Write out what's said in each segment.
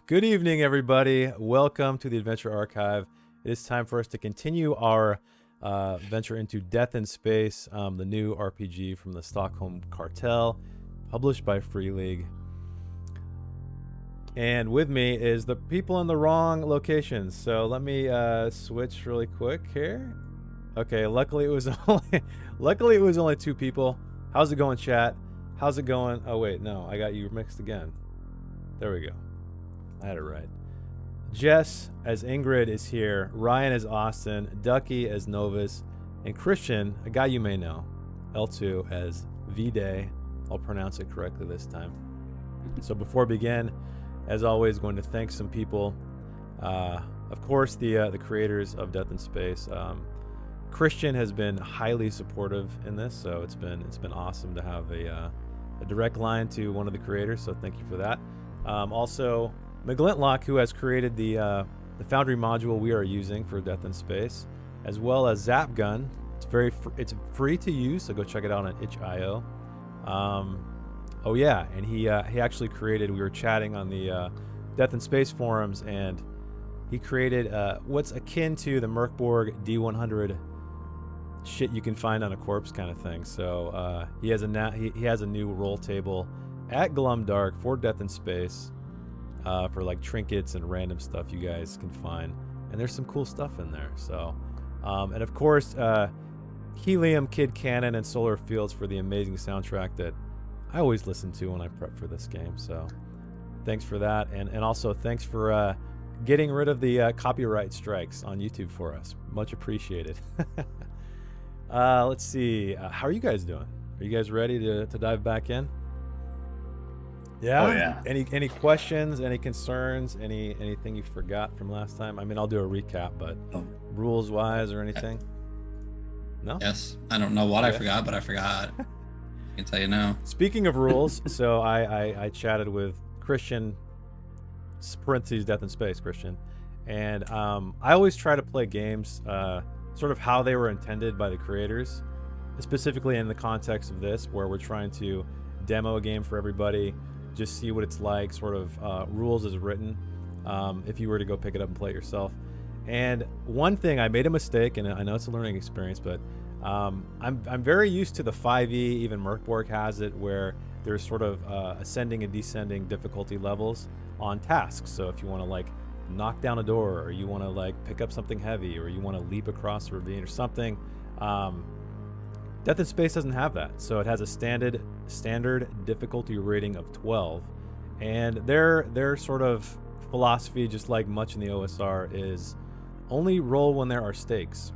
Good evening, everybody. Welcome to the Adventure Archive. It is time for us to continue our venture into Death in Space, the new RPG from the Stockholm Cartel, published by Free League. And with me is the people in the wrong locations. So let me switch really quick here. Okay, luckily it was only two people. How's it going, chat? How's it going? Oh wait, no, I got you mixed again. There we go. I had it right. Jess as Ingrid is here. Ryan as Austin. Ducky as Novus. And Christian, a guy you may know, L2 as V-Day. I'll pronounce it correctly this time. So before we begin, as always, going to thank some people. Of course, the creators of Death in Space. Christian has been highly supportive in this, so it's been awesome to have a direct line to one of the creators. So thank you for that. Also, McGlintlock, who has created the Foundry module we are using for Death in Space, as well as Zapgun. It's free to use, so go check it out on itch.io. Oh yeah, and he actually created. We were chatting on the Death in Space forums, and he created what's akin to the Merkborg D100 shit you can find on a corpse kind of thing. So he has a new roll table at Glumdark for Death in Space. For like trinkets and random stuff you guys can find, and there's some cool stuff in there. So, and of course, Helium, Kid Cannon, and Solar Fields for the amazing soundtrack that I always listen to when I prep for this game. So, thanks for that, and also thanks for getting rid of the copyright strikes on YouTube for us. Much appreciated. Let's see, how are you guys doing? Are you guys ready to dive back in? Yeah. Oh yeah. Any questions? Any concerns? Anything you forgot from last time? I mean, I'll do a recap, but rules wise or anything? No. Yes. I don't know what I forgot, but I forgot. I can tell you now. Speaking of rules, so I chatted with Christian, parentheses Death in Space, Christian, and I always try to play games sort of how they were intended by the creators, specifically in the context of this, where we're trying to demo a game for everybody. Just see what it's like, sort of rules as written, if you were to go pick it up and play it yourself. And one thing, I made a mistake, and I know it's a learning experience, but I'm very used to the 5e, even Merkborg has it, where there's sort of ascending and descending difficulty levels on tasks. So if you want to like knock down a door, or you want to like pick up something heavy, or you want to leap across a ravine or something, Death in Space doesn't have that. So it has a standard difficulty rating of 12, and their sort of philosophy, just like much in the OSR, is only roll when there are stakes.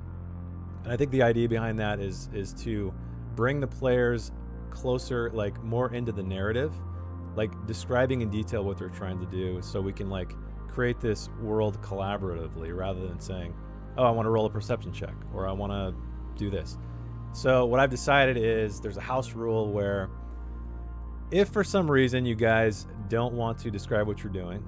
And I think the idea behind that is to bring the players closer, like more into the narrative, like describing in detail what they're trying to do, so we can like create this world collaboratively, rather than saying, oh, I want to roll a perception check, or I want to do this. So what I've decided is there's a house rule where if for some reason you guys don't want to describe what you're doing,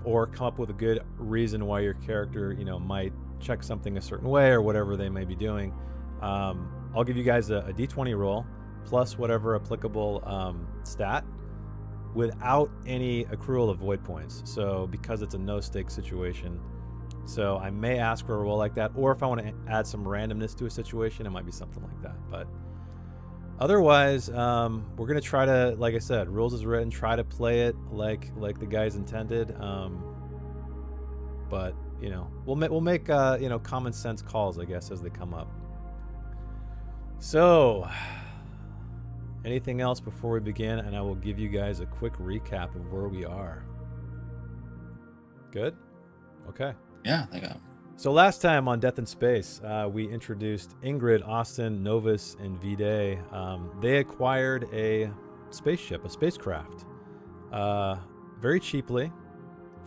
or come up with a good reason why your character, might check something a certain way or whatever they may be doing, I'll give you guys a d20 roll plus whatever applicable stat without any accrual of void points. So because it's a no stake situation, so I may ask for a roll like that, or if I want to add some randomness to a situation, it might be something like that. But otherwise, we're gonna try to, like I said, rules as written, try to play it like the guys intended. But we'll make common sense calls, I guess, as they come up. So, anything else before we begin? And I will give you guys a quick recap of where we are. Good? Okay. Yeah, I got it. So last time on Death in Space, we introduced Ingrid, Austin, Novus, and V-Day. They acquired a spaceship, a spacecraft, very cheaply,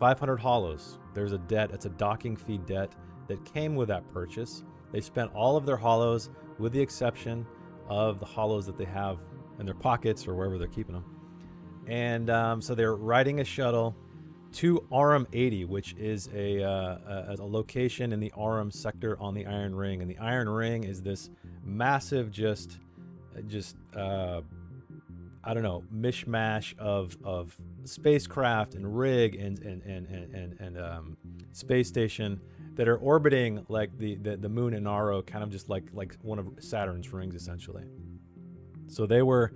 500 hollows. There's a debt, it's a docking fee debt that came with that purchase. They spent all of their hollows, with the exception of the hollows that they have in their pockets or wherever they're keeping them. And so they're riding a shuttle to Aurum 80, which is a location in the Aurum sector on the Iron Ring. And the Iron Ring is this massive, just I don't know, mishmash of spacecraft and rig and space station that are orbiting like the moon Inaro, kind of just like one of Saturn's rings essentially. So they were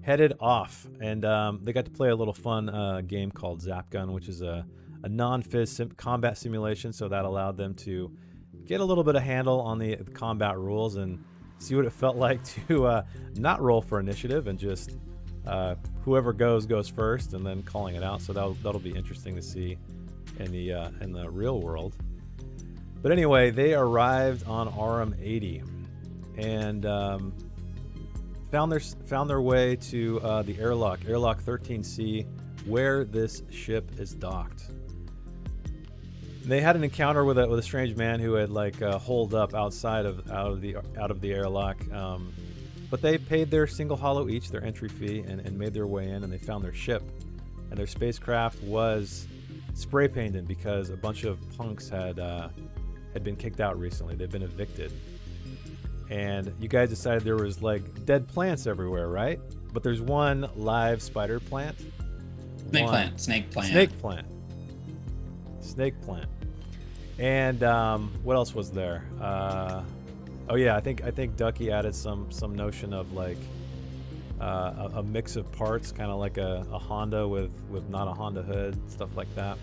headed off, and they got to play a little fun game called Zap Gun, which is a non-phys combat simulation. So that allowed them to get a little bit of handle on the combat rules and see what it felt like to not roll for initiative and just whoever goes first, and then calling it out. So that'll be interesting to see in the real world. But anyway, they arrived on Aurum 80 and found their way to the airlock 13C, where this ship is docked. They had an encounter with a strange man who had holed up out of the airlock. But they paid their single hollow each, their entry fee, and made their way in, and they found their ship. And their spacecraft was spray painted because a bunch of punks had been kicked out recently. They'd been evicted. And you guys decided there was dead plants everywhere, right? But there's one live spider plant. Snake plant. And what else was there? Oh yeah, I think Ducky added some notion of a mix of parts, kind of like a Honda with not a Honda hood, stuff like that.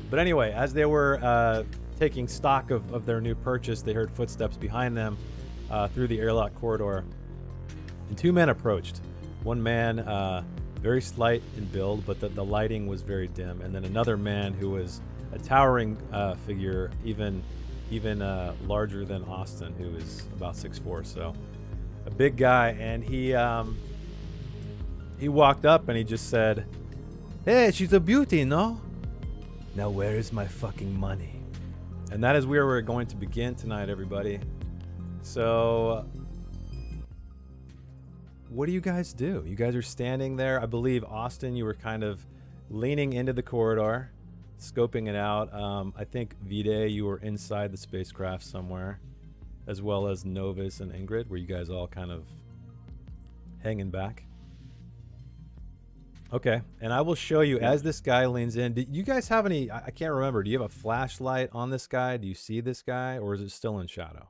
But anyway, as they were taking stock of their new purchase, they heard footsteps behind them through the airlock corridor, and two men approached. One man, very slight in build, but the lighting was very dim, and then another man who was a towering figure, even larger than Austin, who is about 6'4", so a big guy. And he walked up and he just said, "Hey, she's a beauty, no? Now where is my fucking money?" And that is where we're going to begin tonight, everybody. So what do you guys do? You guys are standing there. I believe, Austin, you were kind of leaning into the corridor, scoping it out. I think Vide, you were inside the spacecraft somewhere, as well as Novus and Ingrid. Were you guys all kind of hanging back? Okay, and I will show you as this guy leans in. Do you guys have any, I can't remember, do you have a flashlight on this guy? Do you see this guy, or is it still in shadow?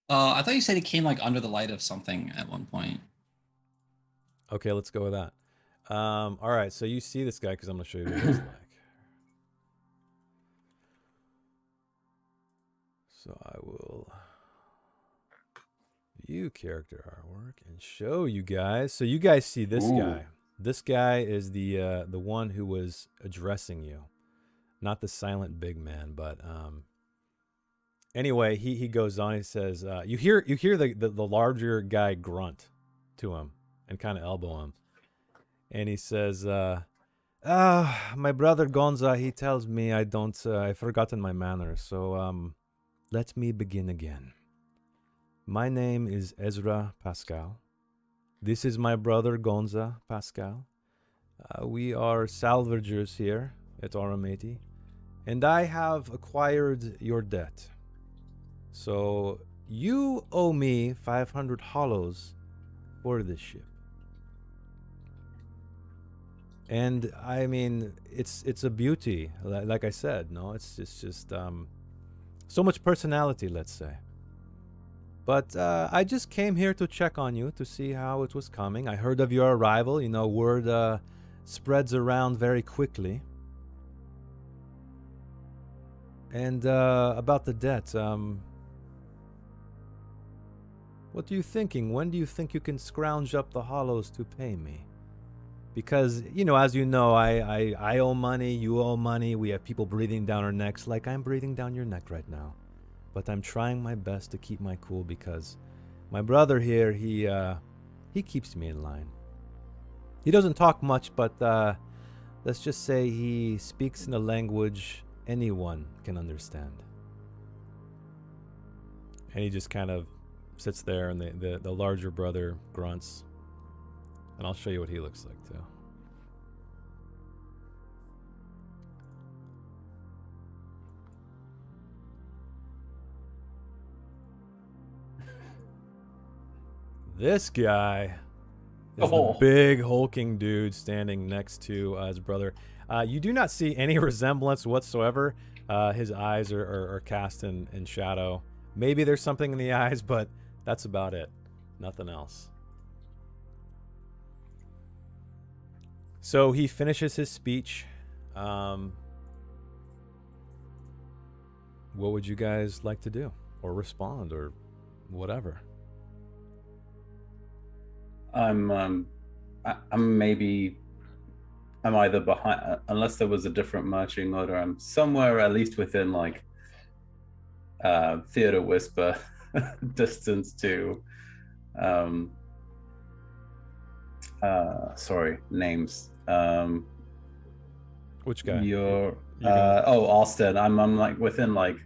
I thought you said he came under the light of something at one point. Okay, let's go with that. All right, so you see this guy because I'm going to show you what he's like. So I will view character artwork and show you guys. So you guys see this guy. This guy is the one who was addressing you, not the silent big man, but anyway, he goes on. He says, you hear the larger guy grunt to him and kind of elbow him. And he says, my brother Gonza, he tells me I've forgotten my manners. So let me begin again. My name is Ezra Pascal. This is my brother Gonza Pascal. We are salvagers here at Aurum 80. And I have acquired your debt. So you owe me 500 hollows for this ship. And I mean, it's a beauty, like I said. No, it's just so much personality, let's say. But I just came here to check on you to see how it was coming. I heard of your arrival. You know, word spreads around very quickly. And about the debt, what are you thinking? When do you think you can scrounge up the hollows to pay me? Because, you know, as you know, I owe money, you owe money. We have people breathing down our necks like I'm breathing down your neck right now. But I'm trying my best to keep my cool because my brother here, he keeps me in line. He doesn't talk much, but let's just say he speaks in a language anyone can understand. And he just kind of sits there, and the larger brother grunts. And I'll show you what he looks like, too. This guy is the big hulking dude standing next to his brother. You do not see any resemblance whatsoever. His eyes are cast in shadow. Maybe there's something in the eyes, but that's about it. Nothing else. So he finishes his speech. What would you guys like to do? Or respond, or whatever? I'm either behind, unless there was a different marching order. I'm somewhere at least within like Theater Whisper distance to sorry, names. Which guy? Austin. I'm like within like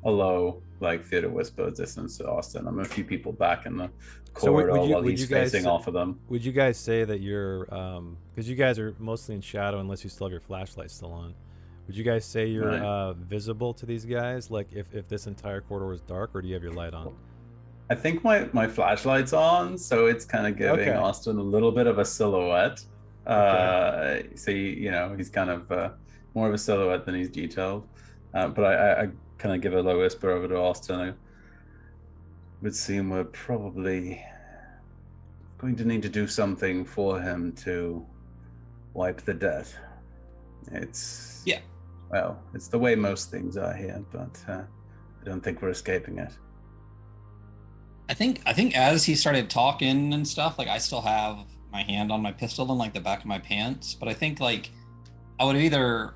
a low like Theater Whisper distance to Austin. I'm a few people back in the corridor while he's facing off of them. Would you guys say that you're because you guys are mostly in shadow unless you still have your flashlight still on? Would you guys say you're visible to these guys, like if this entire corridor is dark, or do you have your light on? I think my flashlight's on, so it's kind of giving Austin a little bit of a silhouette. So he's kind of more of a silhouette than he's detailed. But I kind of give a low whisper over to Austin. It would seem we're probably going to need to do something for him to wipe the death. It's the way most things are here, but I don't think we're escaping it. I think as he started talking and stuff, like I still have my hand on my pistol in like the back of my pants, but I think like I would either,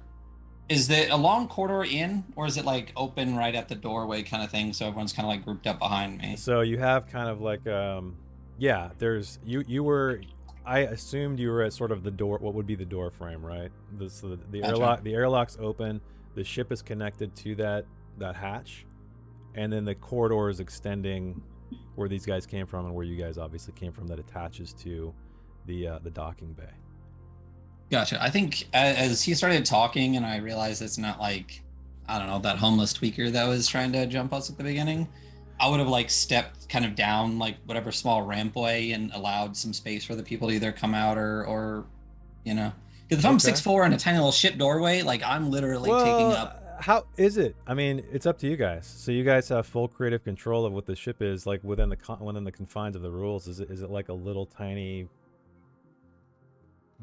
is it a long corridor in, or is it like open right at the doorway kind of thing, so everyone's kind of like grouped up behind me? So you have kind of like there's you were, I assumed you were at sort of the door, what would be the door frame, right? The airlock's open, the ship is connected to that hatch, and then the corridor is extending where these guys came from and where you guys obviously came from, that attaches to the docking bay. Gotcha. I think as he started talking and I realized it's not like, I don't know, that homeless tweaker that was trying to jump us at the beginning, I would have like stepped kind of down like whatever small rampway and allowed some space for the people to either come out or because if I'm 6'4" in a tiny little ship doorway, like I'm literally taking up. How is it? I mean, it's up to you guys. So you guys have full creative control of what the ship is, like within the confines of the rules. Is it like a little tiny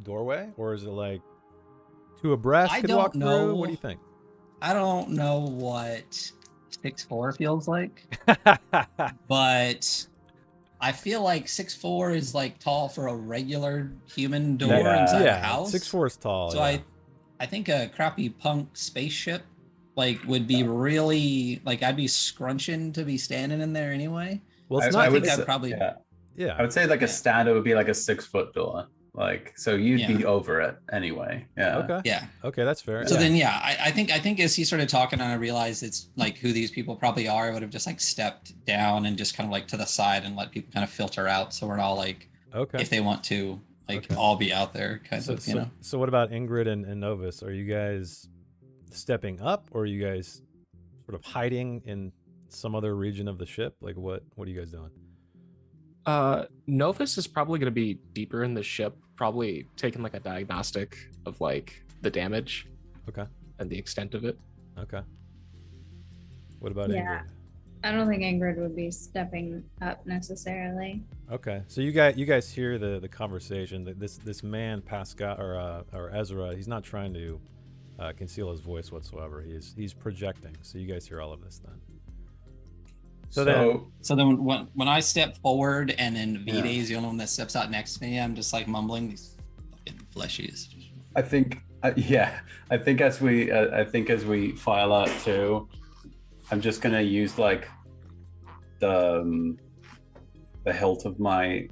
doorway, or is it like two abreast? I don't know. Through? What do you think? I don't know what 6'4" feels like, but I feel like 6'4" is like tall for a regular human door inside a house. 6'4" is tall. So I think a crappy punk spaceship like would be really like I'd be scrunching to be standing in there anyway. Well, it's I not. would say like a standard would be like a 6-foot door. Like, so you'd be over it anyway. Yeah. Okay. Yeah. Okay, that's fair. So then, I think as he started talking and I realized it's like who these people probably are, I would have just like stepped down and just kind of like to the side and let people kind of filter out. So we're all like, if they want to, like all be out there kind of, you know. So what about Ingrid and Novus? Are you guys stepping up, or are you guys sort of hiding in some other region of the ship? Like what are you guys doing? Novus is probably going to be deeper in the ship, probably taking like a diagnostic of like the damage and the extent of it. What about Ingrid? I don't think Ingrid would be stepping up necessarily. Okay, so you guys hear the conversation that this man Pascal or Ezra, he's not trying to conceal his voice whatsoever. He's projecting. So you guys hear all of this then. So then when I step forward and then V-Day is the only one that steps out next to me, I'm just like mumbling these fucking fleshies. I think as we file out too, I'm just gonna use like the hilt of my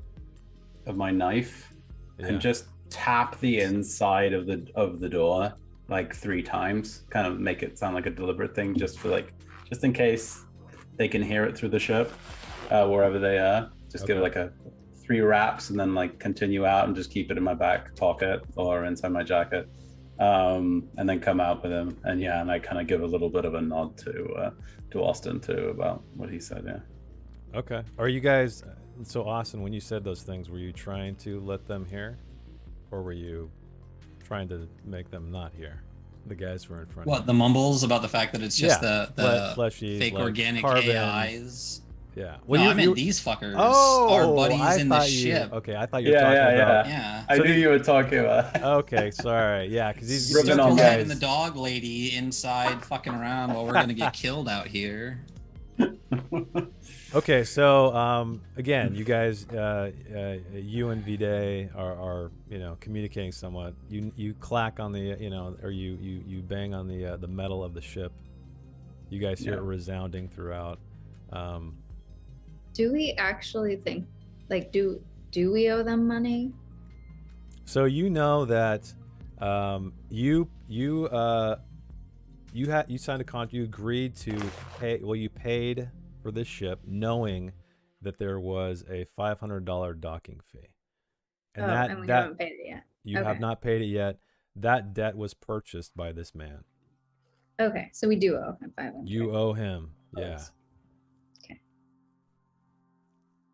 knife and just tap the inside of the door like 3 times, kind of make it sound like a deliberate thing, just in case they can hear it through the ship, wherever they are. Just give it like a 3 raps and then like continue out and just keep it in my back pocket or inside my jacket, and then come out with him. And I kind of give a little bit of a nod to Austin too about what he said. Okay. Are you guys? So Austin, when you said those things, were you trying to let them hear, or were you trying to make them not hear? The guys who were in front. What, of the mumbles about the fact that it's just the fleshies, fake like organic carbon. AIs? Yeah. Well, no, I meant these fuckers. Oh, our buddies I in the thought ship. Okay, I thought you were talking about. Yeah. I knew you were talking about. Okay, sorry. Yeah, because these Ribbon two on guys. And the dog lady inside fucking around while we're gonna get killed out here. Okay, so again, you guys, you and Vide are communicating somewhat. You clack on the or you bang on the metal of the ship. You guys hear it resounding throughout. Do we actually think, like, do we owe them money? So you know that you signed a contract. You agreed to pay. Well, you paid for this ship, knowing that there was a $500 docking fee, and we haven't paid it yet. You have not paid it yet. That debt was purchased by this man. Okay, so we do owe him 500. You owe him, yeah. Okay.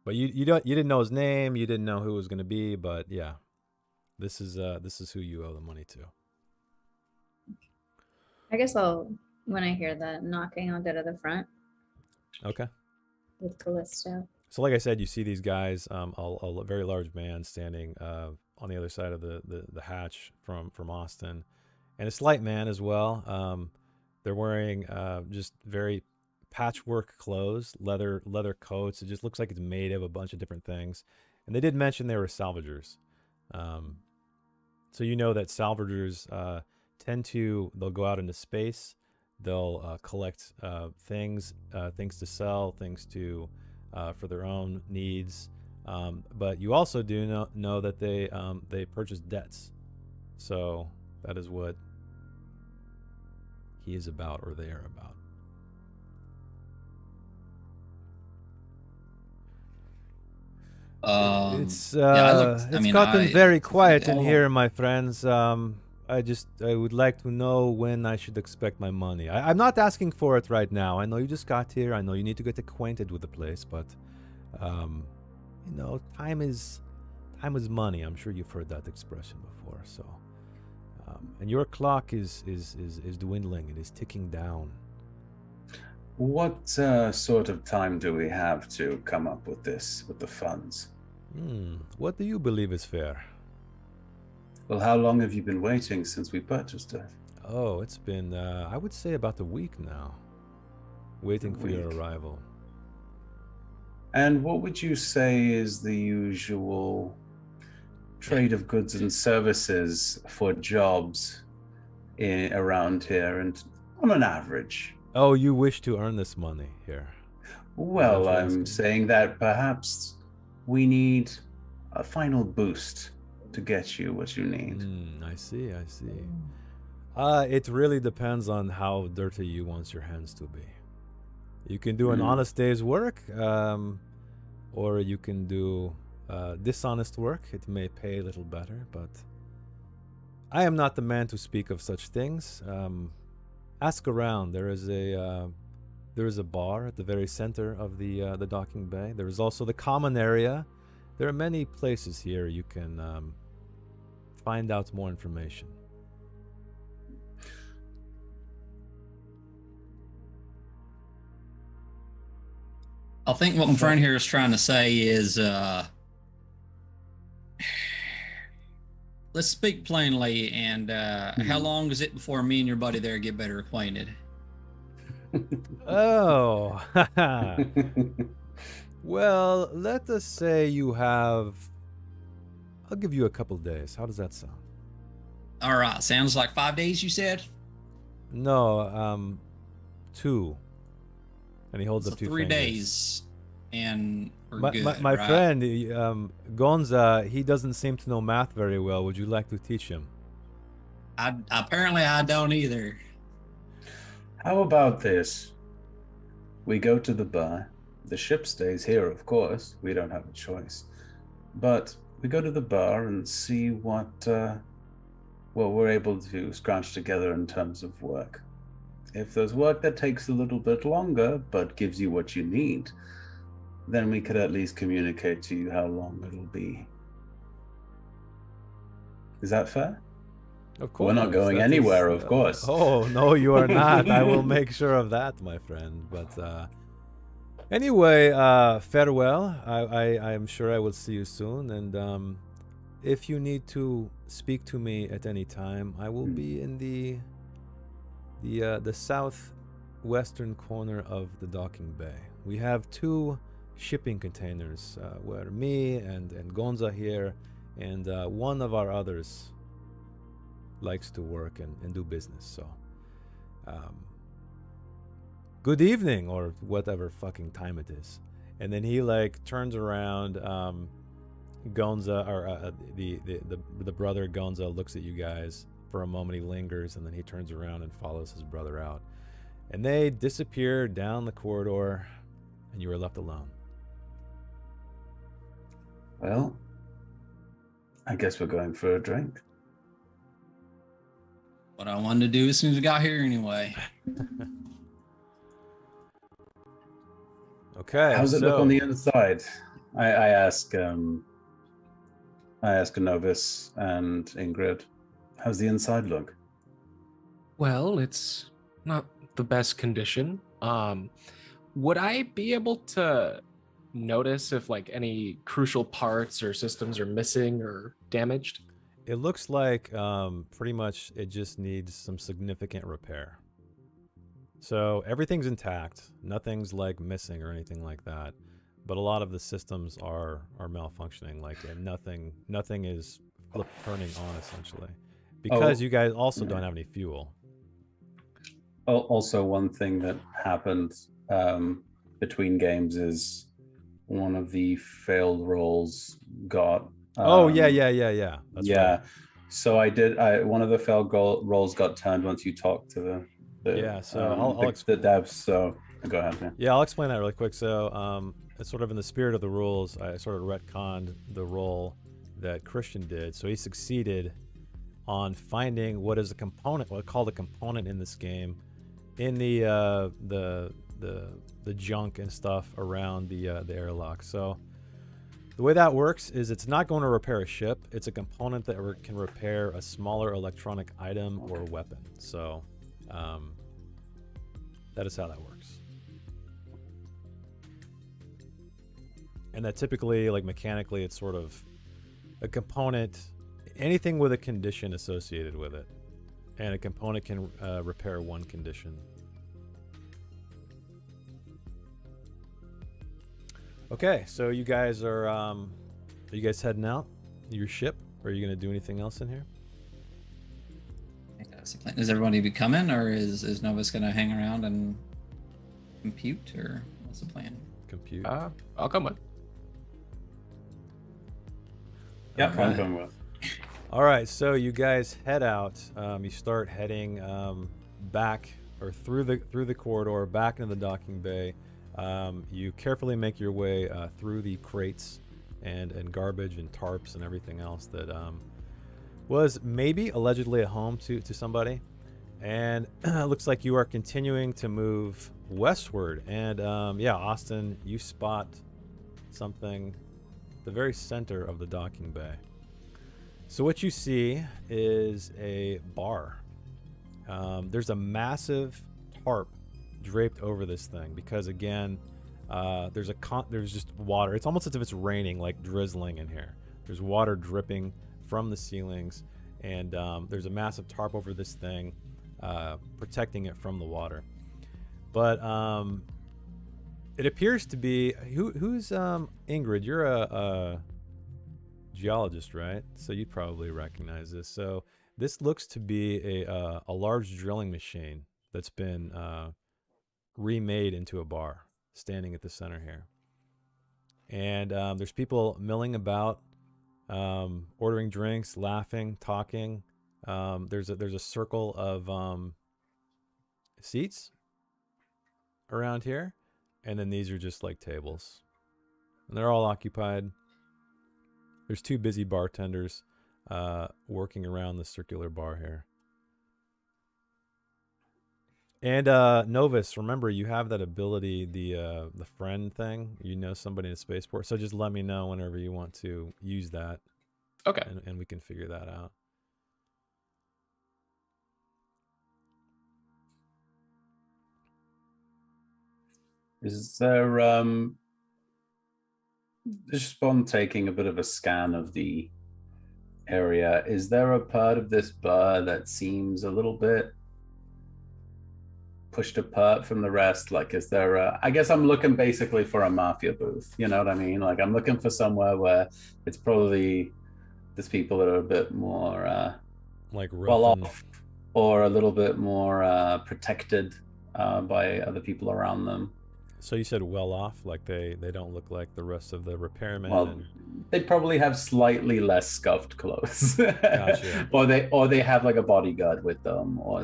But you didn't know his name. You didn't know who it was going to be. But yeah, this is who you owe the money to. I guess when I hear the knocking, I'll go to the front. Okay. With Callisto. So like I said, you see these guys, a very large man standing on the other side of the hatch from Austin, and a slight man as well. They're wearing just very patchwork clothes, leather coats. It just looks like it's made of a bunch of different things. And they did mention they were salvagers. So you know that salvagers they'll go out into space. They'll collect things to sell, things to for their own needs. But you also do know that they purchase debts. So that is what he is about, or they are about. It's gotten very quiet in here, my friends. I would like to know when I should expect my money. I'm not asking for it right now. I know you just got here. I know you need to get acquainted with the place, but time is money. I'm sure you've heard that expression before. So, and your clock is dwindling. It is ticking down. What sort of time do we have to come up with the funds? What do you believe is fair? Well, how long have you been waiting since we purchased it? Oh, it's been, I would say, about a week now. Waiting for your arrival. And what would you say is the usual trade of goods and services for jobs around here, and on an average? Oh, you wish to earn this money here? Well, I'm saying that perhaps we need a final boost to get you what you need. I see. It really depends on how dirty you want your hands to be. You can do an honest day's work, or you can do dishonest work. It may pay a little better, but I am not the man to speak of such things. Ask around. There is a bar at the very center of the docking bay. There is also the common area. There are many places here you can find out more information. I think what my friend here is trying to say is, let's speak plainly, and how long is it before me and your buddy there get better acquainted? Oh, well, let us say you have... I'll give you a couple days. How does that sound? All right. Sounds like 5 days, you said? No, 2. And he holds up 2 3 fingers. days, and we're good, my right? friend, Gonza, he doesn't seem to know math very well. Would you like to teach him? Apparently I don't either. How about this? We go to the bar. The ship stays here, of course. We don't have a choice. But we go to the bar and see what we're able to scrounge together in terms of work. If there's work that takes a little bit longer but gives you what you need, then we could at least communicate to you how long it'll be. Is that fair? Of course. We're not going that anywhere, is, of course. Oh, no, you are not. I will make sure of that, my friend. But anyway, farewell. I am sure I will see you soon. And if you need to speak to me at any time, I will be in the southwestern corner of the docking bay. We have 2 shipping containers where me and Gonza here and one of our others likes to work and do business. So good evening, or whatever fucking time it is. And then he like turns around. Gonza, or the brother Gonza, looks at you guys for a moment. He lingers, and then he turns around and follows his brother out. And they disappear down the corridor, and you are left alone. Well, I guess we're going for a drink. What I wanted to do as soon as we got here, anyway. Okay. How's it look on the inside? I ask Novus and Ingrid, how's the inside look? Well, it's not the best condition. Would I be able to notice if like any crucial parts or systems are missing or damaged? It looks like pretty much it just needs some significant repair. So everything's intact. Nothing's like missing or anything like that. But a lot of the systems are malfunctioning. Like, and nothing is turning on essentially, because you guys also don't have any fuel. Also, one thing that happened between games is one of the failed rolls got. Yeah. That's right. So one of the failed rolls got turned once you talked to the devs. So go ahead. Man. Yeah, I'll explain that really quick. So it's sort of in the spirit of the rules, I sort of retconned the roll that Christian did. So he succeeded on finding what is a component, what called a component in this game, in the junk and stuff around the airlock. So the way that works is it's not going to repair a ship. It's a component that can repair a smaller electronic item or weapon. So that is how that works. And that typically, like mechanically, it's sort of a component, anything with a condition associated with it. And a component can repair one condition. Okay, so you guys are you guys heading out? Your ship? Or are you going to do anything else in here? I think that's the plan. Is everybody be coming, or is Novus going to hang around and compute, or what's the plan? Compute. I'll come with. Yeah, I'm coming with. All right, so you guys head out. You start heading back or through the corridor back into the docking bay. You carefully make your way through the crates and garbage and tarps and everything else that was maybe allegedly at home to somebody. And it looks like you are continuing to move westward. And Austin, you spot something at the very center of the docking bay. So what you see is a bar. There's a massive tarp draped over this thing because, again, there's just water. It's almost as if it's raining, like drizzling in here. There's water dripping from the ceilings, and there's a massive tarp over this thing, protecting it from the water. But it appears to be who's Ingrid? You're a geologist, right? So you'd probably recognize this. So this looks to be a large drilling machine that's been remade into a bar, standing at the center here. And there's people milling about, ordering drinks, laughing, talking. There's a circle of seats around here, and then these are just like tables, and they're all occupied. There's two busy bartenders working around the circular bar here. And Novus, remember you have that ability, the friend thing. You know somebody in a spaceport, so just let me know whenever you want to use that, Okay. and we can figure that out. Is there just upon taking a bit of a scan of the area, is there a part of this bar that seems a little bit pushed apart from the rest? Like, is there I guess I'm looking basically for a mafia booth, you know what I mean? Like, I'm looking for somewhere where it's probably there's people that are a bit more Like well rough and off or a little bit more protected by other people around them. so you said well off, like they don't look like the rest of the repairmen. Well, And they probably have slightly less scuffed clothes, Gotcha. or they have like a bodyguard with them, or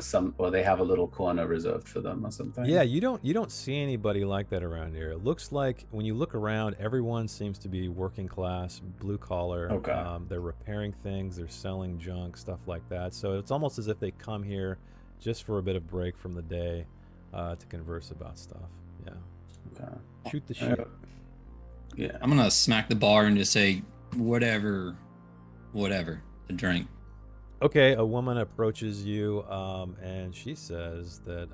they have a little corner reserved for them or something. yeah, you don't see anybody like that around here. It looks like when you look around, everyone seems to be working class, blue collar. Okay. They're repairing things, they're selling junk, stuff like that. So it's almost as if they come here just for a bit of break from the day to converse about stuff. Yeah. Okay. Shoot the shit. Yeah. I'm gonna smack the bar and just say whatever, a drink. Okay, a woman approaches you, and she says that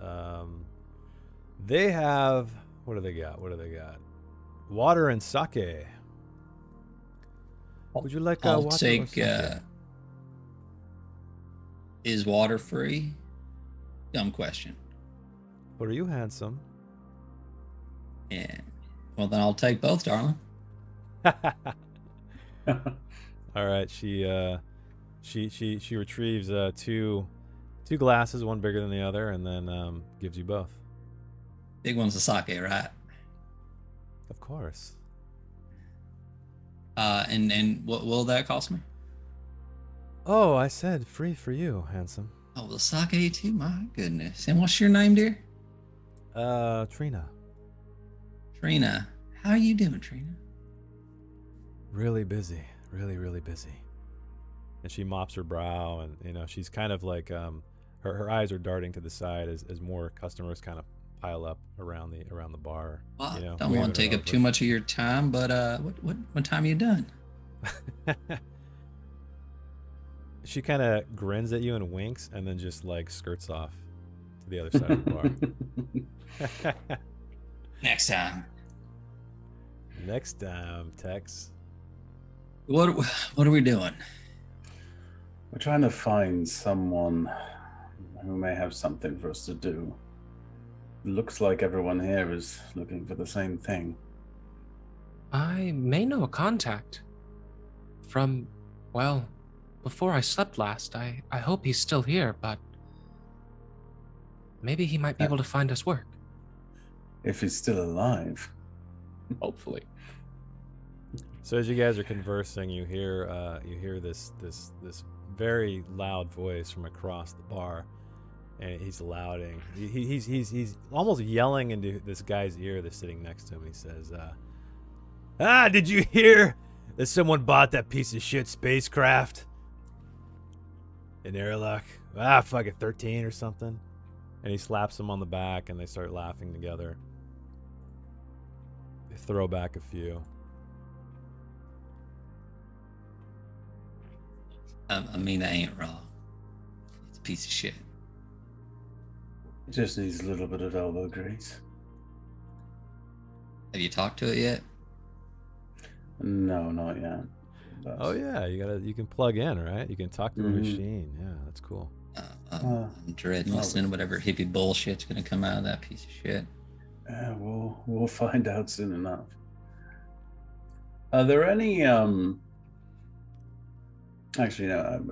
they have what do they got? What do they got? Water and sake. Would you like I'll water or take. sake? Is water free? Dumb question. What are you, handsome? Yeah. Well, then I'll take both, darling. All right, she retrieves two glasses, one bigger than the other, and then gives you both. Big one's the sake, right? Of course. And what will that cost me? Oh, I said free for you, handsome. Oh, the sake too. My goodness. And what's your name, dear? Trina. Trina. How are you doing, Trina? Really busy, really busy. And she mops her brow, and she's kind of like her eyes are darting to the side as more customers kind of pile up around the bar. Well, don't waving want to her take up over. too much of your time, but what time are you done? She kind of grins at you and winks, and then just like skirts off to the other side of the bar. Next time. Next time, Tex. What are we doing? We're trying to find someone who may have something for us to do. It looks like everyone here is looking for the same thing. I may know a contact from, well, before I slept last. I hope he's still here, but maybe he might be able to find us work. If he's still alive. Hopefully. So as you guys are conversing, you hear this very loud voice from across the bar, and he's louding. He's almost yelling into this guy's ear that's sitting next to him. He says, did you hear that someone bought that piece of shit spacecraft in airlock? Fuck it, 13 or something. And he slaps him on the back, and they start laughing together. They throw back a few. I mean, that ain't wrong. It's a piece of shit. It just needs a little bit of elbow grease. Have you talked to it yet? No, not yet. But, Oh yeah, you can plug in, right? You can talk to a Mhm. machine. Yeah, that's cool. I'm dreading listening to whatever hippie bullshit's gonna come out of that piece of shit. Yeah, we'll find out soon enough. Are there any actually no,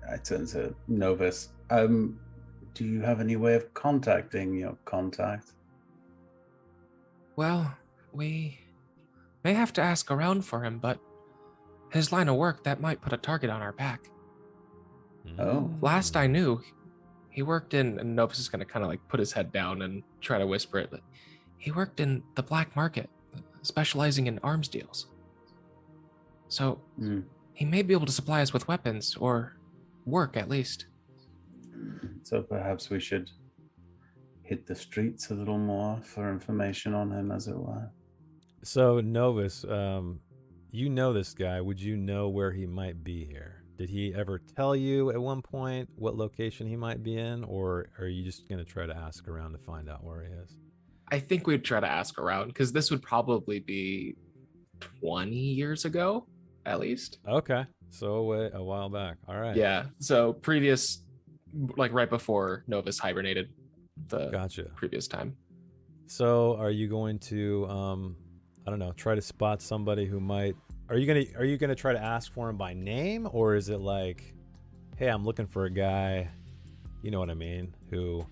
I turn to Novus. Do you have any way of contacting your contact? Well, we may have to ask around for him, but his line of work, that might put a target on our back. Oh. Last I knew, he worked in, and Novus is going to kind of like put his head down and try to whisper it, but he worked in the black market, specializing in arms deals. So he may be able to supply us with weapons, or work at least. So perhaps we should hit the streets a little more for information on him, as it were. So Novus, you know this guy. Would you know where he might be here? Did he ever tell you at one point what location he might be in, or are you just gonna try to ask around to find out where he is? I think we'd try to ask around because this would probably be 20 years ago, at least. Okay, so a while back. All right. Yeah. So previous, like right before Novus hibernated, the Gotcha. previous time. So are you going to I don't know, try to spot somebody who might are you gonna try to ask for him by name, or is it like, hey, I'm looking for a guy, you know what I mean, who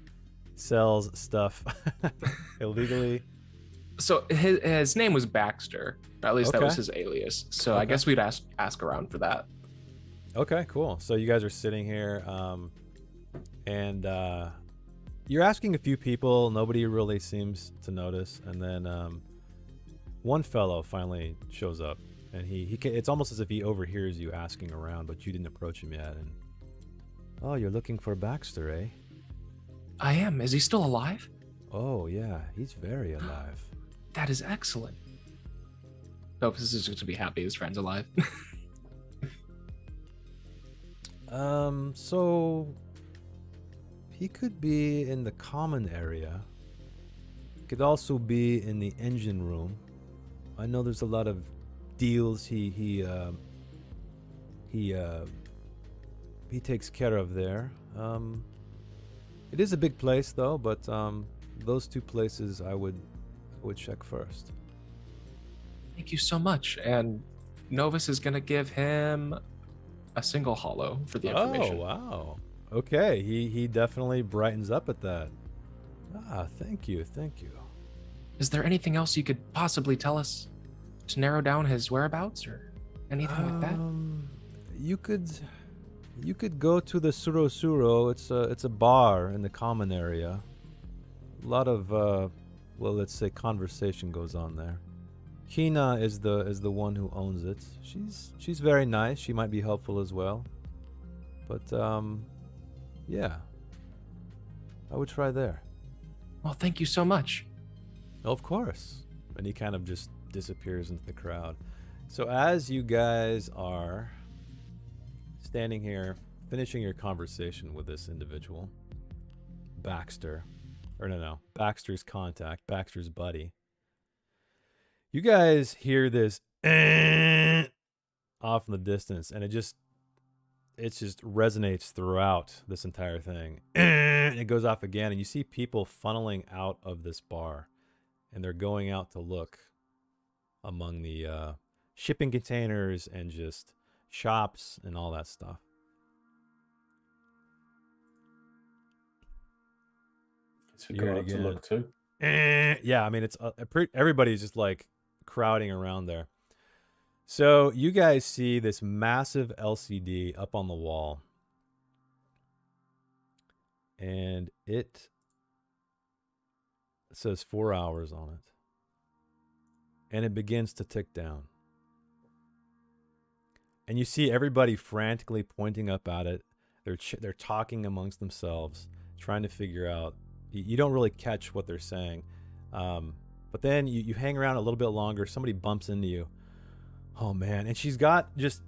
sells stuff illegally? So his name was Baxter. At least that was Okay. his alias. So I Okay. guess we'd ask around for that. Okay, cool. So you guys are sitting here, and you're asking a few people. Nobody really seems to notice, and then one fellow finally shows up, and it's almost as if he overhears you asking around, but you didn't approach him yet. And oh, you're looking for Baxter, eh? I am. Is he still alive? Oh yeah, he's very alive. That is excellent. Novus is just to be happy his friend's alive. So he could be in the common area. Could also be in the engine room. I know there's a lot of deals he takes care of there. It is a big place though, but those two places I would check first. Thank you so much. And Novus is gonna give him a single hollow for the information. Oh wow. Okay, he definitely brightens up at that. Ah, thank you. Is there anything else you could possibly tell us to narrow down his whereabouts or anything like that? You could go to the Suro Suro. It's a bar in the common area. A lot of well, let's say conversation goes on there. Hina is the one who owns it. She's very nice. She might be helpful as well. But yeah. I would try there. Well, thank you so much. Of course. And he kind of just disappears into the crowd. So as you guys are standing here, finishing your conversation with this individual, Baxter, Baxter's contact, Baxter's buddy, you guys hear this off in the distance, and it just resonates throughout this entire thing. And it goes off again, and you see people funneling out of this bar, and they're going out to look among the shipping containers and just shops and all that stuff. So we You go heard out to again. look too. Yeah, I mean, it's everybody's just like crowding around there. So you guys see this massive LCD up on the wall, and it says 4 hours on it, and it begins to tick down. And you see everybody frantically pointing up at it. They're talking amongst themselves, trying to figure out. You don't really catch what they're saying, but then you hang around a little bit longer. Somebody bumps into you. Oh man, and she's got just,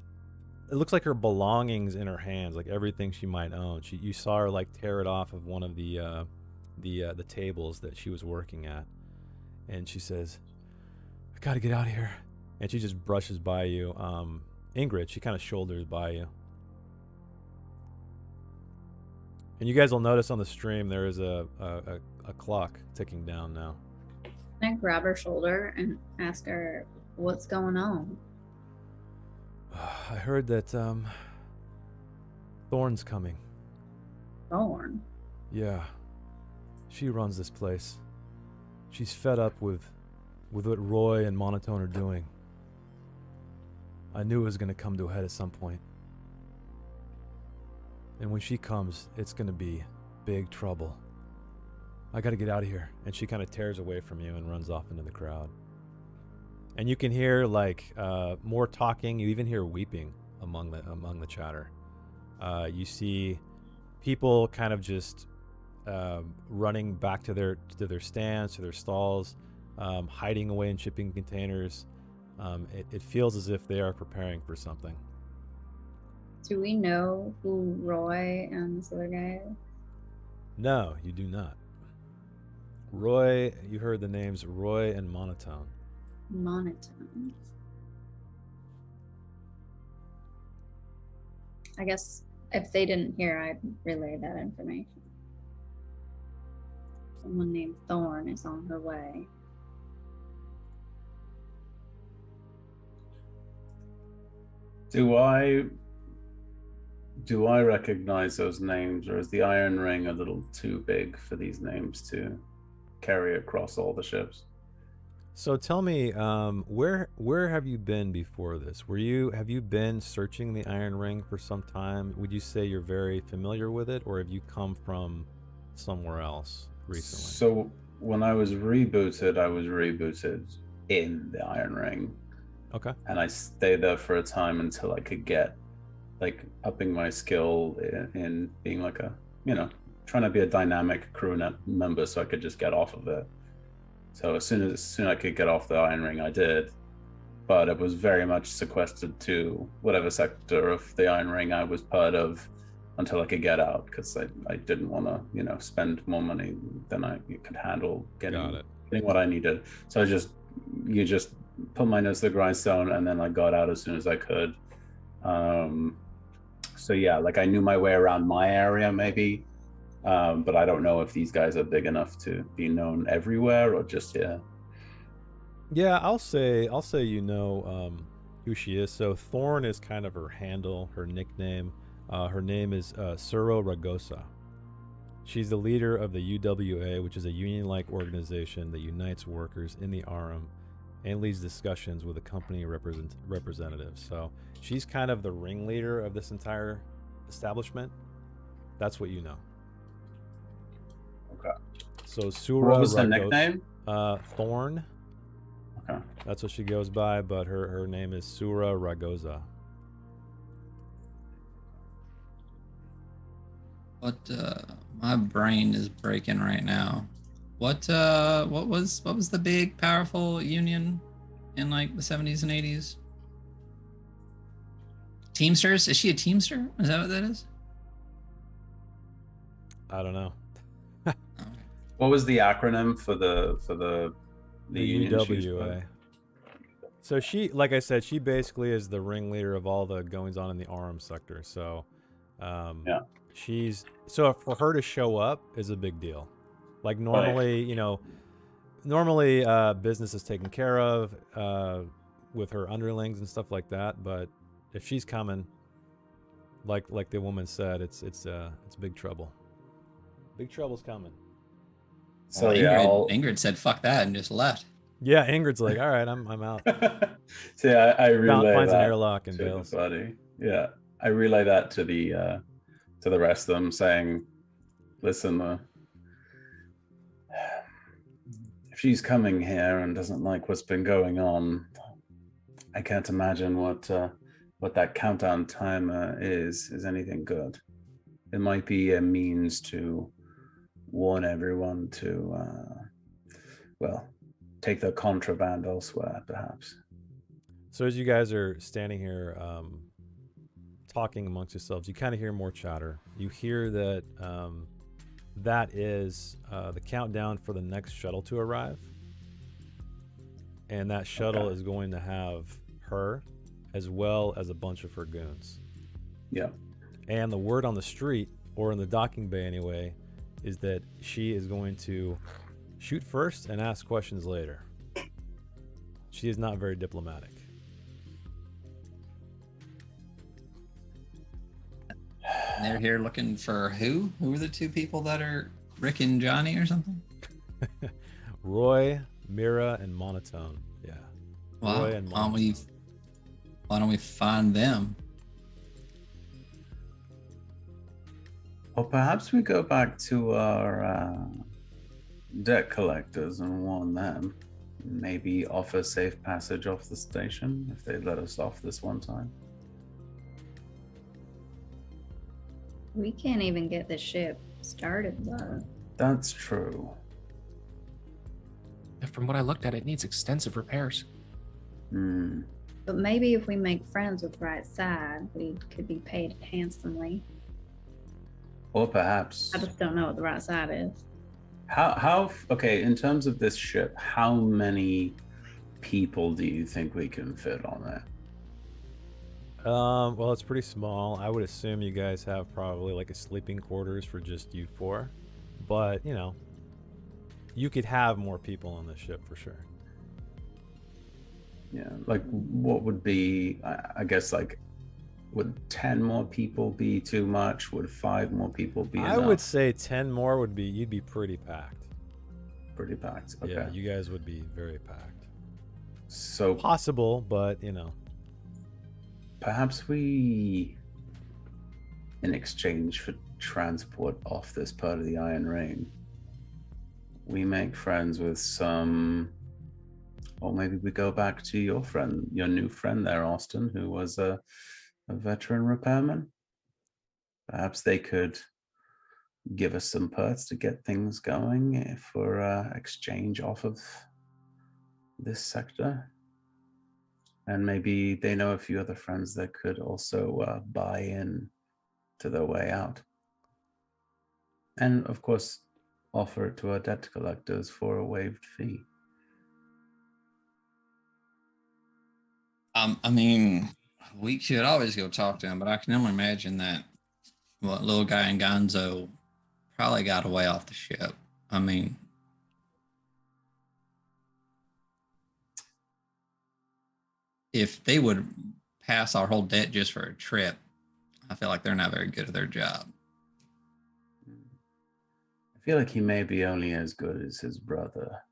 it looks like her belongings in her hands, like everything she might own. You saw her like tear it off of one of the tables that she was working at, and she says, "I gotta get out of here," and she just brushes by you. Ingrid, she kind of shoulders by you, and you guys will notice on the stream there is a clock ticking down now. Can I grab her shoulder and ask her what's going on? I heard that Thorn's coming. Thorn. Yeah. She runs this place. She's fed up with what Roy and Monotone are doing. I knew it was going to come to a head at some point. And when she comes, it's going to be big trouble. I got to get out of here. And she kind of tears away from you and runs off into the crowd. And you can hear like more talking. You even hear weeping among the chatter. You see people kind of just running back to their stands, to their stalls, hiding away in shipping containers. It feels as if they are preparing for something. Do we know who Roy and this other guy is? No, you do not. Roy, you heard the names Roy and Monotone. Monotone. I guess if they didn't hear, I'd relay that information. Someone named Thorn is on her way. Do I recognize those names, or is the Iron Ring a little too big for these names to carry across all the ships? So tell me, where have you been before this? Have you been searching the Iron Ring for some time? Would you say you're very familiar with it, or have you come from somewhere else recently? So when I was rebooted in the Iron Ring. Okay. And I stayed there for a time until I could get, like, upping my skill in being like a, trying to be a dynamic crew member so I could just get off of it. So as soon as I could get off the Iron Ring, I did. But it was very much sequestered to whatever sector of the Iron Ring I was part of until I could get out, because I didn't want to, spend more money than I could handle getting what I needed. So you just put my nose to the grindstone, and then I got out as soon as I could. So yeah, like, I knew my way around my area maybe, but I don't know if these guys are big enough to be known everywhere or just here. Yeah, I'll say who she is. So Thorn is kind of her handle, her nickname. Her name is Suro Ragosa. She's the leader of the UWA, which is a union-like organization that unites workers in the Arum and leads discussions with the company representatives. So she's kind of the ringleader of this entire establishment. That's what you know. Okay. So Sura. What was the nickname? Thorn. Okay. That's what she goes by, but her name is Sura Ragosa. What my brain is breaking right now. What was the big powerful union in like the 70s and 80s? Teamsters? Is she a Teamster? Is that what that is? I don't know. What was the acronym for the union? UWA. So she, like I said, she basically is the ringleader of all the goings on in the Arum sector. So yeah. So for her to show up is a big deal. Like normally, normally business is taken care of with her underlings and stuff like that. But if she's coming, like the woman said, it's big trouble. Big trouble's coming. So Ingrid said fuck that and just left. Yeah, Ingrid's like, all right, I'm out. So yeah, I relay finds that an airlock and to bails. everybody. Yeah, I relay that to the rest of them, saying, listen, if she's coming here and doesn't like what's been going on, I can't imagine what that countdown timer is anything good. It might be a means to warn everyone to take their contraband elsewhere, perhaps. So as you guys are standing here talking amongst yourselves, you kind of hear more chatter. You hear that that is the countdown for the next shuttle to arrive. And that shuttle is going to have her as well as a bunch of her goons. Yeah. And the word on the street, or in the docking bay anyway, is that she is going to shoot first and ask questions later. She is not very diplomatic. And they're here looking for who? Who are the two people that are Rick and Johnny or something? Roy, Mira, and Monotone. Yeah. Wow. Roy and Monotone. Why don't we find them? Or perhaps we go back to our debt collectors and warn them. Maybe offer safe passage off the station if they let us off this one time. We can't even get the ship started the. That's true. From what I looked at, it needs extensive repairs. Hmm. But maybe if we make friends with Right Side, we could be paid handsomely. Or perhaps I just don't know what the Right Side is. okay, in terms of this ship, how many people do you think we can fit on it? Well, it's pretty small. I would assume you guys have probably like a sleeping quarters for just you four. But, you know, you could have more people on the ship for sure. Yeah, like what would be, I guess, like, would 10 more people be too much? Would 5 more people be I enough? would say 10 more would be, you'd be pretty packed. Pretty packed. Okay. Yeah, you guys would be very packed. So Possible, but, you know. perhaps we, in exchange for transport off this part of the Iron Ring, we make friends with some, or maybe we go back to your friend, your new friend there, Austin, who was a veteran repairman. Perhaps they could give us some perks to get things going for exchange off of this sector. And maybe they know a few other friends that could also buy in to their way out. And of course, offer it to our debt collectors for a waived fee. I mean, we could always go talk to him, but I can only imagine that what little guy in Gonzo probably got away off the ship. I mean, if they would pass our whole debt just for a trip, I feel like they're not very good at their job. I feel like he may be only as good as his brother.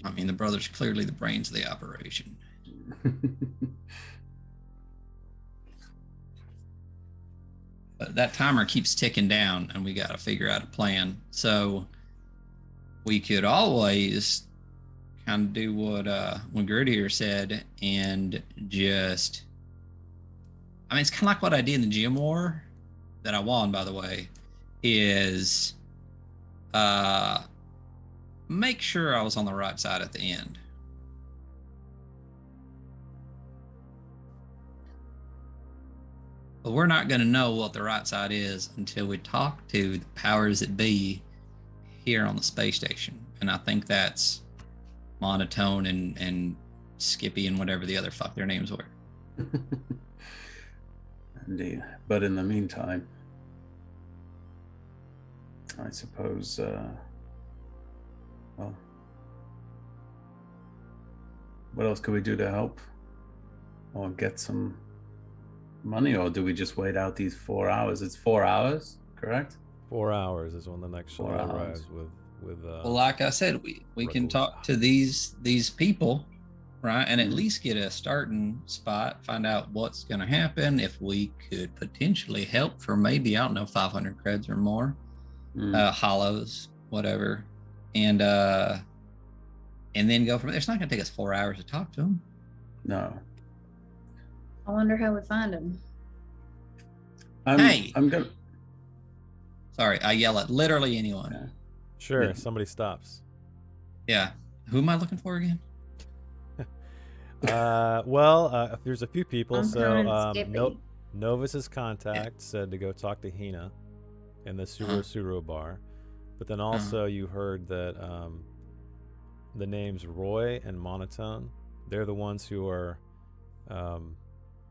I mean, the brother's clearly the brains of the operation. But that timer keeps ticking down, and we got to figure out a plan. So we could always kind of do what Grittier said and just, I mean, it's kind of like what I did in the gym war that I won, by the way, is make sure I was on the right side at the end. But we're not going to know what the right side is until we talk to the powers that be here on the space station. And I think that's Monotone and Skippy and whatever the other fuck their names were. Indeed. But in the meantime, I suppose, well, what else could we do to help? Or get some money? Or do we just wait out these 4 hours? It's 4 hours, correct? 4 hours is when the next ship 4 hours. arrives with Well, like I said, we can talk to these people, right? And at least get a starting spot, find out what's going to happen, if we could potentially help for maybe, I don't know, 500 creds or more, hollows, whatever. And then go from there. It's not going to take us 4 hours to talk to them. No. I wonder how we find him. Hey! I'm gonna. Sorry, I yell at literally anyone. Yeah. Sure, Yeah. somebody stops. Yeah. Who am I looking for again? Well, there's a few people. I'm So calling Skippy. Novus's contact said to go talk to Hina in the Suro bar. But then also you heard that the names Roy and Monotone, they're the ones who are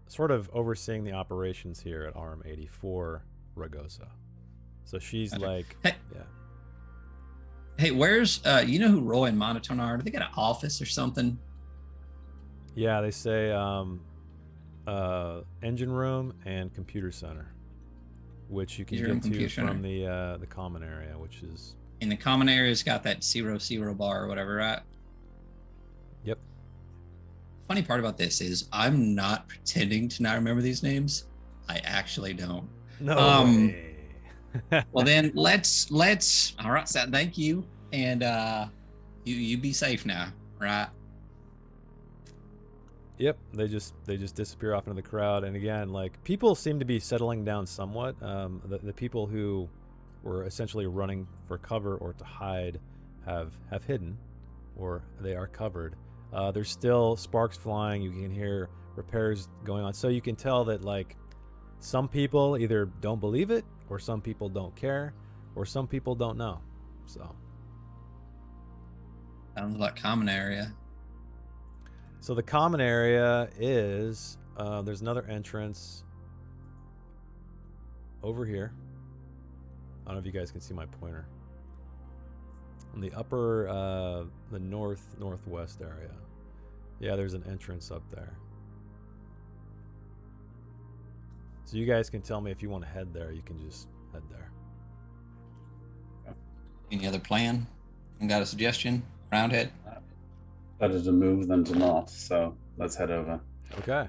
sort of overseeing the operations here at Arm 84 Ragosa. So she's Gotcha. like, Hey. yeah. Hey, where's you know who Roy and Monotone are? Do they got an office or something? Yeah, they say engine room and computer center, which you can Engine room, get to computer from the common area, which is In the common area's got that Zero bar or whatever, right? Yep. Funny part about this is I'm not pretending to not remember these names. I actually don't. no way. Well then let's all right, so thank you. And you be safe now, right? Yep, they just disappear off into the crowd, and again, like people seem to be settling down somewhat. The people who were essentially running for cover or to hide have hidden, or they are covered. There's still sparks flying. You can hear repairs going on. So you can tell that like some people either don't believe it, or some people don't care, or some people don't know. So Sounds like common area. So the common area is there's another entrance over here. I don't know if you guys can see my pointer. In the upper, the northwest area. Yeah, there's an entrance up there. So you guys can tell me if you want to head there. You can just head there. Any other plan? Got a suggestion? Roundhead? Better to move than to not, so let's head over. Okay.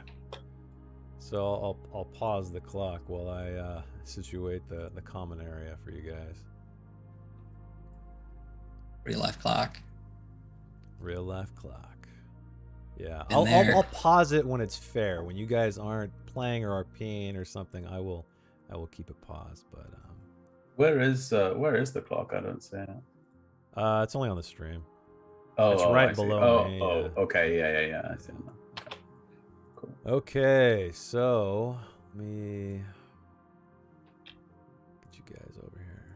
So I'll pause the clock while I situate the common area for you guys. Real life clock. Real life clock. Yeah, Been there. I'll pause it when it's fair. When you guys aren't playing or RPing or something, I will keep it paused. But Where is the clock? I don't see it. it's only on the stream. Oh, It's right I see. below me, yeah. Okay, yeah. I see it now. Okay. Cool. Okay, so let me get you guys over here.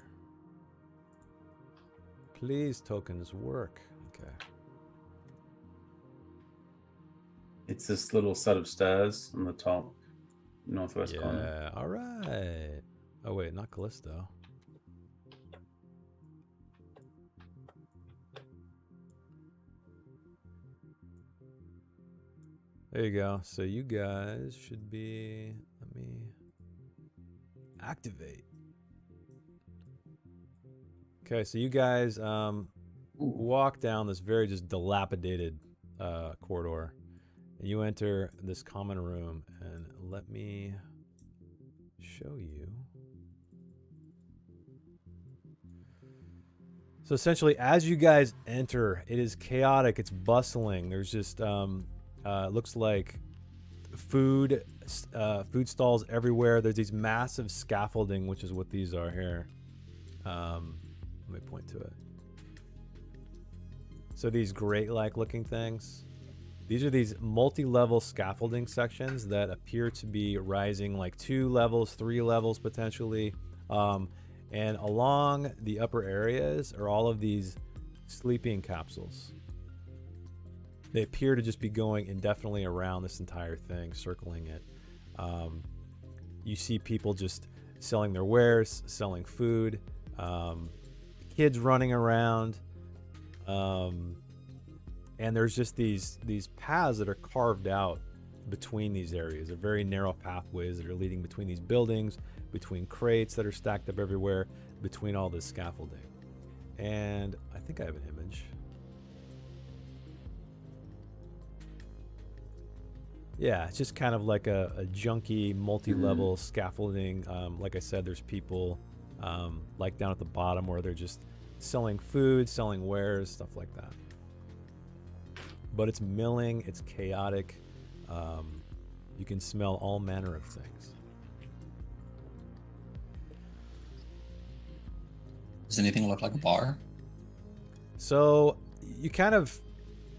Please, tokens work. Okay. It's this little set of stairs on the top northwest corner. Yeah. All right. Oh wait, not Callisto. There you go. So you guys should be. Let me activate. Okay, so you guys walk down this very just dilapidated corridor, and you enter this common room. And let me show you. So essentially, as you guys enter, it is chaotic. It's bustling. There's just looks like food stalls everywhere. There's these massive scaffolding, which is what these are here. Let me point to it. So these grate-like looking things, these are these multi-level scaffolding sections that appear to be rising like 2 levels, 3 levels potentially. And along the upper areas are all of these sleeping capsules. They appear to just be going indefinitely around this entire thing, circling it. You see people just selling their wares, selling food, kids running around, and there's just these paths that are carved out between these areas. They're very narrow pathways that are leading between these buildings, between crates that are stacked up everywhere, between all this scaffolding. And I think I have an image. Yeah, it's just kind of like a junky multi-level scaffolding. Like I said, there's people like down at the bottom where they're just selling food, selling wares, stuff like that. But it's milling, it's chaotic. You can smell all manner of things. Does anything look like a bar? So you kind of,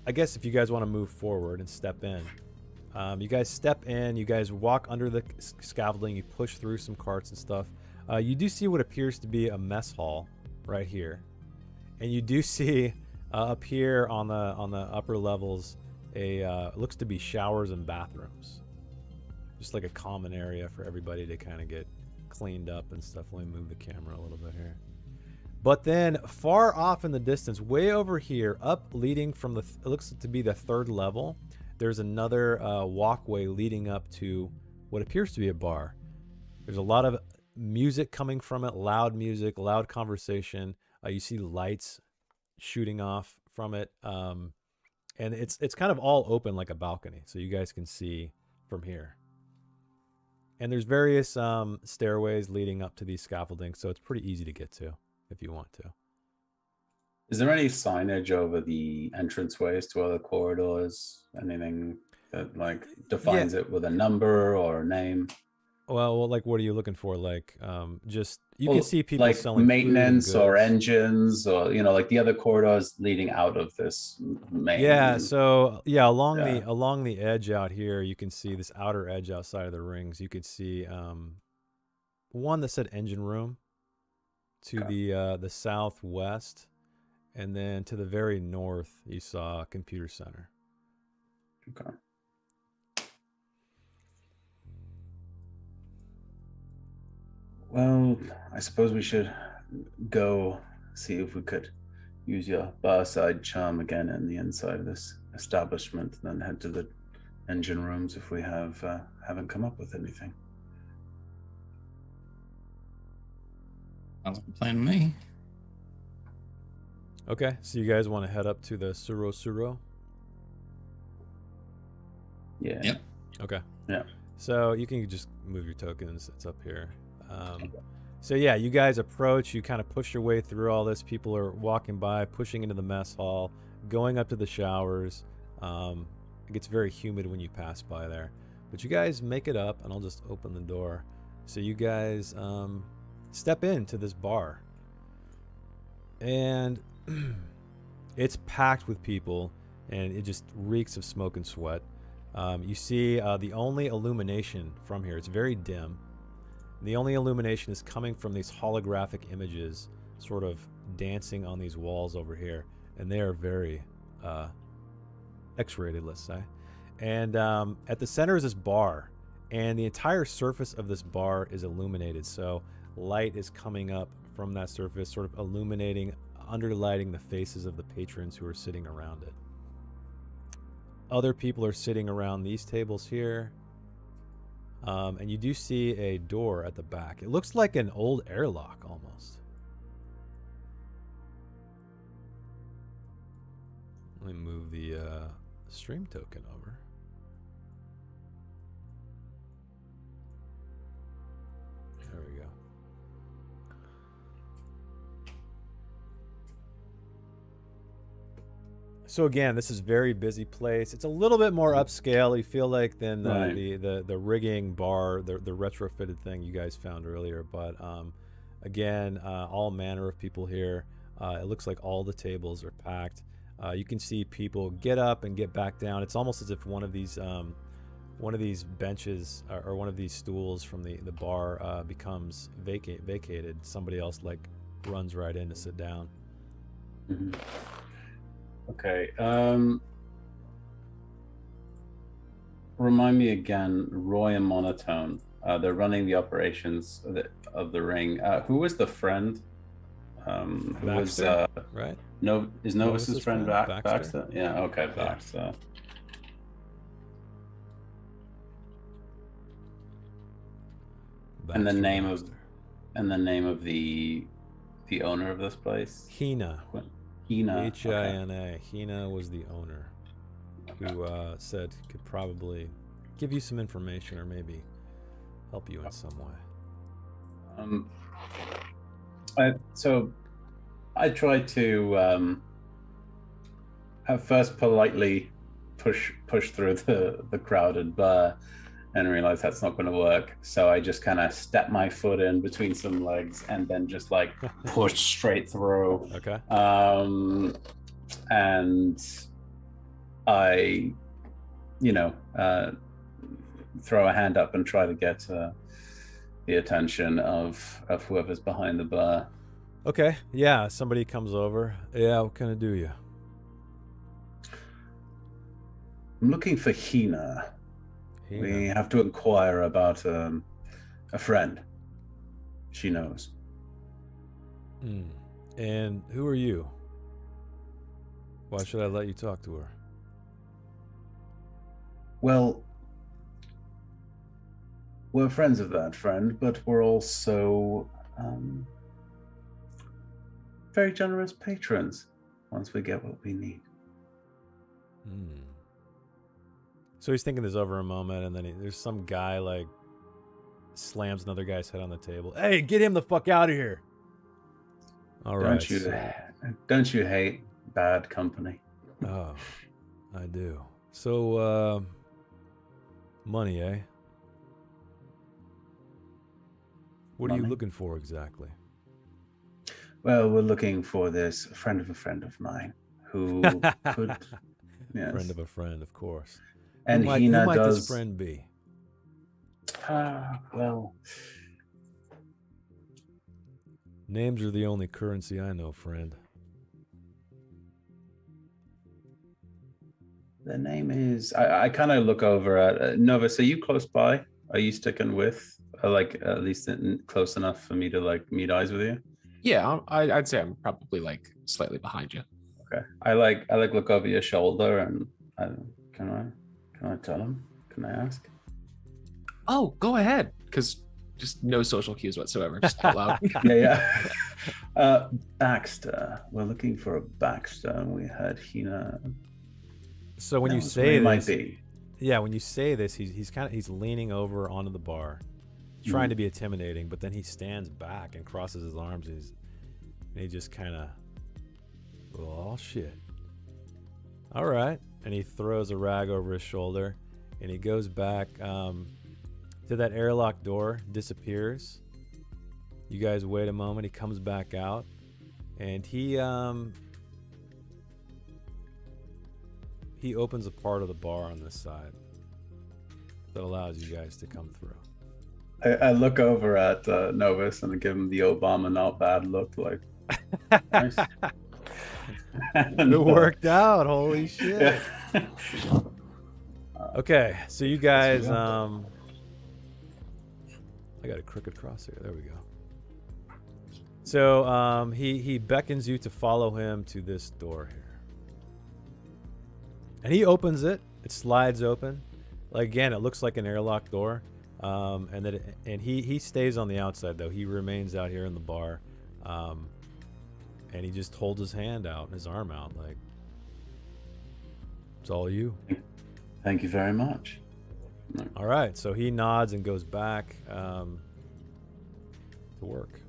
I guess if you guys want to move forward and step in, you guys step in, you guys walk under the scaffolding, you push through some carts and stuff. You do see what appears to be a mess hall right here. And you do see up here on the upper levels, it looks to be showers and bathrooms. Just like a common area for everybody to kind of get cleaned up and stuff. Let me move the camera a little bit here. But then far off in the distance, way over here, up leading from it looks to be the 3rd level, there's another walkway leading up to what appears to be a bar. There's a lot of music coming from it, loud music, loud conversation. You see lights shooting off from it. And it's kind of all open like a balcony, so you guys can see from here. And there's various stairways leading up to these scaffolding, so it's pretty easy to get to if you want to. Is there any signage over the entranceways to other corridors? Anything that like defines it with a number or a name? Well, like, what are you looking for? Like, just you can Well, see people like selling food and maintenance or goods. engines, or like the other corridors leading out of this Yeah, main. so yeah, Yeah. along the edge out here, you can see this outer edge outside of the rings. You could see one that said engine room to Okay. the southwest, and then to the very north, you saw computer center. Okay. Well, I suppose we should go see if we could use your barside charm again in the inside of this establishment, then head to the engine rooms if we haven't come up with anything. Sounds like a plan to me. Okay, so you guys want to head up to the Suro? Yeah. Yep. Okay. Yeah. So you can just move your tokens. It's up here. So yeah, you guys approach. You kind of push your way through all this. People are walking by, pushing into the mess hall, going up to the showers. It gets very humid when you pass by there. But you guys make it up, and I'll just open the door. So you guys step into this bar. And it's packed with people, and it just reeks of smoke and sweat. You see the only illumination from here, it's very dim. The only illumination is coming from these holographic images sort of dancing on these walls over here. And they are very X-rated, let's say. And at the center is this bar. And the entire surface of this bar is illuminated. So light is coming up from that surface, sort of illuminating, underlighting the faces of the patrons who are sitting around it. Other people are sitting around these tables here. And you do see a door at the back. It looks like an old airlock almost. Let me move the stream token over. There we go. So again, this is a very busy place. It's a little bit more upscale, you feel like, than the rigging bar, the retrofitted thing you guys found earlier. But again, all manner of people here. It looks like all the tables are packed. You can see people get up and get back down. It's almost as if one of these benches or one of these stools from the bar becomes vacated. Somebody else like runs right in to sit down. Mm-hmm. Okay. Remind me again, Roy and Monotone. They're running the operations of the ring. Who was the friend? Who Baxter, was right? No, is Novus's friend Baxter? Baxter? Yeah. Okay, Yeah. Baxter. And the Baxter, name Baxter. and the name of the owner of this place? Hina. Hina. H-I-N-A. Hina was the owner who said could probably give you some information or maybe help you in some way. I tried to at first politely push through the crowded bar and realize that's not going to work. So I just kind of stepped my foot in between some legs and then just like pushed straight through. Okay. And I, throw a hand up and try to get the attention of whoever's behind the bar. Okay. Yeah. Somebody comes over. Yeah. What can I do you? I'm looking for Hina. We have to inquire about a friend she knows. And who are you? Why should I let you talk to her? Well, we're friends of that friend, but we're also very generous patrons once we get what we need. So he's thinking this over a moment, and then there's some guy like slams another guy's head on the table. Hey, get him the fuck out of here! All right. Don't you hate bad company? Oh, I do. So, money, eh? What are you money. looking for exactly? Well, we're looking for this friend of mine who could, yes. Friend of a friend, of course. And who Hina might this does. friend be? Well, Names are the only currency I know, friend. the name is. I kind of look over at Novus. Are you close by? Are you sticking with? Like at least close enough for me to like meet eyes with you? Yeah, I'd say I'm probably like slightly behind you. Okay. I like look over your shoulder and can I tell him? Can I ask? Oh, go ahead, because just no social cues whatsoever, just out loud. Yeah. Baxter. We're looking for a Baxter, and we had Hina. So when you knows say where he this, might be. yeah, when you say this, he's leaning over onto the bar, trying Mhm. to be intimidating, but then he stands back and crosses his arms. And he just kind of, oh shit. All right, and he throws a rag over his shoulder, and he goes back to that airlock door, disappears. You guys wait a moment. He comes back out, and he opens a part of the bar on this side that allows you guys to come through. I look over at Novus and give him the Obama not bad look, like. Nice. It worked out. Holy shit. Yeah. Okay, so you guys, got? I got a crooked crosshair. There we go. So he beckons you to follow him to this door here. And he opens it. It slides open. Like, again, it looks like an airlock door. And he stays on the outside though. He remains out here in the bar. And he just holds his hand out, his arm out, like, it's all you. Thank you very much. All right, so he nods and goes back to work.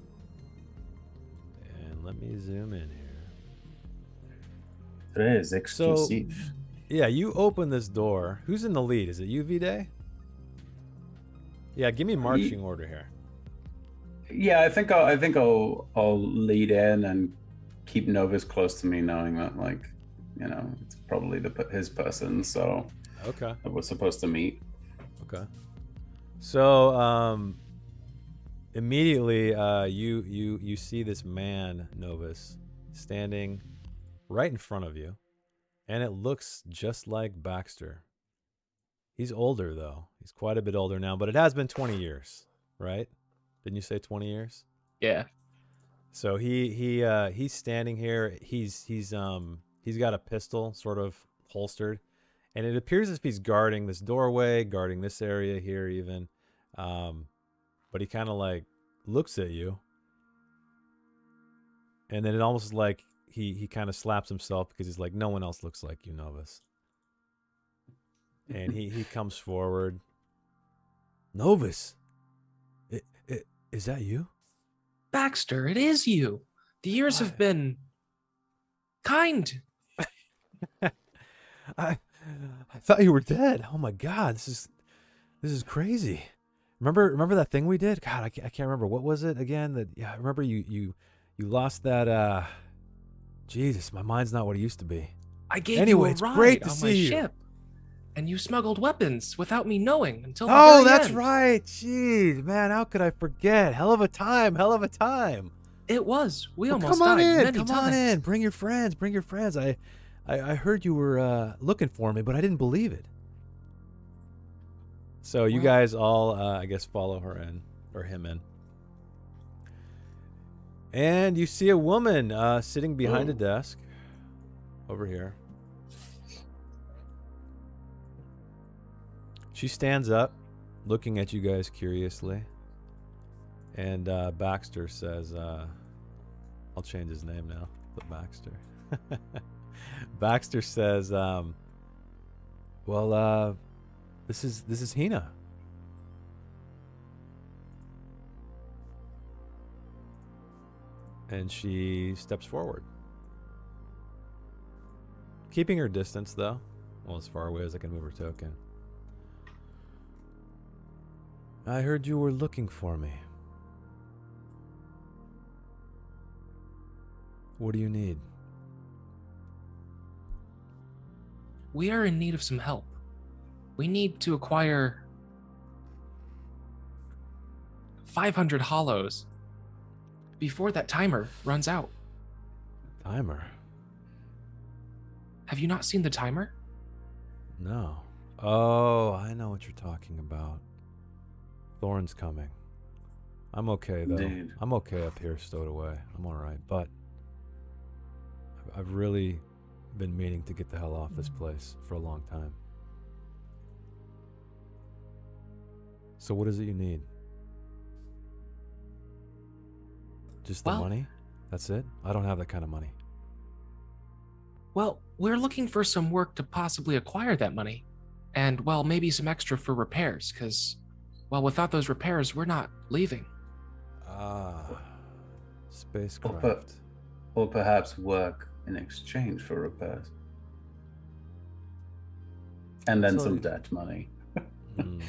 And let me zoom in here. It is exclusive. Yeah, you open this door. Who's in the lead? Is it you, V-Day? Yeah, give me marching order here. Yeah, I think I'll lead in and keep Novus close to me, knowing that, like, you know, it's probably his person. So Okay. we're supposed to meet. Okay. So immediately you see this man, Novus, standing right in front of you, and it looks just like Baxter. He's older though. He's quite a bit older now, but it has been 20 years, right? Didn't you say 20 years? Yeah. So he's standing here. He's got a pistol sort of holstered, and it appears as if he's guarding this doorway, guarding this area here even. But he kind of like looks at you, and then it almost like he kind of slaps himself because he's like, no one else looks like you, Novus. And he comes forward. Novus, is that you? Baxter, it is you. The years have been kind. I thought you were dead. Oh my God, this is crazy. Remember that thing we did? God, I can't remember. What was it again? I remember you lost that. Jesus, my mind's not what it used to be. I gave Anyway, you a it's ride great to on see my you. ship, and you smuggled weapons without me knowing until the Oh, very that's end. right. Jeez, man, how could I forget? Hell of a time. It was. We Well, almost come on died in. many Come times. on in. Bring your friends. I heard you were looking for me, but I didn't believe it. So you Well- guys all, I guess, follow her in, or him in. And you see a woman sitting behind a desk over here. She stands up, looking at you guys curiously. And Baxter says, I'll change his name now to Baxter. Baxter says, this is Hina. And she steps forward. Keeping her distance, though. Well, as far away as I can move her token. I heard you were looking for me. What do you need? We are in need of some help. We need to acquire 500 hollows before that timer runs out. Timer? Have you not seen the timer? No. Oh, I know what you're talking about. Thorn's coming. I'm okay, though. Indeed. I'm okay up here stowed away. I'm alright, but I've really been meaning to get the hell off this place for a long time. So what is it you need? Just the Well- money? That's it? I don't have that kind of money. Well, we're looking for some work to possibly acquire that money. And, well, maybe some extra for repairs, because, well, without those repairs, we're not leaving. Ah, spacecraft. Or perhaps work in exchange for repairs. And then So- some debt money. Hmm.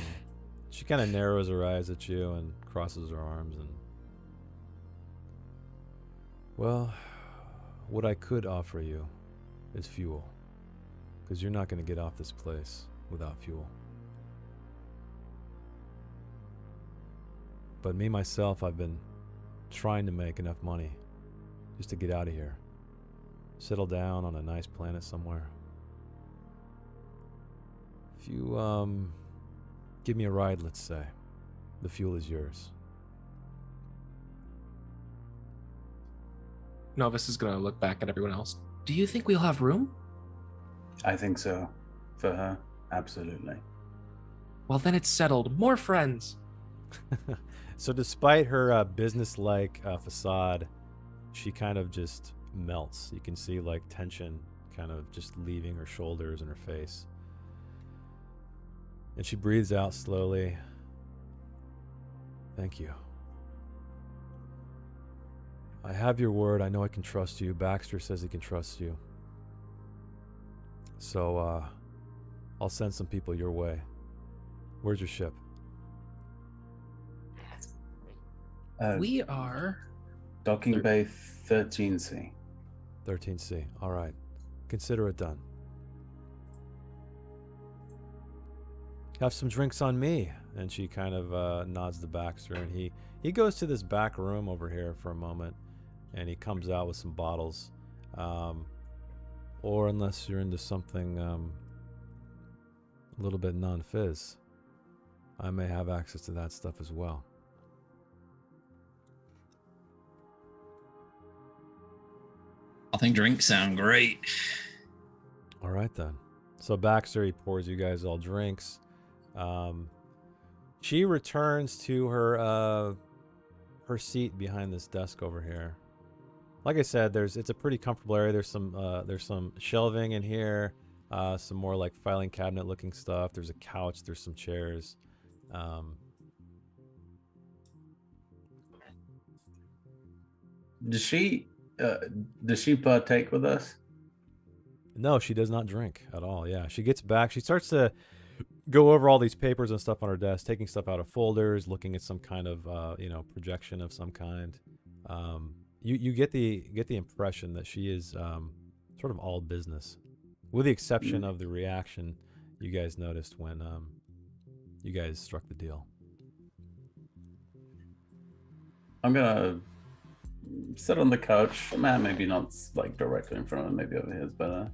She kind of narrows her eyes at you and crosses her arms and... Well, what I could offer you is fuel. Because you're not going to get off this place without fuel. But me, myself, I've been trying to make enough money just to get out of here. Settle down on a nice planet somewhere. If you, give me a ride, let's say, the fuel is yours. Novus is going to look back at everyone else. Do you think we'll have room? I think so. For her, absolutely. Well, then it's settled. More friends. So despite her business-like facade, she kind of just melts. You can see like tension kind of just leaving her shoulders and her face. And she breathes out slowly. Thank you. I have your word. I know I can trust you. Baxter says he can trust you. So, I'll send some people your way. Where's your ship? We are... Docking Bay 13C. 13C. All right. Consider it done. Have some drinks on me. And she kind of nods to Baxter, and he goes to this back room over here for a moment, and he comes out with some bottles. Or unless you're into something a little bit non-fizz, I may have access to that stuff as well. I think drinks sound great. All right then. So Baxter, he pours you guys all drinks. She returns to her her seat behind this desk over here. Like I said, it's a pretty comfortable area. There's some shelving in here, some more like filing cabinet looking stuff. There's a couch. There's some chairs. Does she partake with us? No, she does not drink at all. Yeah, she gets back. She starts to go over all these papers and stuff on her desk, taking stuff out of folders, looking at some kind of projection of some kind. You get the impression that she is sort of all business, with the exception of the reaction you guys noticed when you guys struck the deal. I'm gonna sit on the couch, maybe not like directly in front of him, maybe over here is better,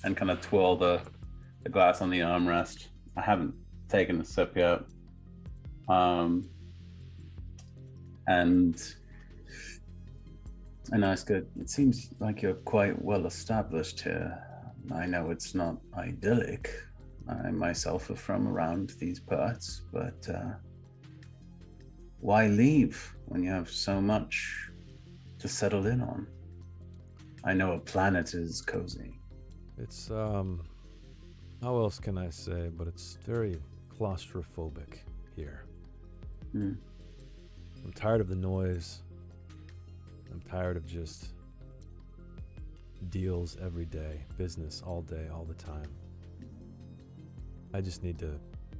and kind of twirl the glass on the armrest. I haven't taken a sip yet. And I ask her, it seems like you're quite well established here. I know it's not idyllic. I myself are from around these parts, but why leave when you have so much to settle in on? I know a planet is cozy. It's how else can I say, but it's very claustrophobic here. I'm tired of the noise. I'm tired of just deals every day, business all day, all the time. I just need to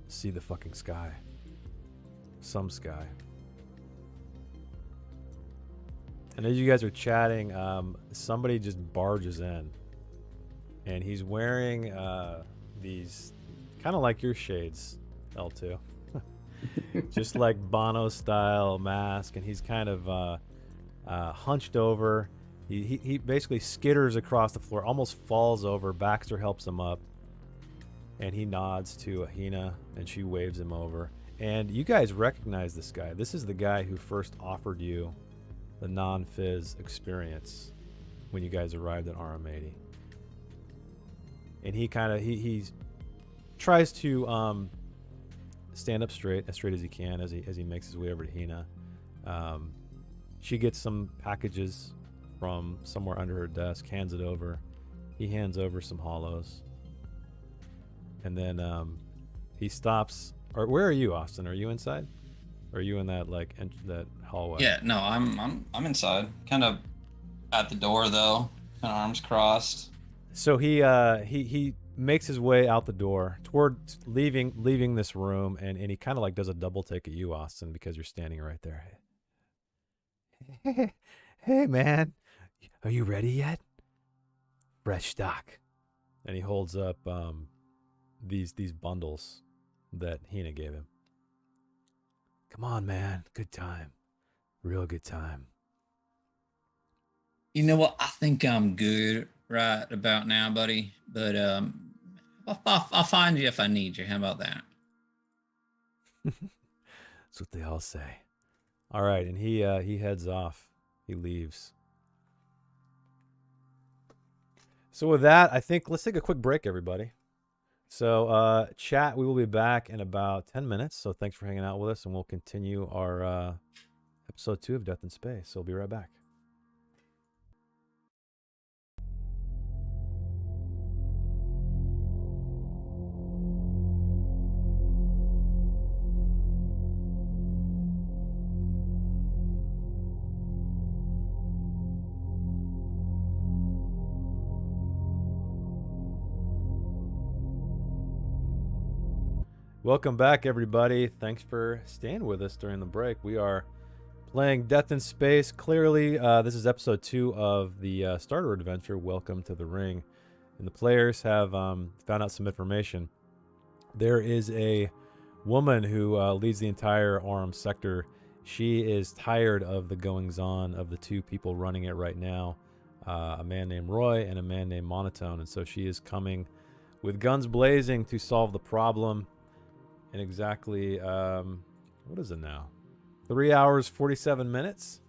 see the fucking sky. Some sky. And as you guys are chatting, somebody just barges in, and he's wearing these kind of like your shades, L2, just like Bono style mask, and he's kind of hunched over. He basically skitters across the floor, almost falls over. Baxter helps him up, and he nods to Ahina, and she waves him over. And you guys recognize this guy. This is the guy who first offered you the non-fizz experience when you guys arrived at RM80. And he kind of he tries to stand up straight, as straight as he can, as he makes his way over to Hina. She gets some packages from somewhere under her desk, hands it over. He hands over some hollows, and then he stops. Or where are you, Austin? Are you inside? Or are you in that that hallway? Yeah, no, I'm inside. Kind of at the door though, kind of arms crossed. So he makes his way out the door toward leaving this room, and he kind of like does a double take at you, Austin, because you're standing right there. Hey man, are you ready yet? Fresh stock. And he holds up these bundles that Hina gave him. Come on, man. Good time. Real good time. You know what? I think I'm good right about now, buddy. But I'll find you if I need you. How about that? That's what they all say. All right, and he heads off. He leaves. So with that, I think let's take a quick break, everybody. So chat, we will be back in about 10 minutes. So thanks for hanging out with us, and we'll continue our episode 2 of Death in Space. So we'll be right back. Welcome back, everybody. Thanks for staying with us during the break. We are playing Death in Space. Clearly, this is episode 2 of the starter adventure, Welcome to the Ring. And the players have found out some information. There is a woman who leads the entire Aurum sector. She is tired of the goings-on of the two people running it right now, a man named Roy and a man named Monotone. And so she is coming with guns blazing to solve the problem. In exactly, what is it now? 3 hours, 47 minutes.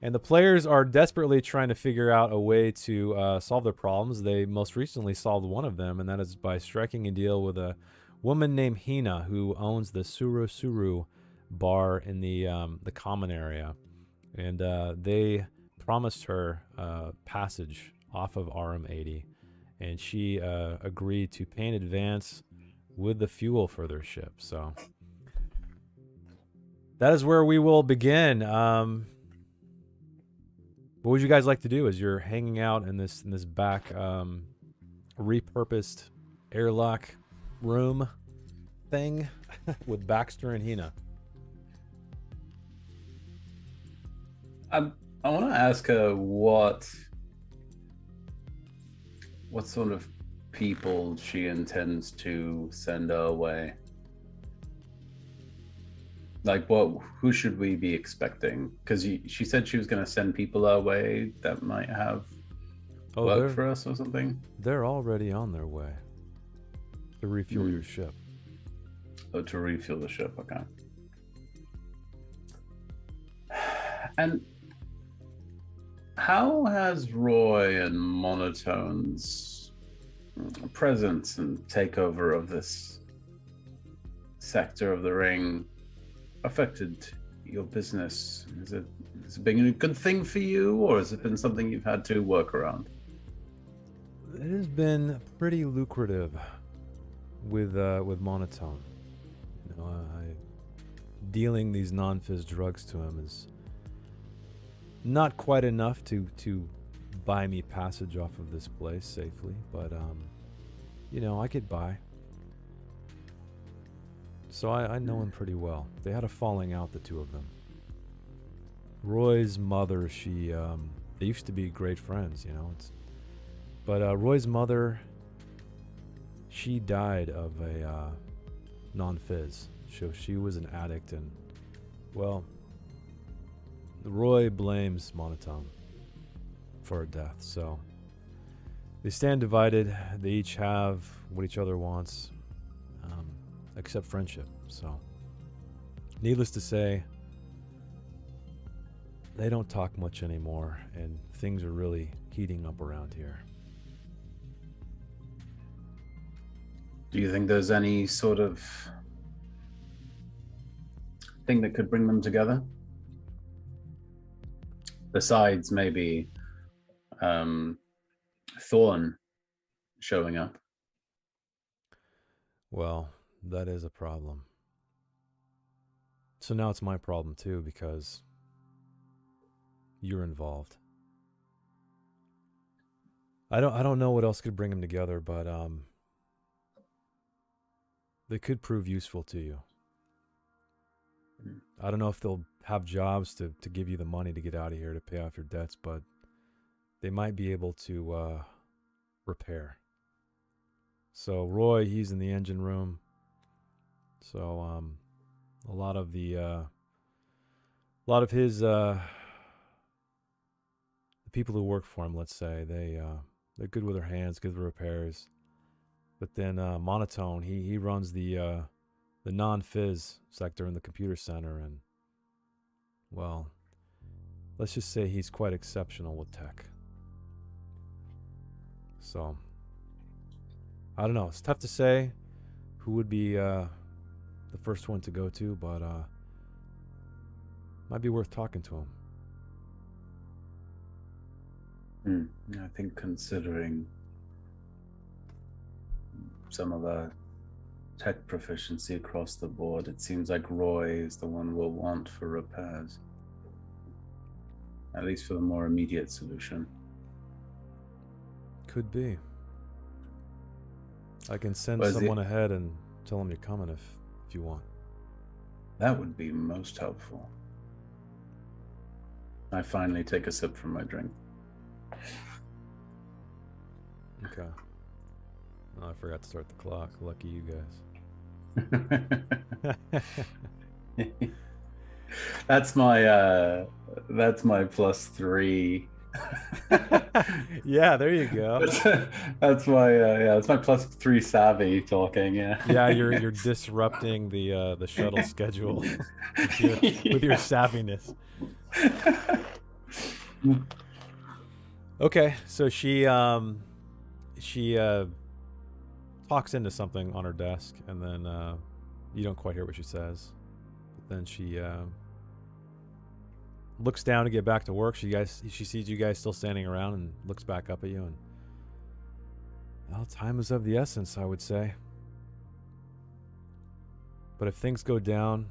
And the players are desperately trying to figure out a way to solve their problems. They most recently solved one of them, and that is by striking a deal with a woman named Hina, who owns the Suru Suru bar in the common area. And they promised her passage off of RM80. And she agreed to pay in advance with the fuel for their ship. So that is where we will begin. What would you guys like to do as you're hanging out in this back repurposed airlock room thing with Baxter and Hina? I want to ask her what sort of people she intends to send her away. Like, who should we be expecting? Because she said she was going to send people our way that might have work for us or something. They're already on their way to refuel your ship. Oh, to refuel the ship, okay. And how has Roy and Monotone's presence and takeover of this sector of the ring affected your business? Has it been a good thing for you, or has it been something you've had to work around? It has been pretty lucrative with Monotone. You know, dealing these non-fizz drugs to him is not quite enough to buy me passage off of this place safely, but you know, I get by. So I know him pretty well. They had a falling out, the two of them. Roy's mother, she they used to be great friends, you know. But Roy's mother, she died of a non-fizz. So she was an addict, and well, Roy blames Monotone for her death. So they stand divided. They each have what each other wants, except friendship. So, needless to say, they don't talk much anymore, and things are really heating up around here. Do you think there's any sort of thing that could bring them together? Besides maybe Thorn showing up. Well, that is a problem. So now it's my problem too, because you're involved. I don't know what else could bring them together, but they could prove useful to you. I don't know if they'll have jobs to give you the money to get out of here to pay off your debts, but they might be able to repair. So Roy, he's in the engine room. So a lot of his the people who work for him, let's say, they're good with their hands, good with repairs. But then Monotone, he runs the non-fizz sector in the computer center, and well, let's just say he's quite exceptional with tech. So I don't know. It's tough to say who would be the first one to go to, but might be worth talking to him. I think considering some of the tech proficiency across the board, it seems like Roy is the one we'll want for repairs. At least for the more immediate solution. Could be. I can send Was someone ahead and tell them you're coming if you want. That would be most helpful. I finally take a sip from my drink. Okay. Oh, I forgot to start the clock. Lucky you guys. That's my +3. Yeah, there you go. That's my +3 savvy talking. Yeah. Yeah, you're disrupting the shuttle schedule with your savviness. Okay, so she talks into something on her desk, and then you don't quite hear what she says. But then she looks down to get back to work. She sees you guys still standing around and looks back up at you, and well, time is of the essence, I would say. But if things go down,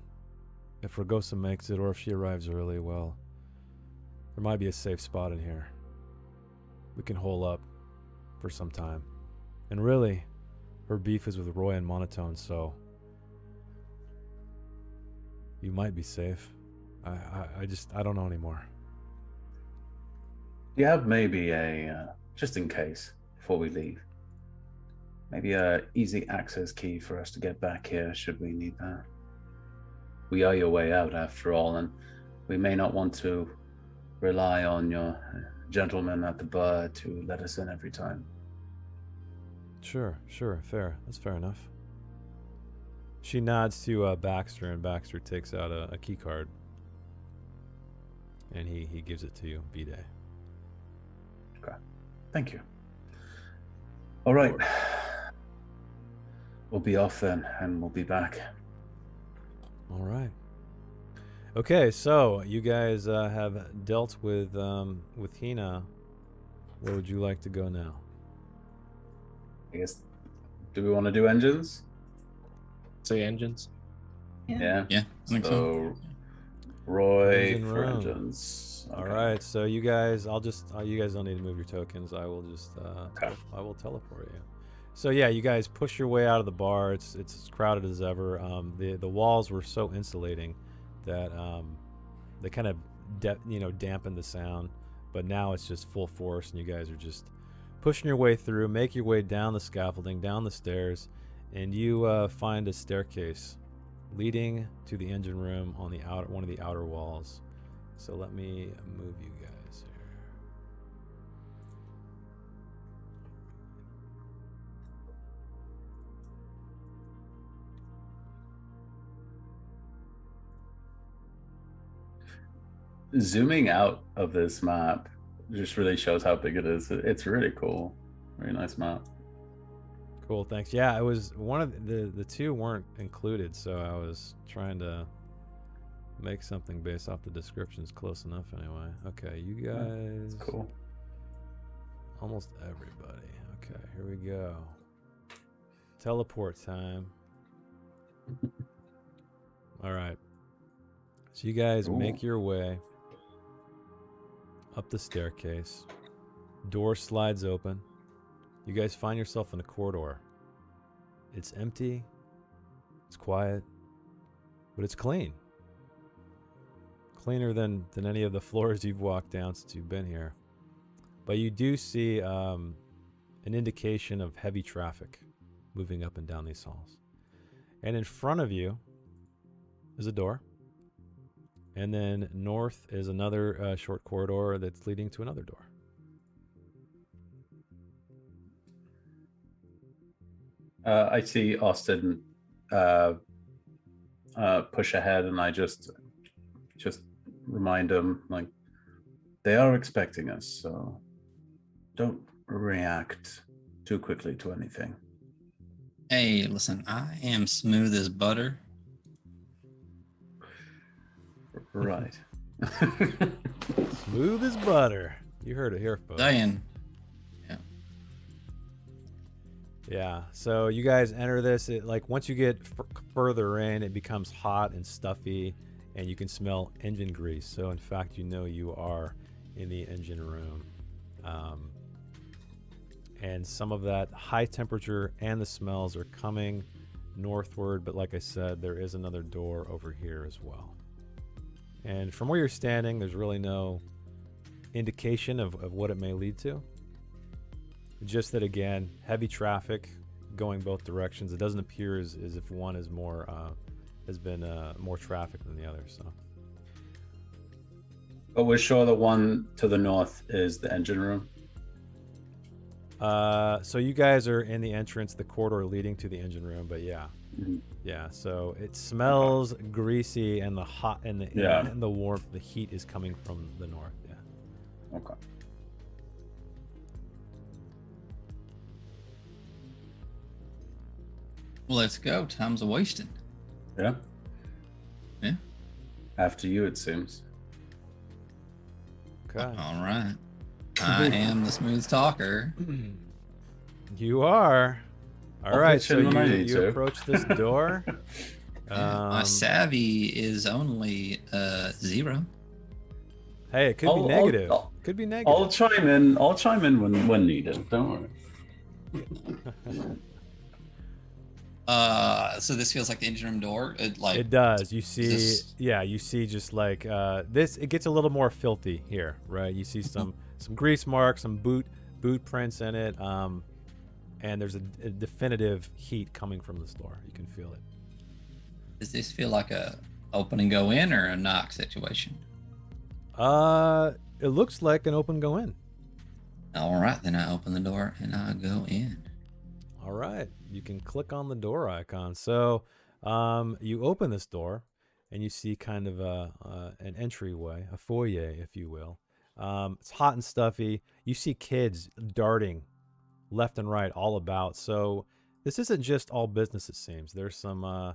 if Ragosa makes it, or if she arrives early, well, there might be a safe spot in here. We can hole up for some time. And really, her beef is with Roy and Monotone, so you might be safe. I don't know anymore. Do you have maybe a, just in case, before we leave, maybe a easy access key for us to get back here, should we need that? We are your way out, after all, and we may not want to rely on your gentleman at the bar to let us in every time. Sure, fair. That's fair enough. She nods to Baxter, and Baxter takes out a key card. And he gives it to you, B-Day. Okay. Thank you. All right. We'll be off then, and we'll be back. All right. Okay, so you guys have dealt with Hina. Where would you like to go now? I guess, do we want to do engines? Say engines. Yeah. Yeah, I think so. Roy Engine for room. engines. All right, so you guys, you guys don't need to move your tokens. I will just, Okay. I will teleport you. So yeah, you guys push your way out of the bar. It's as crowded as ever. The walls were so insulating that they kind of dampen the sound. But now it's just full force, and you guys are just pushing your way through, make your way down the scaffolding, down the stairs, and you find a staircase leading to the engine room on the one of the outer walls. So let me move you guys here. Zooming out of this map just really shows how big it is. It's really cool. Very nice map. Cool, thanks. Yeah, it was one of the two weren't included, so I was trying to make something based off the descriptions close enough anyway. Okay, you guys. That's cool. Almost everybody. Okay, here we go. Teleport time. All right. So you guys make your way up the staircase. Door slides open. You guys find yourself in a corridor. It's empty. It's quiet. But it's clean. Cleaner than any of the floors you've walked down since you've been here. But you do see an indication of heavy traffic moving up and down these halls. And in front of you is a door. And then north is another short corridor that's leading to another door. I see Austin push ahead, and I just remind him, like, they are expecting us, so don't react too quickly to anything. Hey, listen, I am smooth as butter. Right. Smooth as butter. You heard it here, folks. Saying. Yeah, so you guys enter this. Once you get further in, it becomes hot and stuffy, and you can smell engine grease. So in fact, you are in the engine room. And some of that high temperature and the smells are coming northward, but like I said, there is another door over here as well. And from where you're standing, there's really no indication of what it may lead to. Just that, again, heavy traffic going both directions. It doesn't appear as if one is more has been more traffic than the other. So, but we're sure the one to the north is the engine room. So you guys are in the entrance, the corridor leading to the engine room. But yeah, yeah. So it smells greasy, and the hot and the warmth, the heat is coming from the north. Yeah. Okay. Well, let's go. Time's a wasting. Yeah. Yeah. After you, it seems. Okay. All right. I am the smooth talker. You are. All right. So you approach this door. My savvy is only 0. Hey, it could be negative. Could be negative. I'll chime in. I'll chime in when needed. Don't worry. So this feels like the engine room door. It does. You see, you see just like this. It gets a little more filthy here, right? You see some grease marks, some boot prints in it, and there's a definitive heat coming from this door. You can feel it. Does this feel like a open and go in or a knock situation? It looks like an open go in. All right, then I open the door and I go in. All right, you can click on the door icon. So you open this door and you see kind of an entryway, a foyer, if you will. It's hot and stuffy. You see kids darting left and right all about. So this isn't just all business, it seems. There's some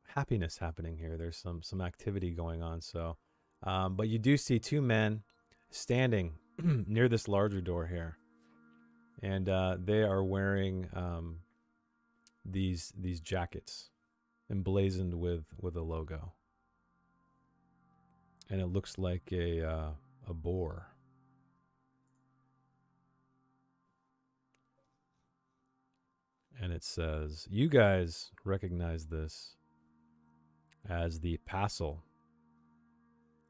happiness happening here. There's some activity going on. So, but you do see 2 men standing near this larger door here. And they are wearing these jackets emblazoned with a logo, and it looks like a boar. And it says, "You guys recognize this as the Passel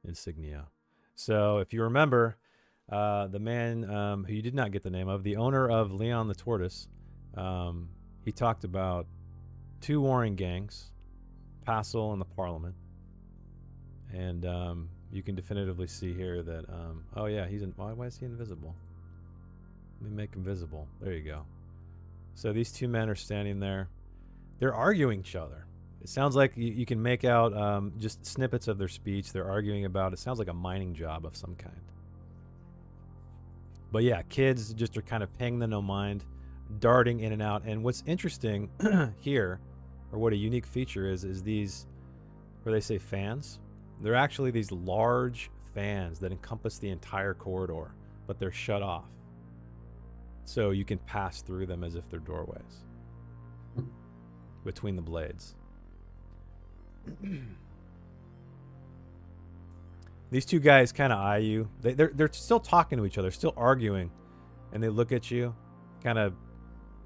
insignia. So if you remember, the man who you did not get the name of, the owner of Leon the Tortoise, he talked about 2 warring gangs, Passel and the Parliament. And you can definitively see here that, oh yeah, why is he invisible? Let me make him visible. There you go. So these 2 men are standing there. They're arguing each other. It sounds like you can make out just snippets of their speech. They're arguing about, it sounds like a mining job of some kind. But yeah, kids just are kind of paying them no mind, darting in and out. And what's interesting here, or what a unique feature is these, where they say fans. They're actually these large fans that encompass the entire corridor, but they're shut off. So you can pass through them as if they're doorways between the blades. These 2 guys kind of eye you. They're still talking to each other, still arguing, and they look at you, kind of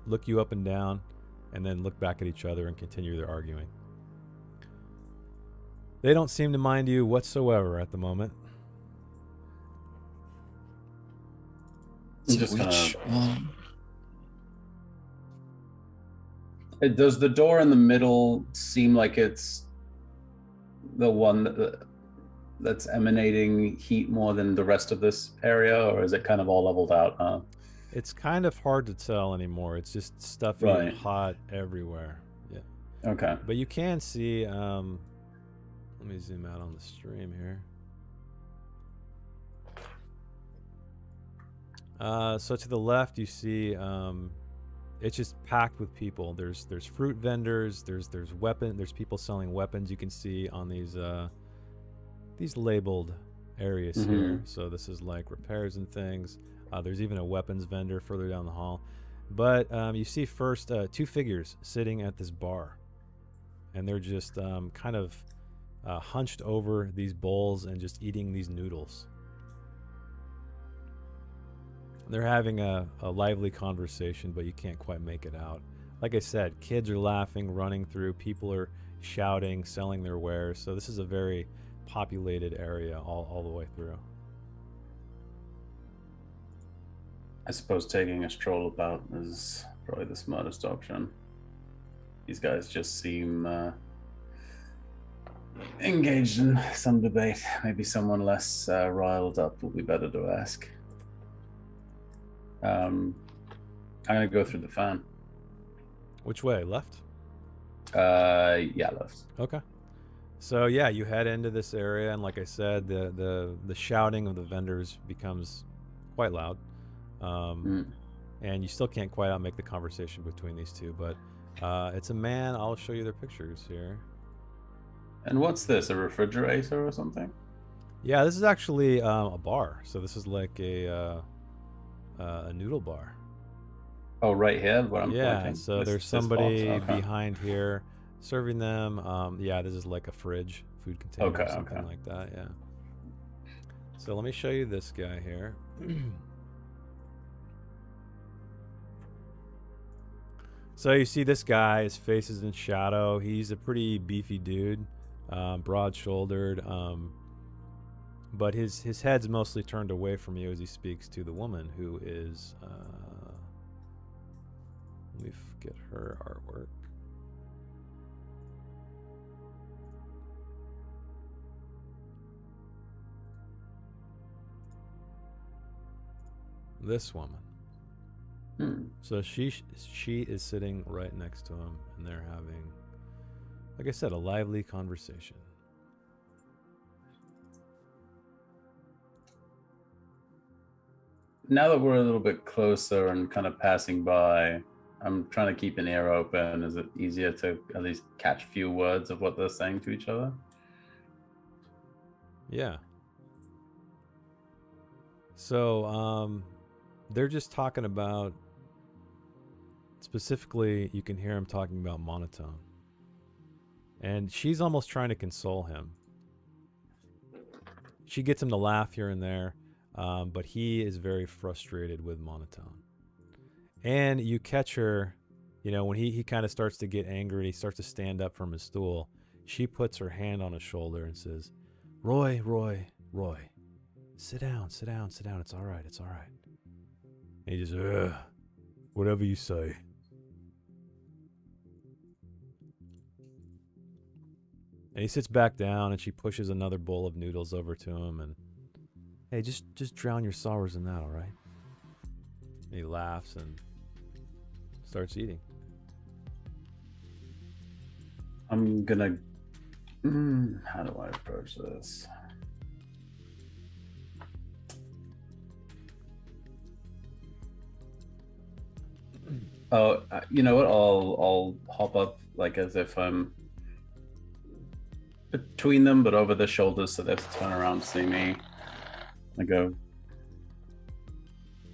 look you up and down, and then look back at each other and continue their arguing. They don't seem to mind you whatsoever at the moment. I'm just Which one? Does the door in the middle seem like it's the one that's emanating heat more than the rest of this area, or is it kind of all leveled out? It's kind of hard to tell anymore. It's just stuffy and hot everywhere. Yeah. Okay. But you can see, let me zoom out on the stream here. So to the left, you see it's just packed with people. There's fruit vendors. There's people selling weapons. You can see on these labeled areas here. So this is like repairs and things. There's even a weapons vendor further down the hall. But you see first 2 figures sitting at this bar, and they're just kind of hunched over these bowls and just eating these noodles. They're having a lively conversation, but you can't quite make it out. Like I said, kids are laughing, running through, people are shouting, selling their wares. So this is a very populated area all the way through. I suppose taking a stroll about is probably the smartest option. These guys just seem engaged in some debate. Maybe someone less riled up will be better to ask. I'm gonna go through the fan. Which way? Left? Yeah, left. Okay. So yeah, you head into this area, and like I said, the shouting of the vendors becomes quite loud, and you still can't quite outmake the conversation between these 2. But it's a man. I'll show you their pictures here. And what's this? A refrigerator or something? Yeah, this is actually a bar. So this is like a noodle bar. Oh, right here, where I'm pointing. So there's somebody behind here serving them. Yeah, this is like a fridge, food container, or something like that. Yeah. So let me show you this guy here. So you see this guy, his face is in shadow. He's a pretty beefy dude, broad-shouldered, but his head's mostly turned away from you as he speaks to the woman who is, let me get her artwork. This woman. So she is sitting right next to him, and they're having, like I said, a lively conversation. Now that we're a little bit closer and kind of passing by, I'm trying to keep an ear open. Is it easier to at least catch a few words of what they're saying to each other? Yeah. So they're just talking about, specifically, you can hear him talking about monotone. And she's almost trying to console him. She gets him to laugh here and there, but he is very frustrated with monotone. And you catch her, you know, when he kind of starts to get angry, he starts to stand up from his stool. She puts her hand on his shoulder and says, Roy. Sit down. It's all right. And he just, whatever you say. And he sits back down, and she pushes another bowl of noodles over to him, and, hey, just drown your sorrows in that, all right? And he laughs and starts eating. I'm gonna. How do I approach this? Oh, you know what? I'll hop up like as if I'm between them, but over the shoulders, so they have to turn around to see me. I go,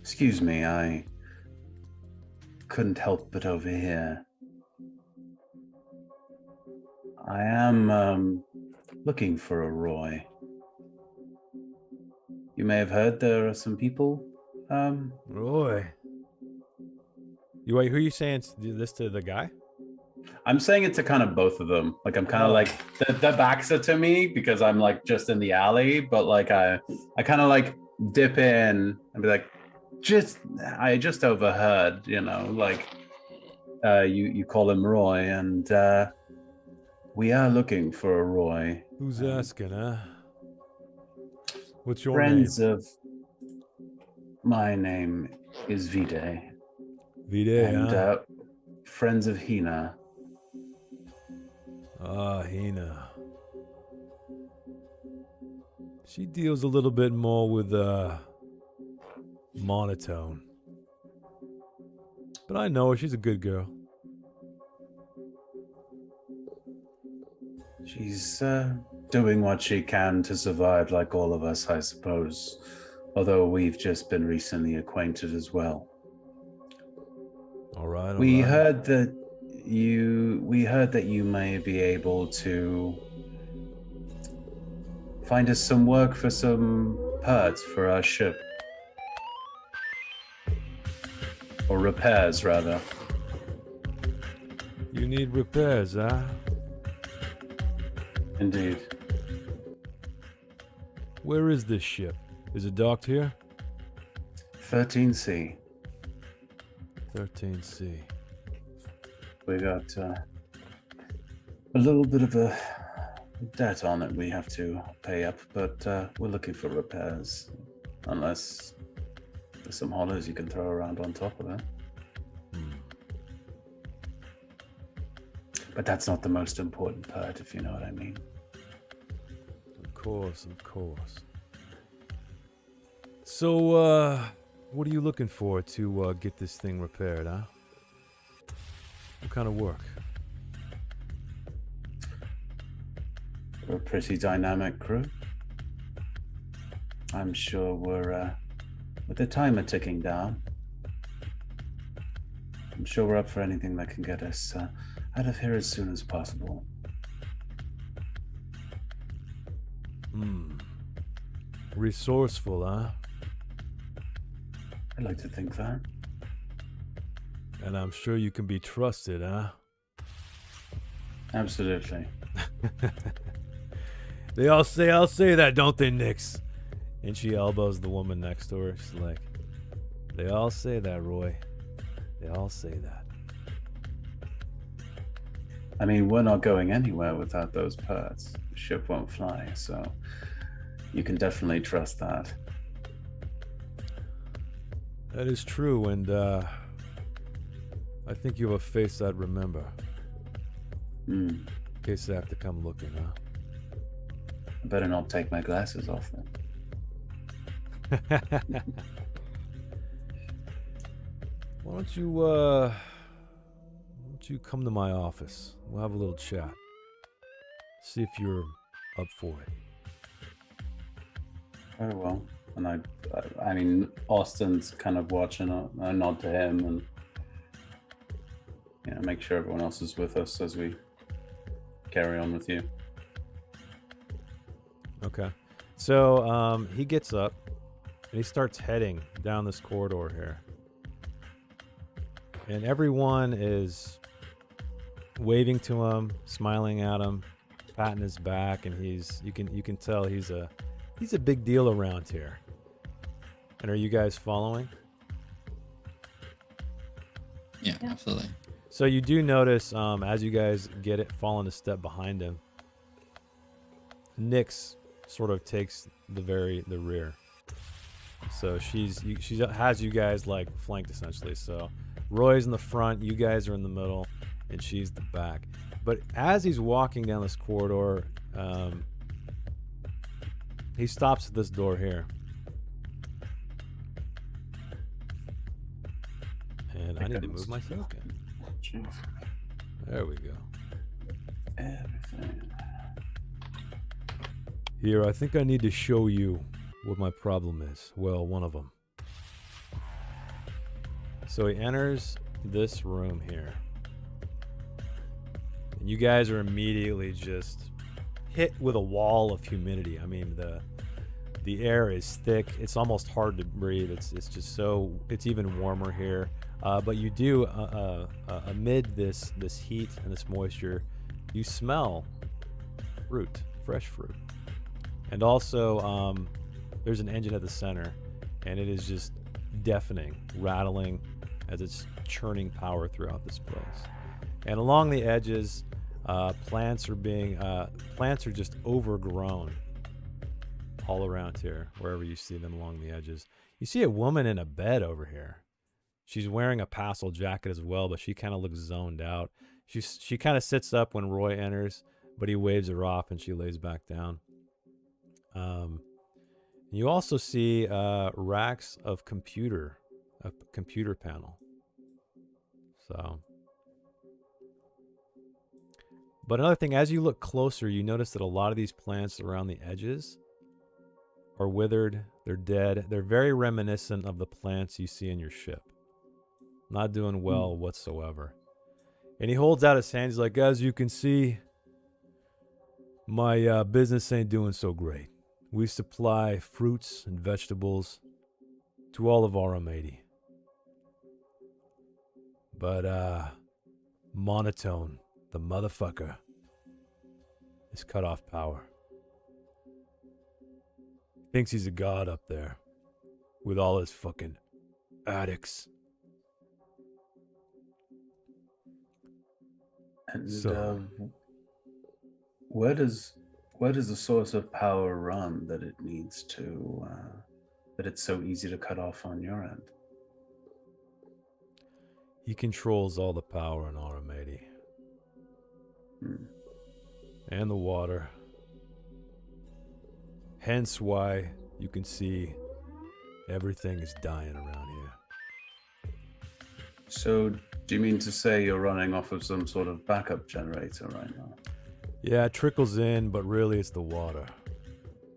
"Excuse me, I couldn't help but overhear. I am looking for a Roy. You may have heard there are some people. Roy. Wait, who are you saying this to, the guy? I'm saying it to kind of both of them. Like I'm kind of like the backs are to me because I'm like just in the alley, but like I kind of like dip in and be like, I just overheard, like you call him Roy, and we are looking for a Roy. Who's asking, huh? What's your Friends name? of my name is Vide. Vide, And huh? friends of Hina. Ah, Hina. She deals a little bit more with monotone. But I know her, she's a good girl. She's doing what she can to survive, like all of us, I suppose. Although we've just been recently acquainted as well. All right. We heard that you may be able to find us some work for some parts for our ship. Or repairs, rather. You need repairs, huh? Indeed. Where is this ship? Is it docked here? 13C. 13C. We got a little bit of a debt on it we have to pay up, but we're looking for repairs. Unless there's some hollows you can throw around on top of it. But that's not the most important part, if you know what I mean. Of course. So, what are you looking for to get this thing repaired, huh? What kind of work? We're a pretty dynamic crew. I'm sure we're, with the timer ticking down, I'm sure we're up for anything that can get us out of here as soon as possible. Resourceful, huh? I'd like to think that. And I'm sure you can be trusted, huh? Absolutely. They all say, I'll say that, don't they, Nix? And she elbows the woman next to her. She's like, they all say that, Roy. They all say that. I mean, we're not going anywhere without those parts. The ship won't fly, so you can definitely trust that. That is true, and I think you have a face I'd remember. In case I have to come looking, huh? I better not take my glasses off then. Why don't you come to my office? We'll have a little chat. See if you're up for it. Very well. And I mean, Austin's kind of watching. I nod to him and make sure everyone else is with us as we carry on with you. Okay. So he gets up and he starts heading down this corridor here. And everyone is waving to him, smiling at him, patting his back, and you can tell he's a big deal around here. And are you guys following? Yeah, absolutely. So you do notice as you guys fall in a step behind him, Nyx sort of takes the rear. So she has you guys like flanked essentially. So Roy's in the front, you guys are in the middle, and she's the back. But as he's walking down this corridor, he stops at this door here. And I need to move my token. Jeez. There we go. Everything. Here, I think I need to show you what my problem is. Well, one of them. So he enters this room here. And you guys are immediately just hit with a wall of humidity. I mean, the air is thick. It's almost hard to breathe. It's just so, it's even warmer here. But you do, amid this heat and this moisture, you smell fruit, fresh fruit. And also, there's an engine at the center, and it is just deafening, rattling as it's churning power throughout this place. And along the edges, plants are just overgrown all around here, wherever you see them along the edges. You see a woman in a bed over here. She's wearing a pastel jacket as well, but she kind of looks zoned out. She kind of sits up when Roy enters, but he waves her off and she lays back down. You also see racks of a computer panel. So, but another thing, as you look closer, you notice that a lot of these plants around the edges are withered. They're dead. They're very reminiscent of the plants you see in your ship. Not doing well whatsoever. And he holds out his hand. He's like, as you can see, my business ain't doing so great. We supply fruits and vegetables to all of Aramedi. But, Monotone, the motherfucker, is cut off power. Thinks he's a god up there with all his fucking addicts. And So- where does the source of power run that it needs to that it's so easy to cut off on your end? He controls all the power in Aramedi. And the water. Hence why you can see everything is dying around here. So do you mean to say you're running off of some sort of backup generator right now? Yeah, it trickles in, but really it's the water.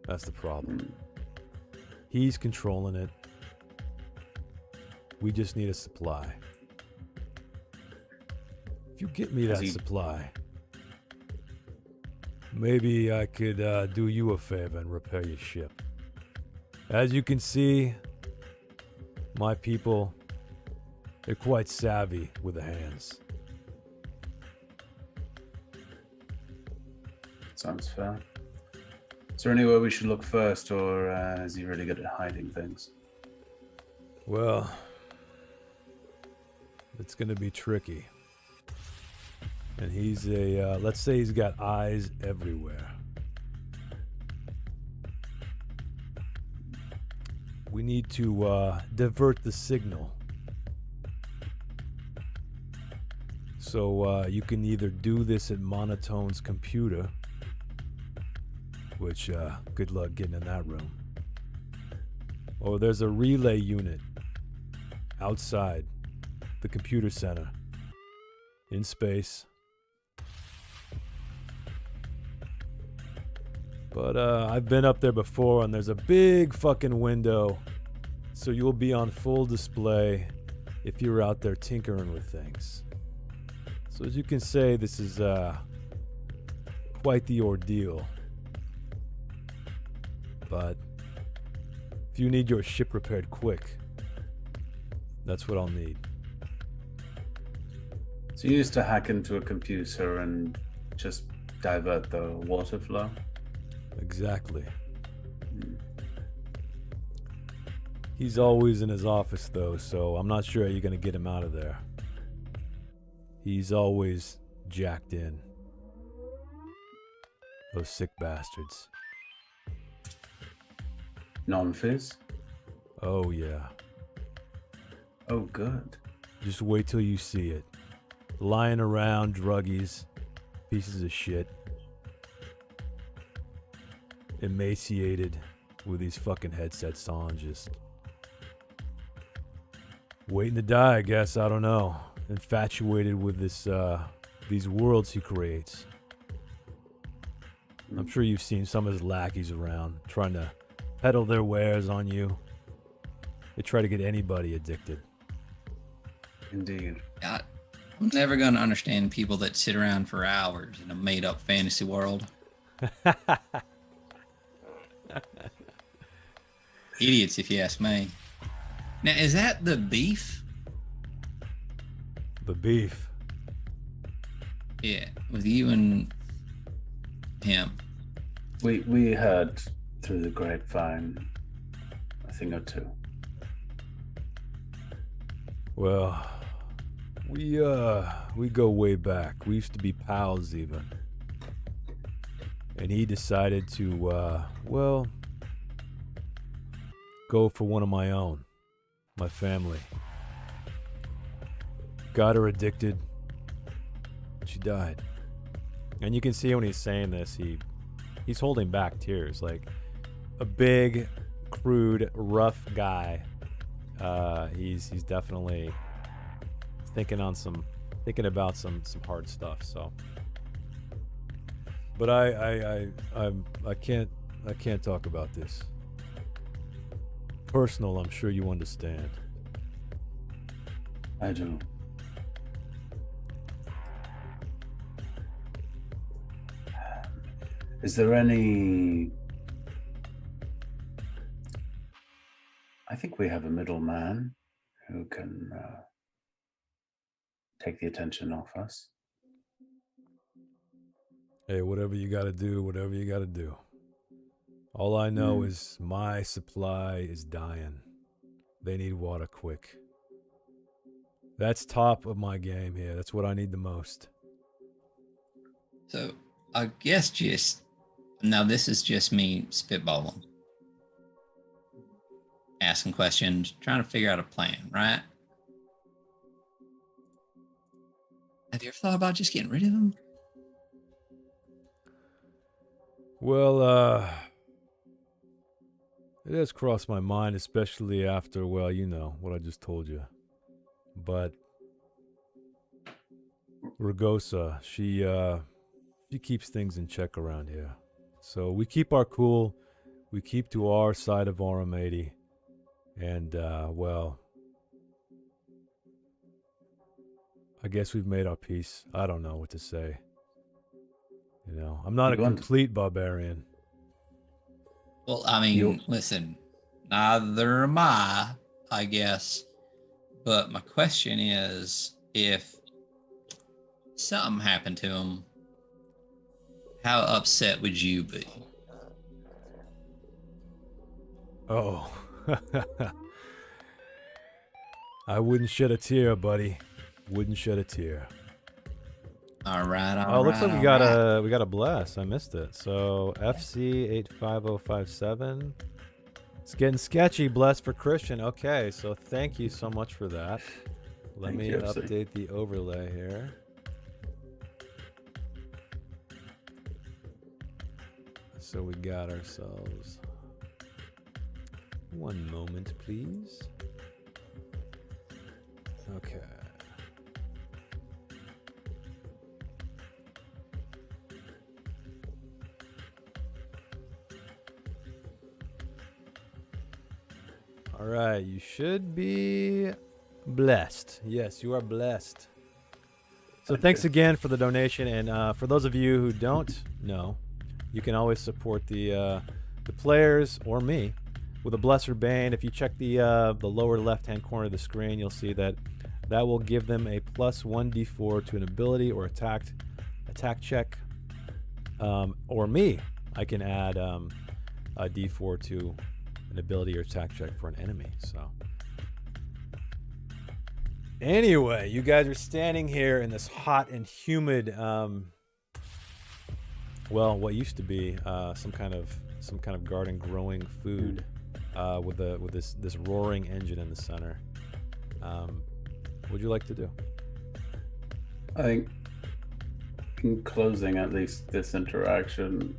That's the problem. He's controlling it. We just need a supply. If you get me that supply, maybe I could do you a favor and repair your ship. As you can see, my people, they're quite savvy with the hands. Sounds fair. Is there anywhere we should look first, or is he really good at hiding things? Well, it's gonna be tricky. And he's let's say he's got eyes everywhere. We need to divert the signal. So you can either do this at Monotone's computer, which good luck getting in that room. Or there's a relay unit outside the computer center in space. But I've been up there before, and there's a big fucking window, so you'll be on full display if you're out there tinkering with things. So as you can say, this is quite the ordeal. But if you need your ship repaired quick, that's what I'll need. So you used to hack into a computer and just divert the water flow. Exactly. He's always in his office, though, so I'm not sure how you're going to get him out of there. He's always jacked in. Those sick bastards. Non-fizz? Oh, yeah. Oh, good. Just wait till you see it. Lying around, druggies, pieces of shit. Emaciated with these fucking headsets on, just waiting to die, I guess. I don't know. Infatuated with this, these worlds he creates. I'm sure you've seen some of his lackeys around trying to peddle their wares on you. They try to get anybody addicted. Indeed. God, I'm never going to understand people that sit around for hours in a made-up fantasy world. Idiots, if you ask me. Now, is that the beef? The beef. Yeah, with you and him. We heard through the grapevine a thing or two. Well, we go way back. We used to be pals even. And he decided to, well, go for one of my own. My family. Got her addicted. She died. And you can see when he's saying this, he's holding back tears. Like a big, crude, rough guy. He's definitely thinking about some hard stuff. So, but I can't talk about this. Personal, I'm sure you understand. I do. Is there any... I think we have a middleman who can take the attention off us. Hey, whatever you gotta do, whatever you gotta do. All I know is my supply is dying. They need water quick. That's top of my game here. That's what I need the most. So, I guess now this is just me spitballing. Asking questions, trying to figure out a plan, right? Have you ever thought about just getting rid of him? Well, it has crossed my mind, especially after, well, you know, what I just told you. But Ragosa, she keeps things in check around here. So we keep our cool. We keep to our side of Aramedi. And, well, I guess we've made our peace. I don't know what to say. You know, I'm not a complete barbarian. Well, I mean, listen, neither am I guess. But my question is, if something happened to him, how upset would you be? Oh. I wouldn't shed a tear, buddy. Wouldn't shed a tear. All right. Oh, looks like we got a bless. I missed it. So FC 85057. It's getting sketchy. Bless for Christian. Okay, so thank you so much for that. Let me update the overlay here. So we got ourselves. One moment, please. Okay. All right, you should be blessed. Yes, you are blessed. So thanks again for the donation, and for those of you who don't know, you can always support the players or me with a Bless or Bane. If you check the lower left-hand corner of the screen, you'll see that will give them a +1d4 to an ability or attack check. or me, I can add a D4 to an ability or attack check for an enemy. So anyway, you guys are standing here in this hot and humid, well, what used to be some kind of garden growing food, with this roaring engine in the center. What would you like to do? I think in closing at least this interaction,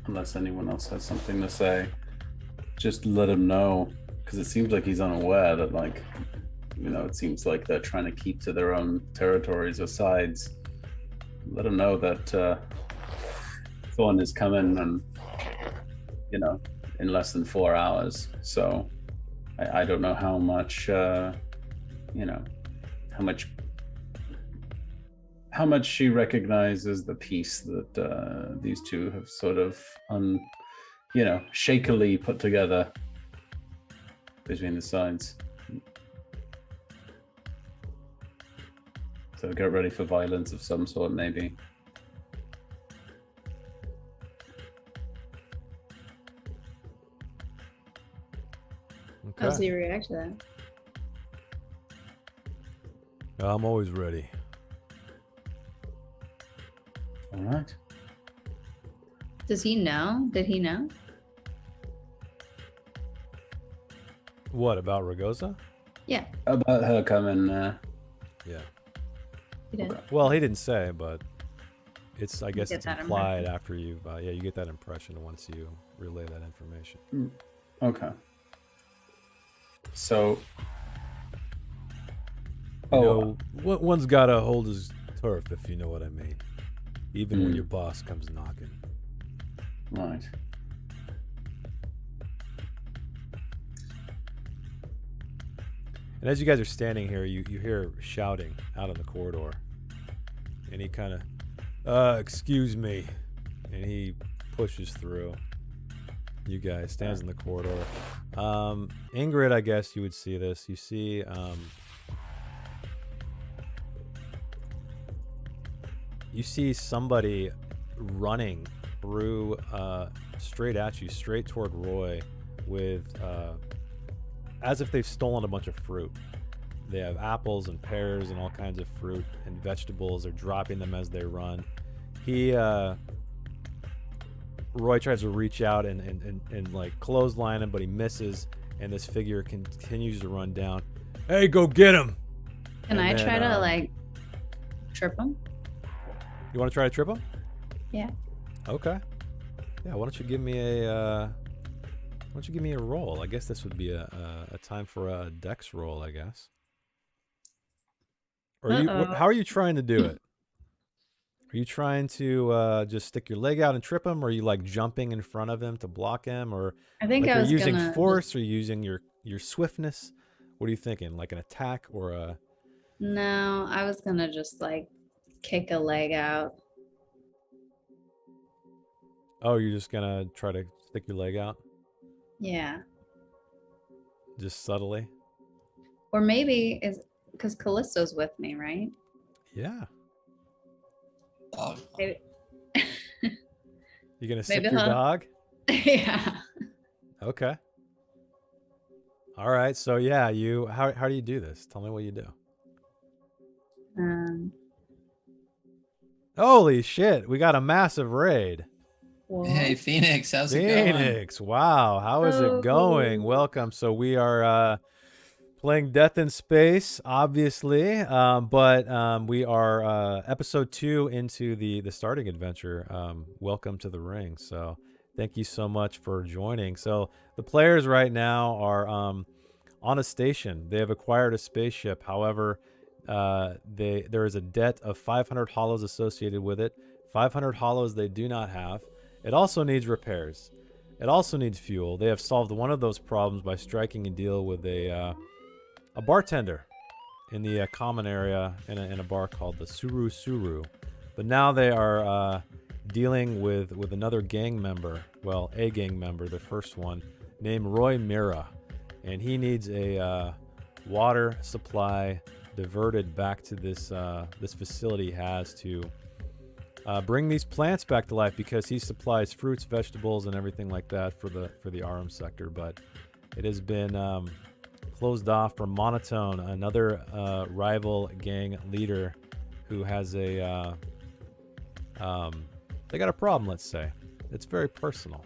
unless anyone else has something to say, just let him know, because it seems like he's unaware that, like, you know, it seems like they're trying to keep to their own territories or sides. Let him know that Thorn is coming, and, you know, in less than 4 hours. So I don't know how much, you know, how much she recognizes the peace that these two have sort of, you know, shakily put together between the sides. So get ready for violence of some sort, maybe. Okay. How does he react to that? I'm always ready. All right. Does he know? Did he know? What about Ragosa? Yeah, About her coming, Yeah. he did. Okay. Well, he didn't say, but I guess get it's that implied impression. after you. Yeah, you get that impression once you relay that information. Okay. So. You know, one's gotta hold his turf, if you know what I mean. Even when your boss comes knocking. Right. And as you guys are standing here, you hear shouting out in the corridor. And he kind of, excuse me. And he pushes through. You guys, stands in the corridor. Ingrid, I guess you would see this. You see, somebody running through, straight at you, straight toward Roy, with, as if they've stolen a bunch of fruit. They have apples and pears and all kinds of fruit and vegetables. They're dropping them as they run. Roy tries to reach out and like clothesline him, but he misses, and this figure continues to run down. Hey, go get him! Can And I then, try to like trip him? You want to try to trip him? Yeah. Okay. Yeah. Why don't you give me a roll? I guess this would be a time for a dex roll, I guess. Or how are you trying to do it? Are you trying to just stick your leg out and trip him, or are you like jumping in front of him to block him, or I think like I you're was using gonna force, or using your swiftness? What are you thinking? Like an attack or a? No, I was gonna just like kick a leg out. Oh, you're just gonna try to stick your leg out, Yeah. just subtly. Or maybe is because Callisto's with me, right? Yeah. Oh, Maybe. You gonna stick Maybe your he'll- dog? Yeah. Okay. All right. So yeah, how do you do this? Tell me what you do. Holy shit! We got a massive raid. Well, hey, Phoenix, how's it going? Phoenix, wow, how is it going? Oh. Welcome. So we are playing Death in Space, obviously, but we are episode 2 into the starting adventure. Welcome to the ring. So thank you so much for joining. So the players right now are on a station. They have acquired a spaceship. However, there is a debt of 500 hollows associated with it. 500 hollows they do not have. It also needs repairs. It also needs fuel. They have solved one of those problems by striking a deal with a bartender in the common area in a bar called the Suru Suru. But now they are dealing with another gang member. Well, a gang member, the first one, named Roy Mira. And he needs a water supply diverted back to this facility he has to bring these plants back to life, because he supplies fruits, vegetables, and everything like that for the Arum sector. But it has been closed off for Monotone, another rival gang leader who has a they got a problem, let's say. It's very personal.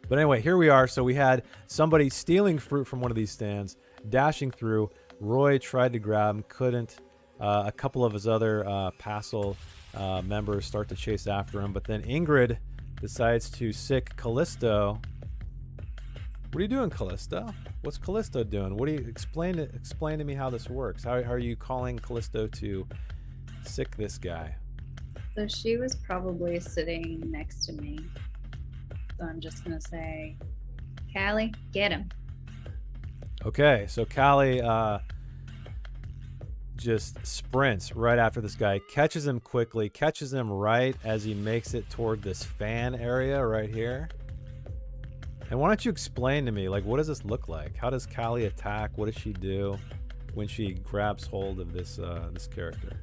But anyway, here we are. So we had somebody stealing fruit from one of these stands, dashing through. Roy tried to grab him, couldn't. A couple of his other Passel members start to chase after him, but then Ingrid decides to sick Callisto. What are you doing, Callisto? What's Callisto doing? What do you explain to me how this works? How are you calling Callisto to sick this guy? So she was probably sitting next to me. So I'm just gonna say, Callie, get him. Okay, so Callie just sprints right after this guy, catches him quickly, catches him right as he makes it toward this fan area right here. And why don't you explain to me, like, what does this look like? How does Callie attack? What does she do when she grabs hold of this this character?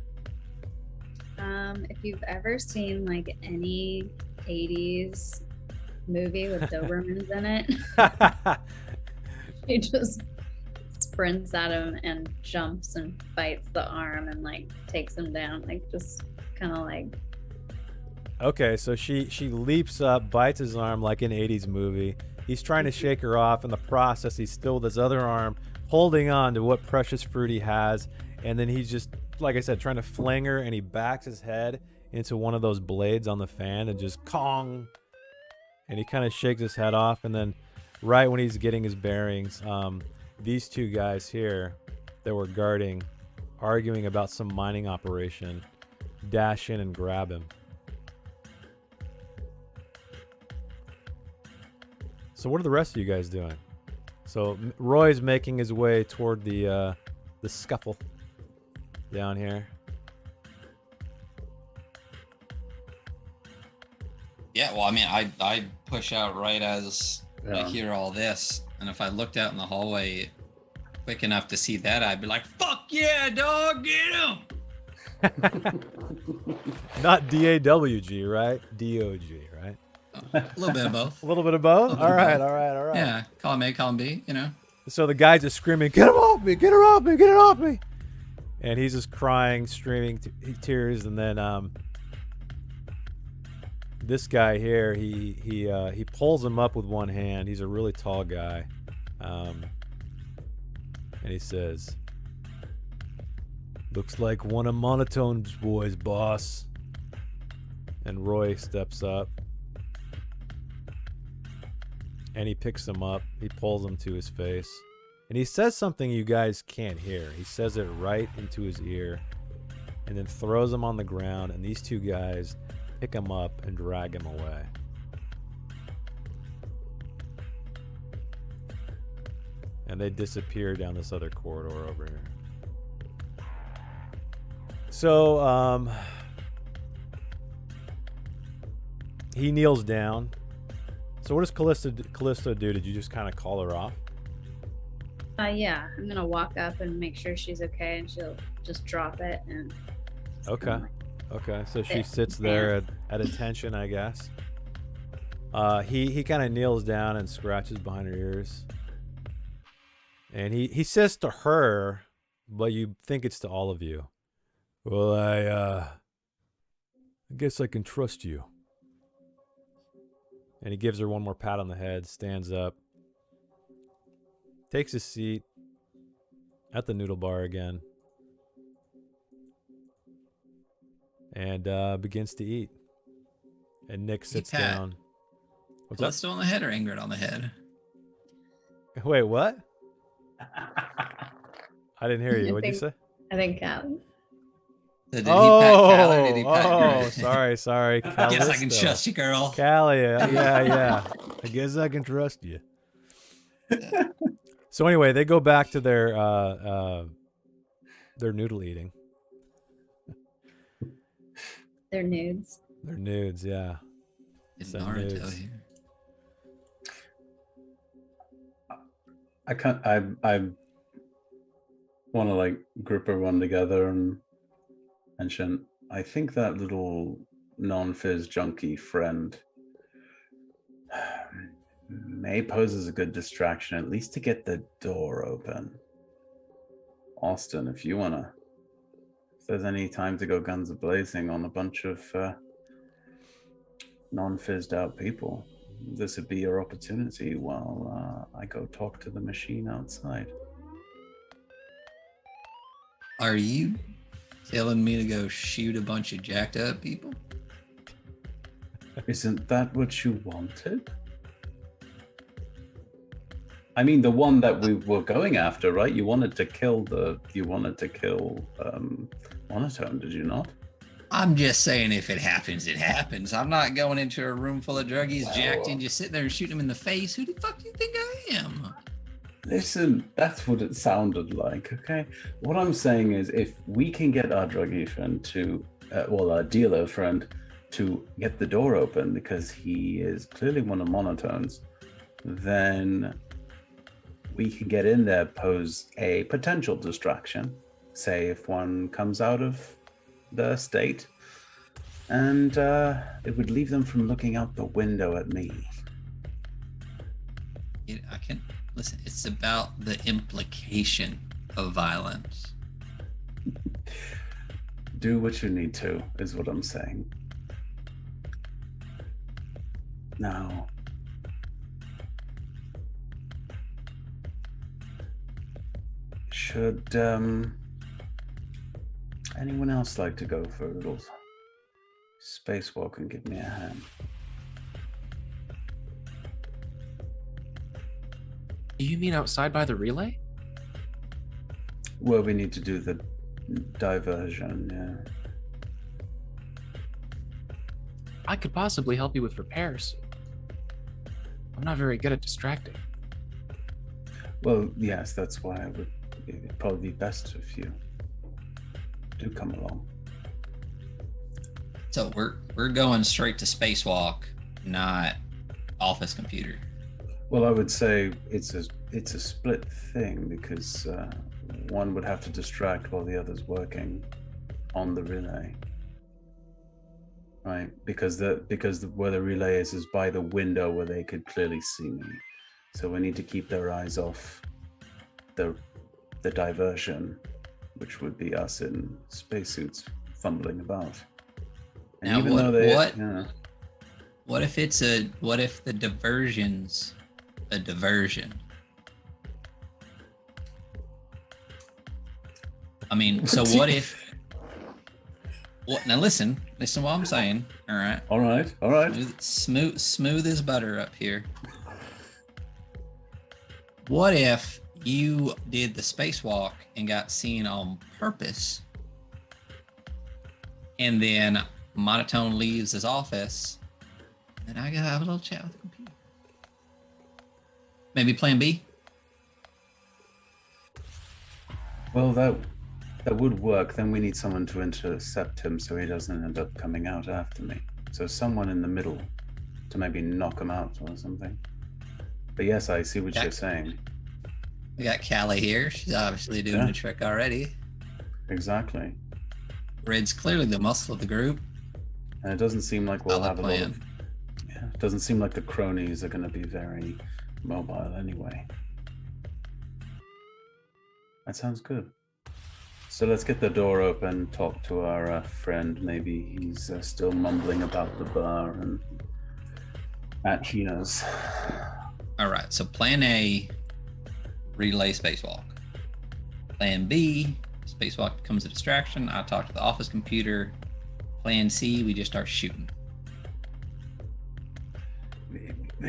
If you've ever seen like any 80s movie with Dobermans in it, she just sprints at him and jumps and bites the arm and like takes him down, like just kind of like. Okay, so she leaps up, bites his arm like an 80s movie. He's trying to shake her off. In the process, he's still with his other arm holding on to what precious fruit he has, and then he's just, like I said, trying to fling her, and he backs his head into one of those blades on the fan and just Kong, and he kind of shakes his head off. And then right when he's getting his bearings, these two guys here that were guarding, arguing about some mining operation, dash in and grab him. So what are the rest of you guys doing? So Roy's making his way toward the scuffle down here. Yeah, well, I mean, I push out right as I hear all this, and if I looked out in the hallway quick enough to see that, I'd be like, "Fuck yeah, dog, get him!" Not DAWG, right? DOG, right? A little bit of both. A little bit of both? All right. Yeah, column A, column B, you know. So the guy's just screaming, "Get him off me! Get her off me! Get it off me!" And he's just crying, streaming tears, and then this guy here, he pulls him up with one hand. He's a really tall guy, and he says, "Looks like one of Monotone's boys, boss." And Roy steps up, and he picks him up. He pulls him to his face, and he says something you guys can't hear. He says it right into his ear, and then throws him on the ground, and these two guys pick him up and drag him away. And they disappear down this other corridor over here. So, he kneels down. So what does Callisto do? Did you just kind of call her off? Yeah, I'm gonna walk up and make sure she's okay, and she'll just drop it and. Okay. Okay, so she sits there at attention, I guess. He kind of kneels down and scratches behind her ears. And he says to her, but you think it's to all of you, "Well, I guess I can trust you." And he gives her one more pat on the head, stands up, takes his seat at the noodle bar again, and begins to eat. And Nick sits down. What's up? Callisto on the head or Ingrid on the head? Wait, what? I didn't hear you. What'd you say? I think Callie. Did he pat Callie or did he pat her? sorry. I guess I can trust you, girl. Callie, yeah. I guess I can trust you. So anyway, they go back to their noodle eating. They're nudes. They're nudes, yeah. It's Some Naruto nudes. here. I want to like group everyone together and mention, I think that little non-fizz junkie friend may pose as a good distraction, at least to get the door open. Austin, if there's any time to go guns a-blazing on a bunch of non-fizzed out people, this would be your opportunity while I go talk to the machine outside. Are you telling me to go shoot a bunch of jacked up people? Isn't that what you wanted? I mean, the one that we were going after, right? You wanted to kill Monotone, did you not? I'm just saying, if it happens, it happens. I'm not going into a room full of druggies, jacked, and just sitting there and shooting them in the face. Who the fuck do you think I am? Listen, that's what it sounded like, okay? What I'm saying is, if we can get our druggie friend to, our dealer friend, to get the door open because he is clearly one of Monotone's, then we can get in there, pose a potential distraction, say if one comes out of the state, and it would leave them from looking out the window at me. I can listen. It's about the implication of violence. Do what you need to, is what I'm saying. Now, should anyone else like to go for a little spacewalk and give me a hand? You mean outside by the relay? Well, we need to do the diversion, yeah. I could possibly help you with repairs. I'm not very good at distracting. Well, yes, that's why it'd probably be best if you do come along. So we're going straight to spacewalk, not office computer. Well, I would say it's a split thing because one would have to distract while the other's working on the relay, right? Because where the relay is by the window where they could clearly see me. So we need to keep their eyes off the diversion, which would be us in spacesuits fumbling about. And Now, even what- though they, what- yeah. What if the diversion's a diversion? I mean, so what if? What? Now listen to what I'm saying. All right. All right. Smooth as butter up here. What if you did the spacewalk and got seen on purpose, and then Monotone leaves his office, and I gotta have a little chat with the computer? Maybe plan B? Well, that would work. Then we need someone to intercept him so he doesn't end up coming out after me. So someone in the middle to maybe knock him out or something. But yes, I see what you're saying. We got Callie here. She's obviously doing the trick already. Exactly. Red's clearly the muscle of the group. And it doesn't seem like we'll Solid have a lot plan. of... Yeah, it doesn't seem like the cronies are going to be very mobile anyway. That sounds good. So let's get the door open, talk to our friend. Maybe he's still mumbling about the bar and at Chino's. All right. So plan A, relay spacewalk. Plan B, spacewalk becomes a distraction. I talk to the office computer. Plan C, we just start shooting.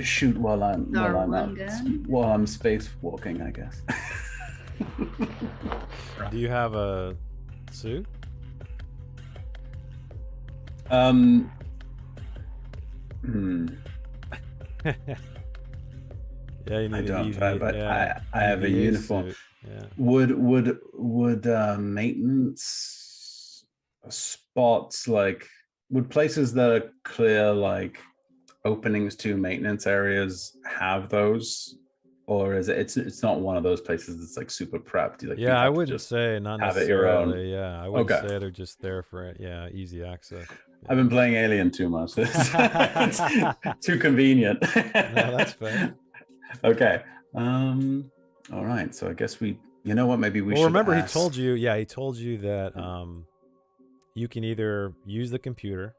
Shoot while I'm one gun? while I'm spacewalking, I guess. Do you have a suit? Yeah, you need I an don't, EVA, but yeah, I have a EVA uniform. suit, yeah. Would maintenance spots, like, would places that are clear, like openings to maintenance areas, have those Or is it? It's not one of those places that's like super prepped. Like, you Yeah, I have to wouldn't just say not have it your own. necessarily. Yeah, I wouldn't Okay. say they're just there for it. Yeah, easy access. I've been playing Alien too much. It's too convenient. No, that's fair. Okay. All right. So I guess you know what? Maybe we Well, should remember ask. he told you. Yeah, he told you that you can either use the computer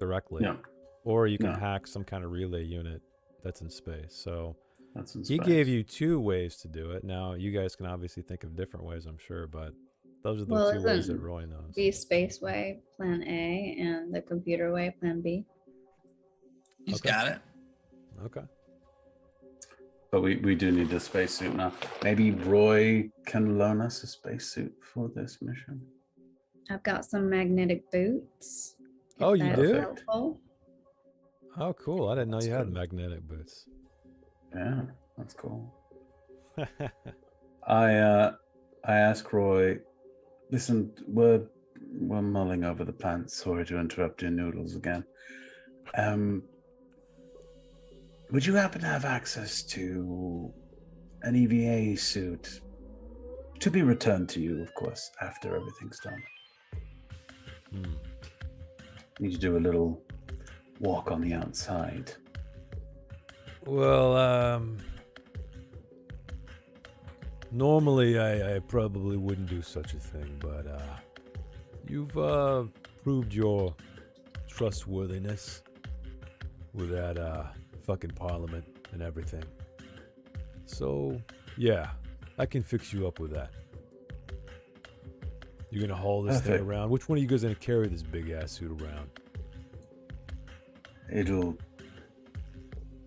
directly, Yeah, or you can No. hack some kind of relay unit that's in space. So that's in he space. gave you 2 ways to do it. Now you guys can obviously think of different ways, I'm sure, but those are the Well, 2 ways that isn't Roy knows. the space way plan A and the computer way plan B? He's Okay. got it. Okay. But we do need a spacesuit now. Maybe Roy can loan us a spacesuit for this mission. I've got some magnetic boots. if Oh, you that's do? helpful. Oh, cool. I didn't know That's you had good. magnetic boots. Yeah, that's cool. I asked Roy, listen, we're mulling over the plans. Sorry to interrupt your noodles again. Would you happen to have access to an EVA suit to be returned to you, of course, after everything's done? Hmm. Need to do a little walk on the outside. Well, normally I probably wouldn't do such a thing, but you've proved your trustworthiness with that fucking parliament and everything. So, yeah, I can fix you up with that. You're gonna haul this thing Perfect. around. Which one of you guys gonna carry this big ass suit around? It'll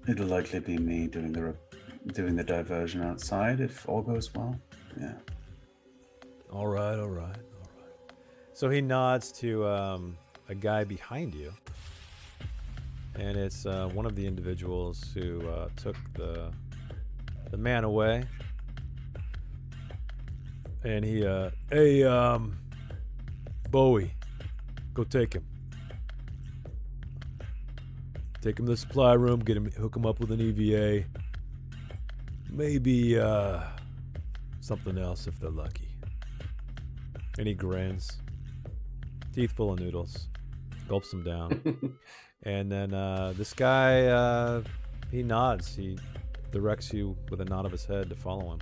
likely be me doing the diversion outside if all goes well. Yeah. All right. So he nods to a guy behind you, and it's one of the individuals who took the man away. And he, hey, Bowie, go take him. Take him to the supply room, hook him up with an EVA. Maybe something else if they're lucky. And he grins, teeth full of noodles, gulps them down. And then this guy, he nods. He directs you with a nod of his head to follow him.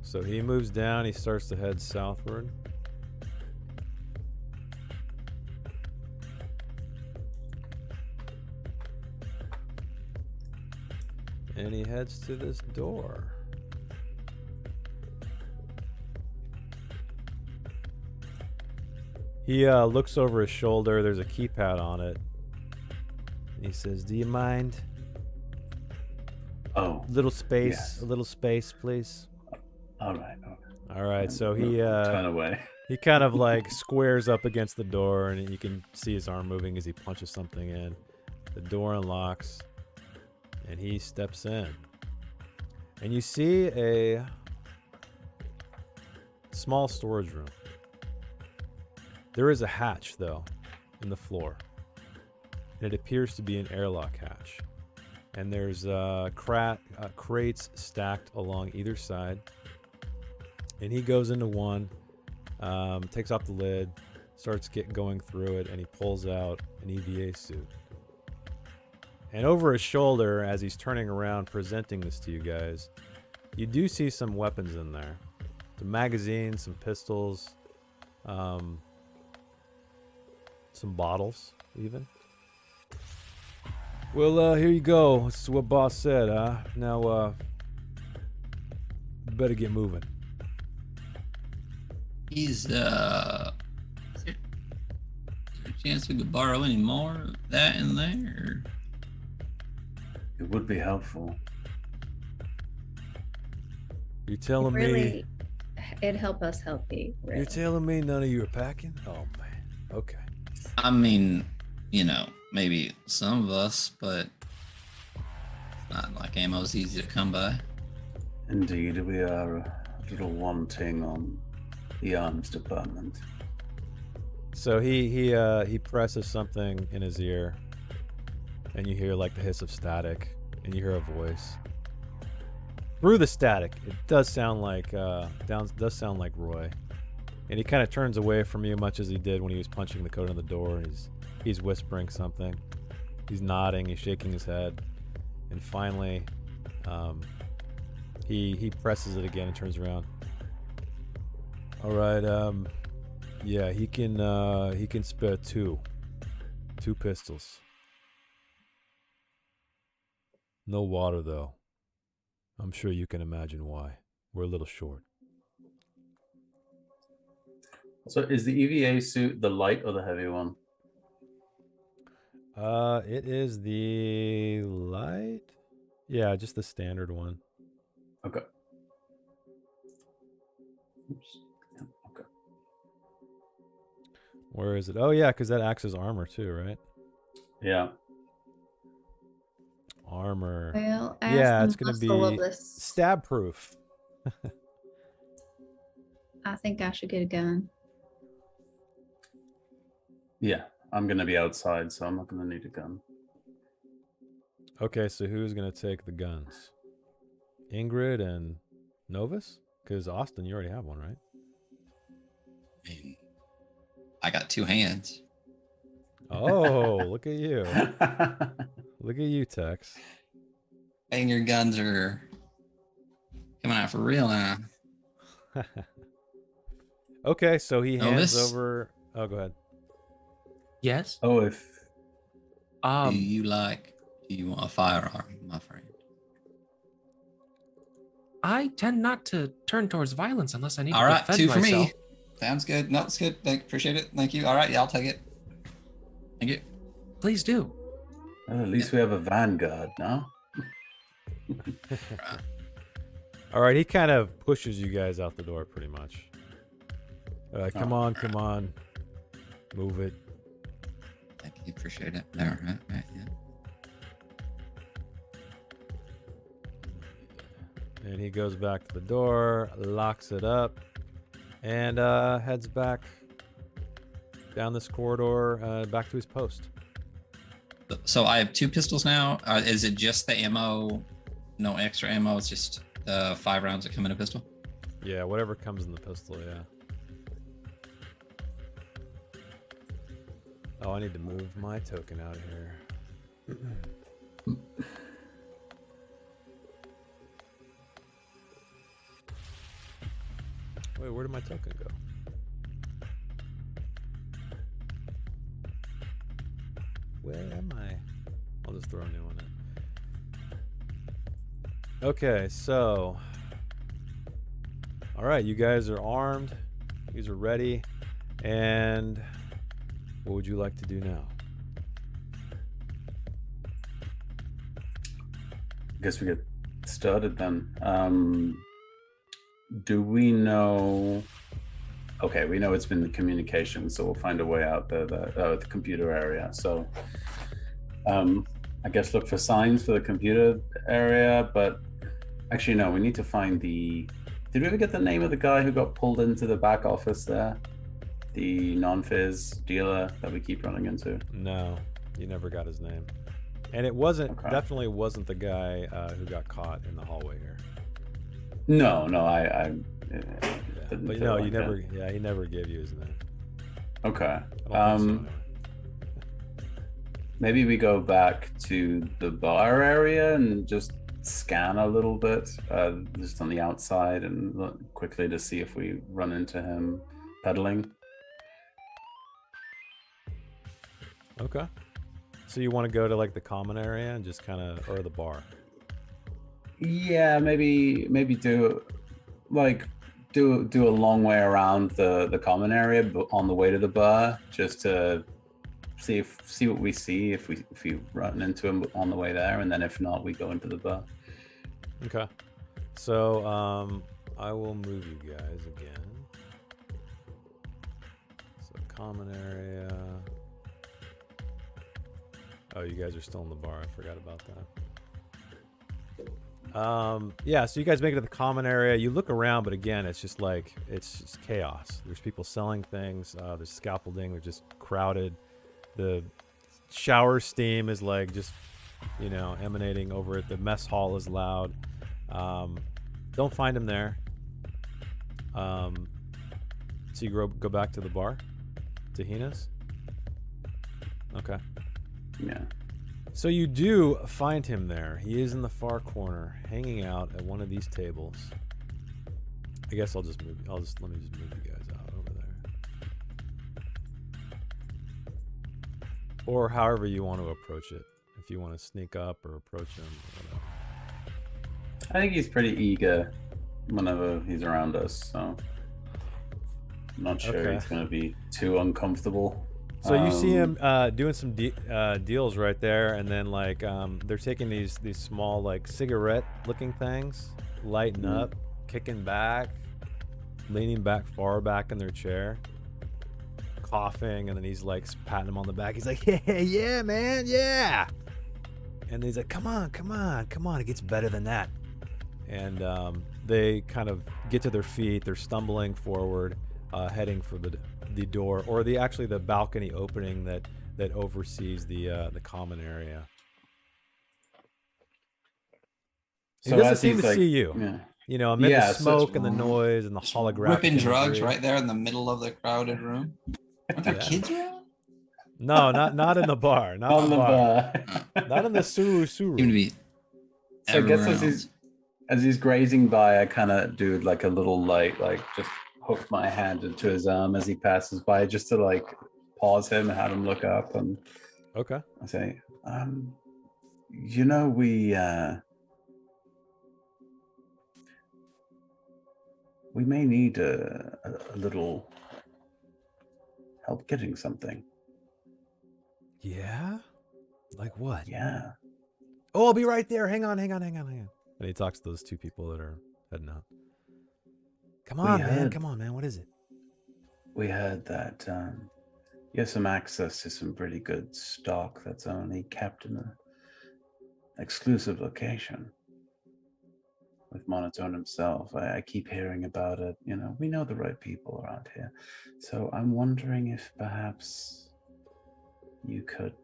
So he moves down. He starts to head southward. And he heads to this door. He looks over his shoulder. There's a keypad on it. And he says, "Do you mind? Oh, Little space, Yes. a little space, please." all right. All right. So he Turn away. he kind of like squares up against the door, and you can see his arm moving as he punches something in. The door unlocks, and he steps in. And you see a small storage room. There is a hatch, though, in the floor. And it appears to be an airlock hatch. And there's crates stacked along either side. And he goes into one, takes off the lid, starts going through it, and he pulls out an EVA suit. And over his shoulder, as he's turning around presenting this to you guys, you do see some weapons in there. Some magazines, some pistols, some bottles, even. Well, here you go. This is what boss said, huh? Now, better get moving. Is there a chance we could borrow any more of that in there? It would be helpful. You telling me? Really, it'd help us help you. Really. You're telling me none of you are packing? Oh man. Okay. I mean, maybe some of us, but not like ammo's easy to come by. Indeed, we are a little wanting on the arms department. So he presses something in his ear, and you hear like the hiss of static, and you hear a voice. Through the static, it does sound like Roy, and he kind of turns away from you, much as he did when he was punching the code on the door. And he's whispering something. He's nodding. He's shaking his head, and finally, he presses it again and turns around. All right. Yeah, he can spare two pistols. No water though. I'm sure you can imagine why. We're a little short. So is the EVA suit the light or the heavy one? It is the light. Yeah, just the standard one. Okay. Oops. Yeah, okay. Where is it? Oh yeah, because that acts as armor too, right? Yeah. Armor. Well, Yeah, it's gonna of be this. stab proof. I think I should get a gun. Yeah. I'm gonna be outside, so I'm not gonna need a gun. Okay, so who's gonna take the guns? Ingrid and Novus? Because Austin, you already have one, right? I mean, I got two hands. Oh, look at you. Look at you, Tex. And your guns are coming out for real now. Okay, so he hands Novus? over. Oh, go ahead. Yes. Oh, if Do you want a firearm, my friend? I tend not to turn towards violence unless I need All to right, defend two for myself. me. Sounds good. No, it's good. Appreciate it. Thank you. All right, yeah, I'll take it. Thank you. Please do. well, at least we have a vanguard now. All right, he kind of pushes you guys out the door pretty much. Come on, move it. Thank you. Appreciate it. All right, yeah. And he goes back to the door, locks it up, and heads back down this corridor, back to his post. So I have two pistols now. Is it just the ammo? No extra ammo. It's just the 5 rounds that come in a pistol. Yeah, whatever comes in the pistol, yeah. Oh, I need to move my token out of here. Wait, where did my token go? Where am I? I'll just throw a new one in. Okay, so. Alright, you guys are armed. You guys are ready. And what would you like to do now? I guess we get started then. Do we know? Okay, we know it's been the communication, so we'll find a way out the computer area. So, I guess look for signs for the computer area. But actually, no, we need to find the. Did we ever get the name of the guy who got pulled into the back office there? The non-fizz dealer that we keep running into. No, you never got his name. And it definitely wasn't the guy who got caught in the hallway here. No, I Yeah, didn't but feel no, like you never. it. Yeah, he never gave you his name. Okay. I don't think so, anyway. Maybe we go back to the bar area and just scan a little bit, just on the outside, and look quickly to see if we run into him peddling. Okay. So you want to go to like the common area and just kind of, or the bar? Yeah, maybe do a long way around the common area, but on the way to the bar, just to see what we see if we run into him on the way there, and then if not, we go into the bar. Okay. So I will move you guys again. So common area. Oh, you guys are still in the bar. I forgot about that. Yeah, so you guys make it to the common area. You look around, but again, it's just like, it's just chaos. There's people selling things. There's scaffolding. They're just crowded. The shower steam is like just, you know, emanating over it. The mess hall is loud. Don't find him there. So you go back to the bar? To Hina's? Okay. Yeah. So you do find him there. He is in the far corner, hanging out at one of these tables. I guess let me just move you guys out over there. Or however you want to approach it. If you want to sneak up or approach him or whatever. I think he's pretty eager whenever he's around us, so I'm not sure Okay. he's going to be too uncomfortable. So you see him doing some deals right there, and then like they're taking these small like cigarette looking things, lighting up, kicking back, leaning back far back in their chair, coughing, and then he's like patting him on the back. He's like, yeah, man, yeah. And he's like, come on, it gets better than that. And they kind of get to their feet. They're stumbling forward, heading for the door, or the balcony opening that oversees the common area. He doesn't as seem he's, to like, see you. Yeah. You know, amid Yeah, the so smoke it's and the noise and the holographic Whipping drugs imagery. right there in the middle of the crowded room. Aren't there Yeah. kids around? No, not in the bar. Not On in the the bar. bar. Not in the suru. Seem to be So I guess everywhere as he's grazing by, I kind of do like a little like just hook my hand into his arm as he passes by, just to like pause him and have him look up, and Okay. I say, you know, we may need a little help getting something. Yeah. Like what? Yeah. Oh, I'll be right there. Hang on. And he talks to those two people that are heading out. Come on, man. What is it? We heard that you have some access to some pretty good stock that's only kept in an exclusive location with Monotone himself. I keep hearing about it. You know, we know the right people around here. So I'm wondering if perhaps you could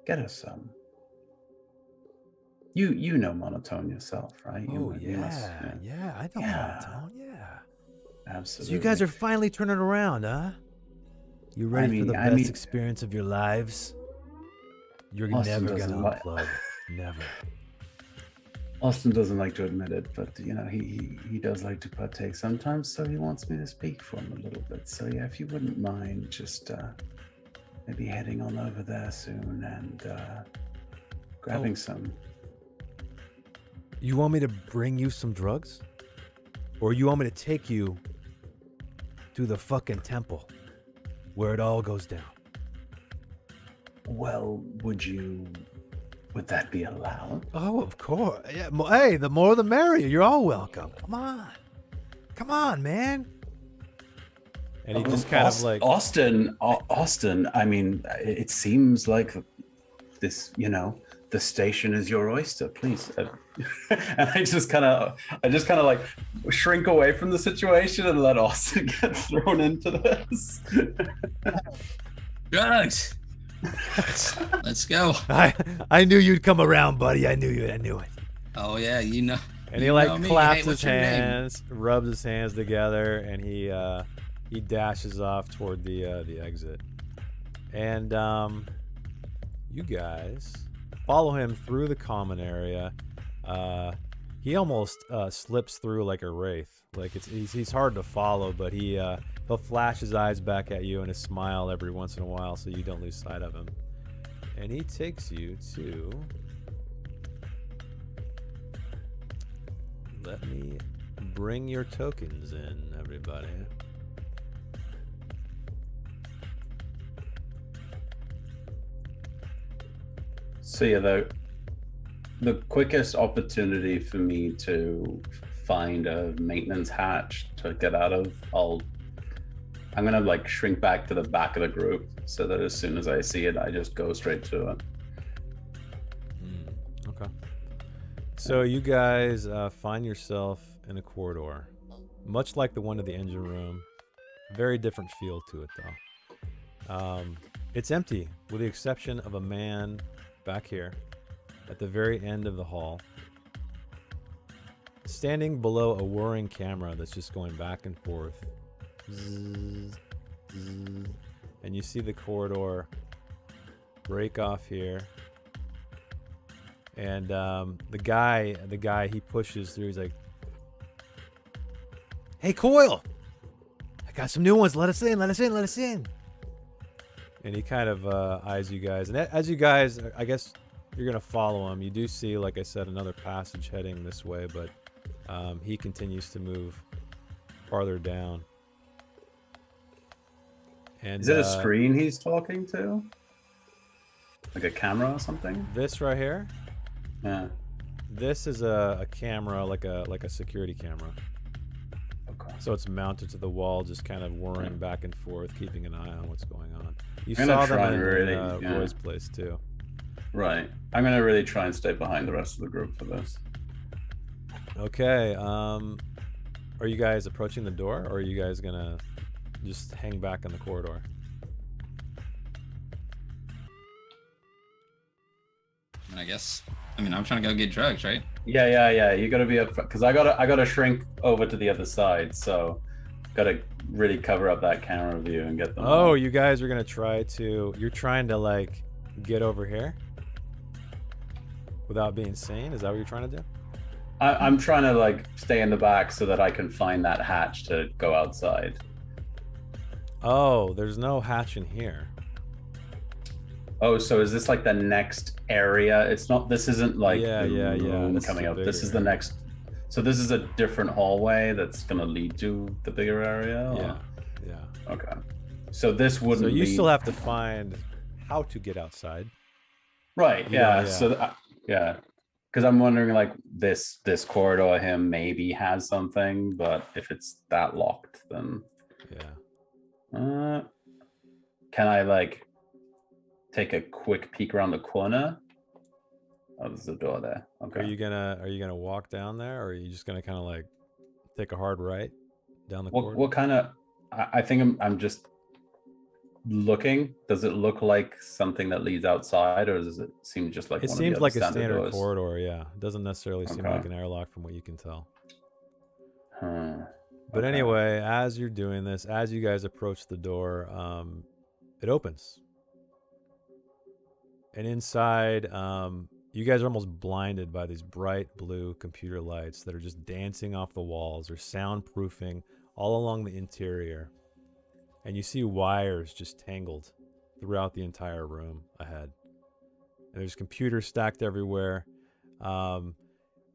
get us some. You know Monotone yourself, right? Oh, You must, yeah. I know Yeah. Monotone, yeah. Absolutely. So you guys are finally turning around, huh? You ready for the I best mean- experience of your lives? You're Austin never doesn't gonna like- unplug. Never. Austin doesn't like to admit it, but you know, he does like to partake sometimes, so he wants me to speak for him a little bit. So yeah, if you wouldn't mind just maybe heading on over there soon and grabbing some. You want me to bring you some drugs? Or you want me to take you to the fucking temple where it all goes down? Well, would that be allowed? Oh, of course. Yeah, hey, the more the merrier. You're all welcome. Come on, man. And he just kind of like, Austin. I mean, it seems like this. You know, the station is your oyster. Please. And I just kind of like shrink away from the situation and let Austin get thrown into this. drugs. Let's go. I knew you'd come around, buddy. I knew it. Oh yeah, you know. And he you like know me. claps Hey, his what's your name? hands, rubs his hands together, and he dashes off toward the exit. And you guys follow him through the common area. He almost slips through like a wraith. Like he's hard to follow, but he'll flash his eyes back at you and a smile every once in a while, so you don't lose sight of him. And he takes you to. Let me bring your tokens in, everybody. So yeah, the quickest opportunity for me to find a maintenance hatch to get out of, I'm gonna like shrink back to the back of the group so that as soon as I see it, I just go straight to it. Okay. So you guys find yourself in a corridor, much like the one to the engine room. Very different feel to it, though. It's empty, with the exception of a man back here at the very end of the hall, standing below a whirring camera that's just going back and forth. Zzz, zzz. And you see the corridor break off here. And the guy he pushes through, he's like, "Hey, Coil! I got some new ones. Let us in, let us in, let us in." And he kind of eyes you guys. And as you guys, I guess you're going to follow him. You do see, like I said, another passage heading this way, but he continues to move farther down. And, is it a screen he's talking to? Like a camera or something? This right here? Yeah. This is a camera, like a security camera. Okay. So it's mounted to the wall, just kind of whirring back and forth, keeping an eye on what's going on. You I'm gonna saw try them and in really, yeah. Roy's place too. Right. I'm gonna really try and stay behind the rest of the group for this. Okay. Are you guys approaching the door, or are you guys gonna just hang back in the corridor? I guess. I mean, I'm trying to go get drugs, right? Yeah. You gotta be up because I gotta shrink over to the other side, so gotta really cover up that camera view and get them. Oh, all. you guys are gonna try to. You're trying to like get over here without being seen. Is that what you're trying to do? I'm trying to like stay in the back so that I can find that hatch to go outside. Oh, there's no hatch in here. Oh, so is this like the next area? It's not. This isn't like Yeah. room This is coming a up. This is bigger the next. So this is a different hallway that's gonna lead to the bigger area. Yeah. or- Yeah. Okay. So this wouldn't. So you lead... still have to find how to get outside. Right. Yeah, Yeah. So yeah, because I'm wondering like this corridor here maybe has something, but if it's that locked, then Yeah. can I like take a quick peek around the corner? Oh, there's a door there. Okay. Are you gonna walk down there, or are you just gonna kind of like take a hard right down the corridor? What kind of? I think I'm just looking. Does it look like something that leads outside, or does it seem just like It one seems of the like other a standard doors? corridor. Yeah, it doesn't necessarily seem Okay. like an airlock from what you can tell. But Okay. anyway, as you're doing this, as you guys approach the door, it opens, and inside, you guys are almost blinded by these bright blue computer lights that are just dancing off the walls or soundproofing all along the interior. And you see wires just tangled throughout the entire room ahead. And there's computers stacked everywhere. And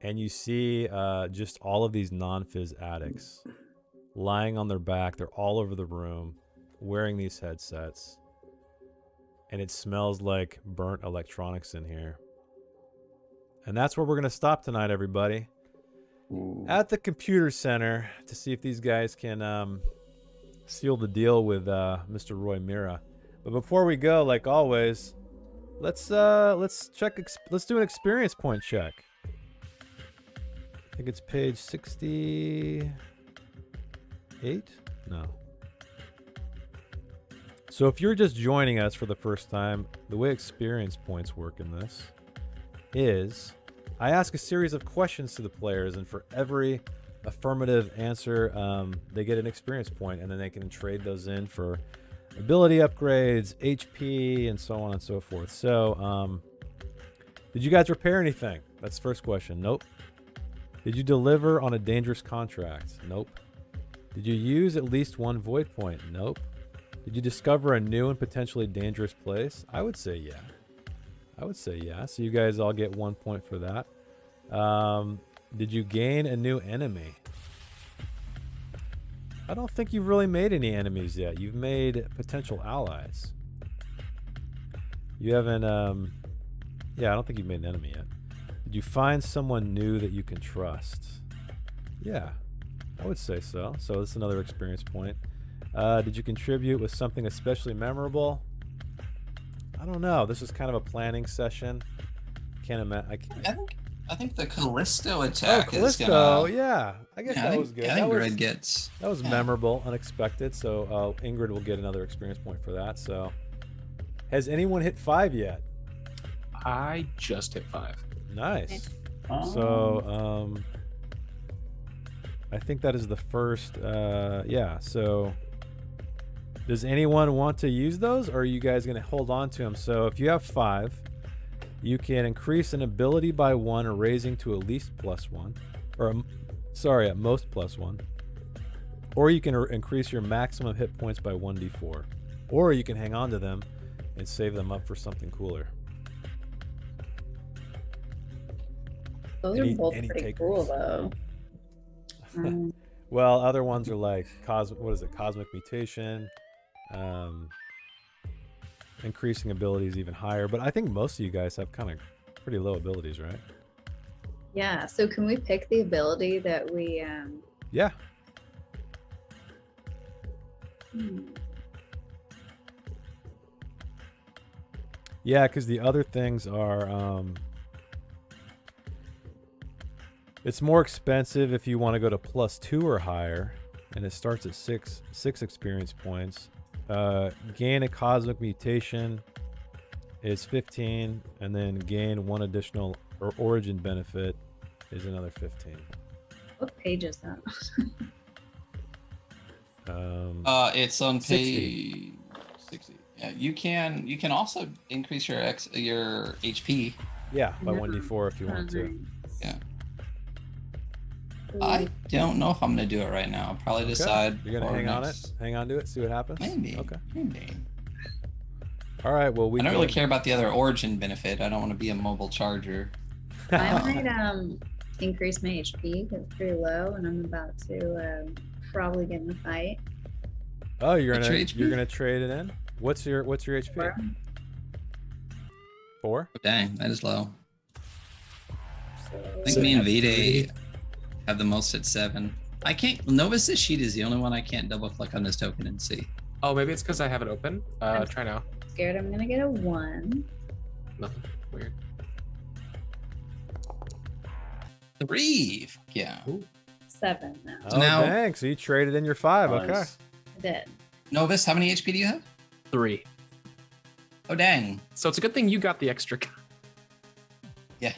you see just all of these non-phys addicts lying on their back. They're all over the room wearing these headsets. And it smells like burnt electronics in here. And that's where we're going to stop tonight, everybody. Ooh. At the computer center to see if these guys can seal the deal with Mr. Roy Mira. But before we go, like always, let's do an experience point check. I think it's page 68. No. So if you're just joining us for the first time, the way experience points work in this is I ask a series of questions to the players, and for every affirmative answer, they get an experience point, and then they can trade those in for ability upgrades, HP, and so on and so forth. So, did you guys repair anything? That's the first question. Nope. Did you deliver on a dangerous contract? Nope. Did you use at least one void point? Nope. Did you discover a new and potentially dangerous place? I would say yeah. So you guys all get 1 point for that. Did you gain a new enemy? I don't think you've really made any enemies yet. You've made potential allies. You haven't, yeah, I don't think you've made an enemy yet. Did you find someone new that you can trust? Yeah, I would say so. So this is another experience point. Did you contribute with something especially memorable? I don't know. This is kind of a planning session. I I think the Callisto Oh, attack is Callisto. gonna. Yeah, I guess Yeah, that I was think, good. I think that Red was, gets. that was yeah. memorable, unexpected. So Ingrid will get another experience point for that. So, has anyone hit 5 yet? I just hit 5. Nice. Oh. So, I think that is the first. Yeah. So, does anyone want to use those, or are you guys going to hold on to them? So, if you have 5, you can increase an ability by 1, raising to at least +1, or sorry, at most +1. Or you can increase your maximum hit points by 1d4, or you can hang on to them and save them up for something cooler. Those Any- are both any pretty takers? cool, though. Well, other ones are like cosmic mutation, increasing abilities even higher. But I think most of you guys have kind of pretty low abilities, right? Yeah. So can we pick the ability that we? Yeah. Yeah, because the other things are, it's more expensive if you want to go to +2 or higher, and it starts at six experience points. Gain a cosmic mutation is 15, and then gain 1 additional origin benefit is another 15. What page is that? It's on 60. page 60. Yeah, you can also increase your HP. Yeah, by Yeah. 1d4 if you want to. Yeah. Ooh, I don't know if I'm gonna do it right now. I'll probably Okay. decide. You're gonna for hang on it, next- hang on to it, see what happens. Maybe. Okay. Maybe. All right. Well, we I don't really can- care about the other origin benefit. I don't want to be a mobile charger. I might increase my HP because it's pretty low, and I'm about to probably get in a fight. Oh, you're What's gonna your HP? you're gonna trade it in. What's your HP? Or- 4. Oh, dang, that is low. so- I think me and Vide have the most at 7. I can't. Novus' sheet is the only one I can't double click on this token and see. Oh, maybe it's because I have it open. Try now. Scared I'm gonna get a 1. Nothing. Weird. 3. Yeah. 7 now. Oh, now- dang! So you traded in your 5. Okay. Nice. I did. Novus, how many HP do you have? 3. Oh, dang. So it's a good thing you got the extra. Yeah.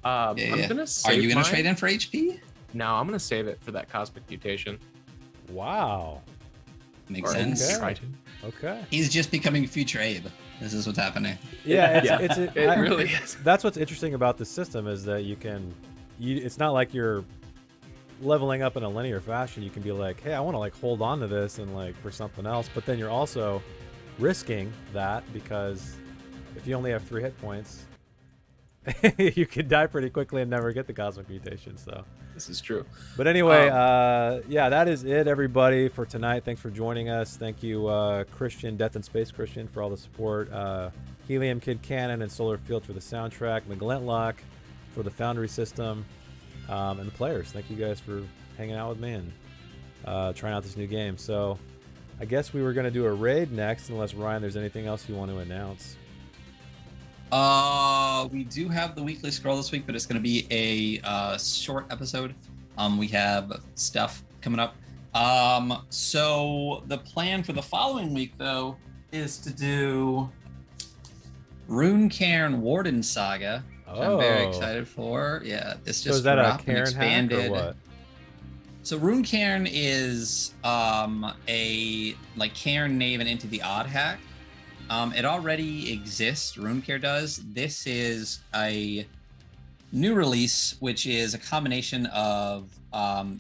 Yeah, I'm yeah. gonna Are save you gonna mine. trade in for HP? No, I'm gonna save it for that cosmic mutation. Wow. Makes Or at least sense. Okay. try to. Okay. He's just becoming future Abe. This is what's happening. Yeah. It's, Yeah, it it really is. That's what's interesting about this system is that it's not like you're leveling up in a linear fashion. You can be like, hey, I want to like hold on to this and like for something else, but then you're also risking that because if you only have 3 hit points, you could die pretty quickly and never get the cosmic mutation. So, This is true. but anyway, yeah, that is it, everybody, for tonight. Thanks for joining us. Thank you, Christian, Death in Space Christian, for all the support. Helium Kid Cannon and Solar Field for the soundtrack. McGlintlock for the Foundry system. And the players. Thank you guys for hanging out with me and trying out this new game. So I guess we were going to do a raid next, unless, Ryan, there's anything else you want to announce. We do have the weekly scroll this week, but it's going to be a short episode. We have stuff coming up. So the plan for the following week, though, is to do Runecairn Warden Saga, which I'm very excited for. Yeah, this So just is that a dropped and Cairn hack or what? So Runecairn is a like Cairn Knave and Into the Odd hack. It already exists. Runecairn does. This is a new release, which is a combination of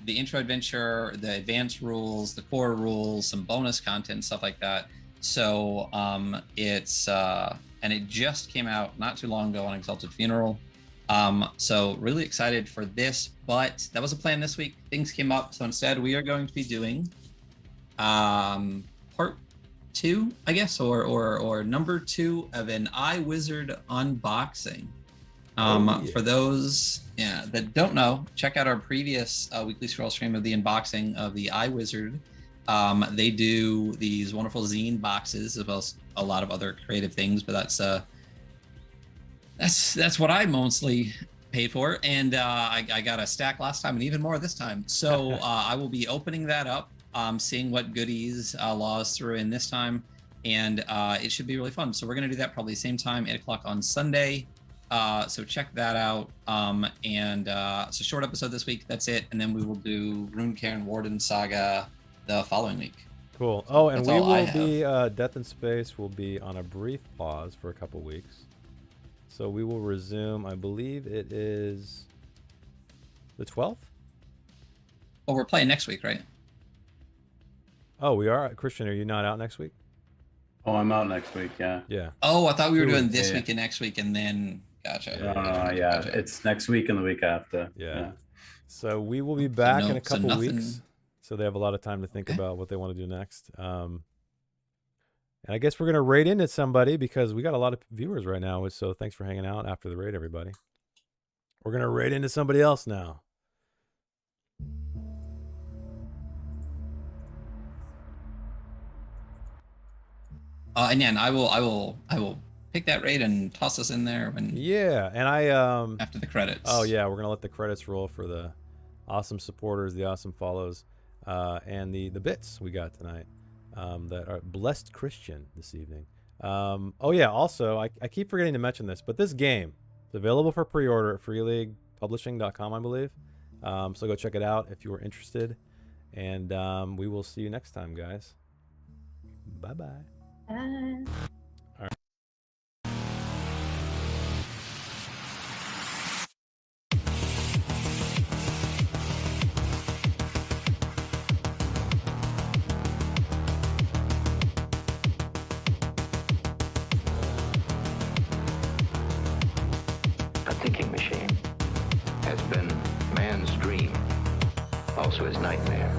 the intro adventure, the advanced rules, the core rules, some bonus content, stuff like that. So it's and it just came out not too long ago on Exalted Funeral. So really excited for this, but that was a plan this week. Things came up, so instead we are going to be doing part 2, I guess, or number 2 of an iWizard unboxing. For those that don't know, check out our previous weekly scroll stream of the unboxing of the iWizard. They do these wonderful zine boxes as well as a lot of other creative things, but that's what I mostly paid for, and I got a stack last time and even more this time. So I will be opening that up, seeing what goodies Laws threw in this time, and it should be really fun. So we're going to do that probably same time, 8 o'clock on Sunday. So check that out. And it's a short episode this week. That's it. And then we will do Runecairn Warden Saga the following week. Cool. Oh, and That's we all I will be Death in Space will be on a brief pause for a couple weeks. So we will resume. I believe it is the 12th. Well, we're playing next week, right? Oh, we are. Christian, are you not out next week? Oh, I'm out next week. Yeah. Yeah. Oh, I thought we were 2 doing weeks, this yeah. week and next week, and then gotcha. Yeah. Gotcha. It's next week and the week after. Yeah. So we will be back in a so couple nothing- weeks. So they have a lot of time to think Okay. about what they want to do next. And I guess we're going to raid into somebody because we got a lot of viewers right now. So thanks for hanging out after the raid, everybody. We're going to raid into somebody else now. And yeah, I will pick that raid and toss us in there when Yeah. And after the credits. oh yeah, we're going to let the credits roll for the awesome supporters, the awesome follows, and the bits we got tonight. That are Blessed Christian this evening. Oh yeah, also I keep forgetting to mention this, but this game is available for pre-order at freeleaguepublishing.com, I believe. So go check it out if you are interested, and we will see you next time, guys. Bye bye. Bye. A thinking machine has been man's dream, also his nightmare.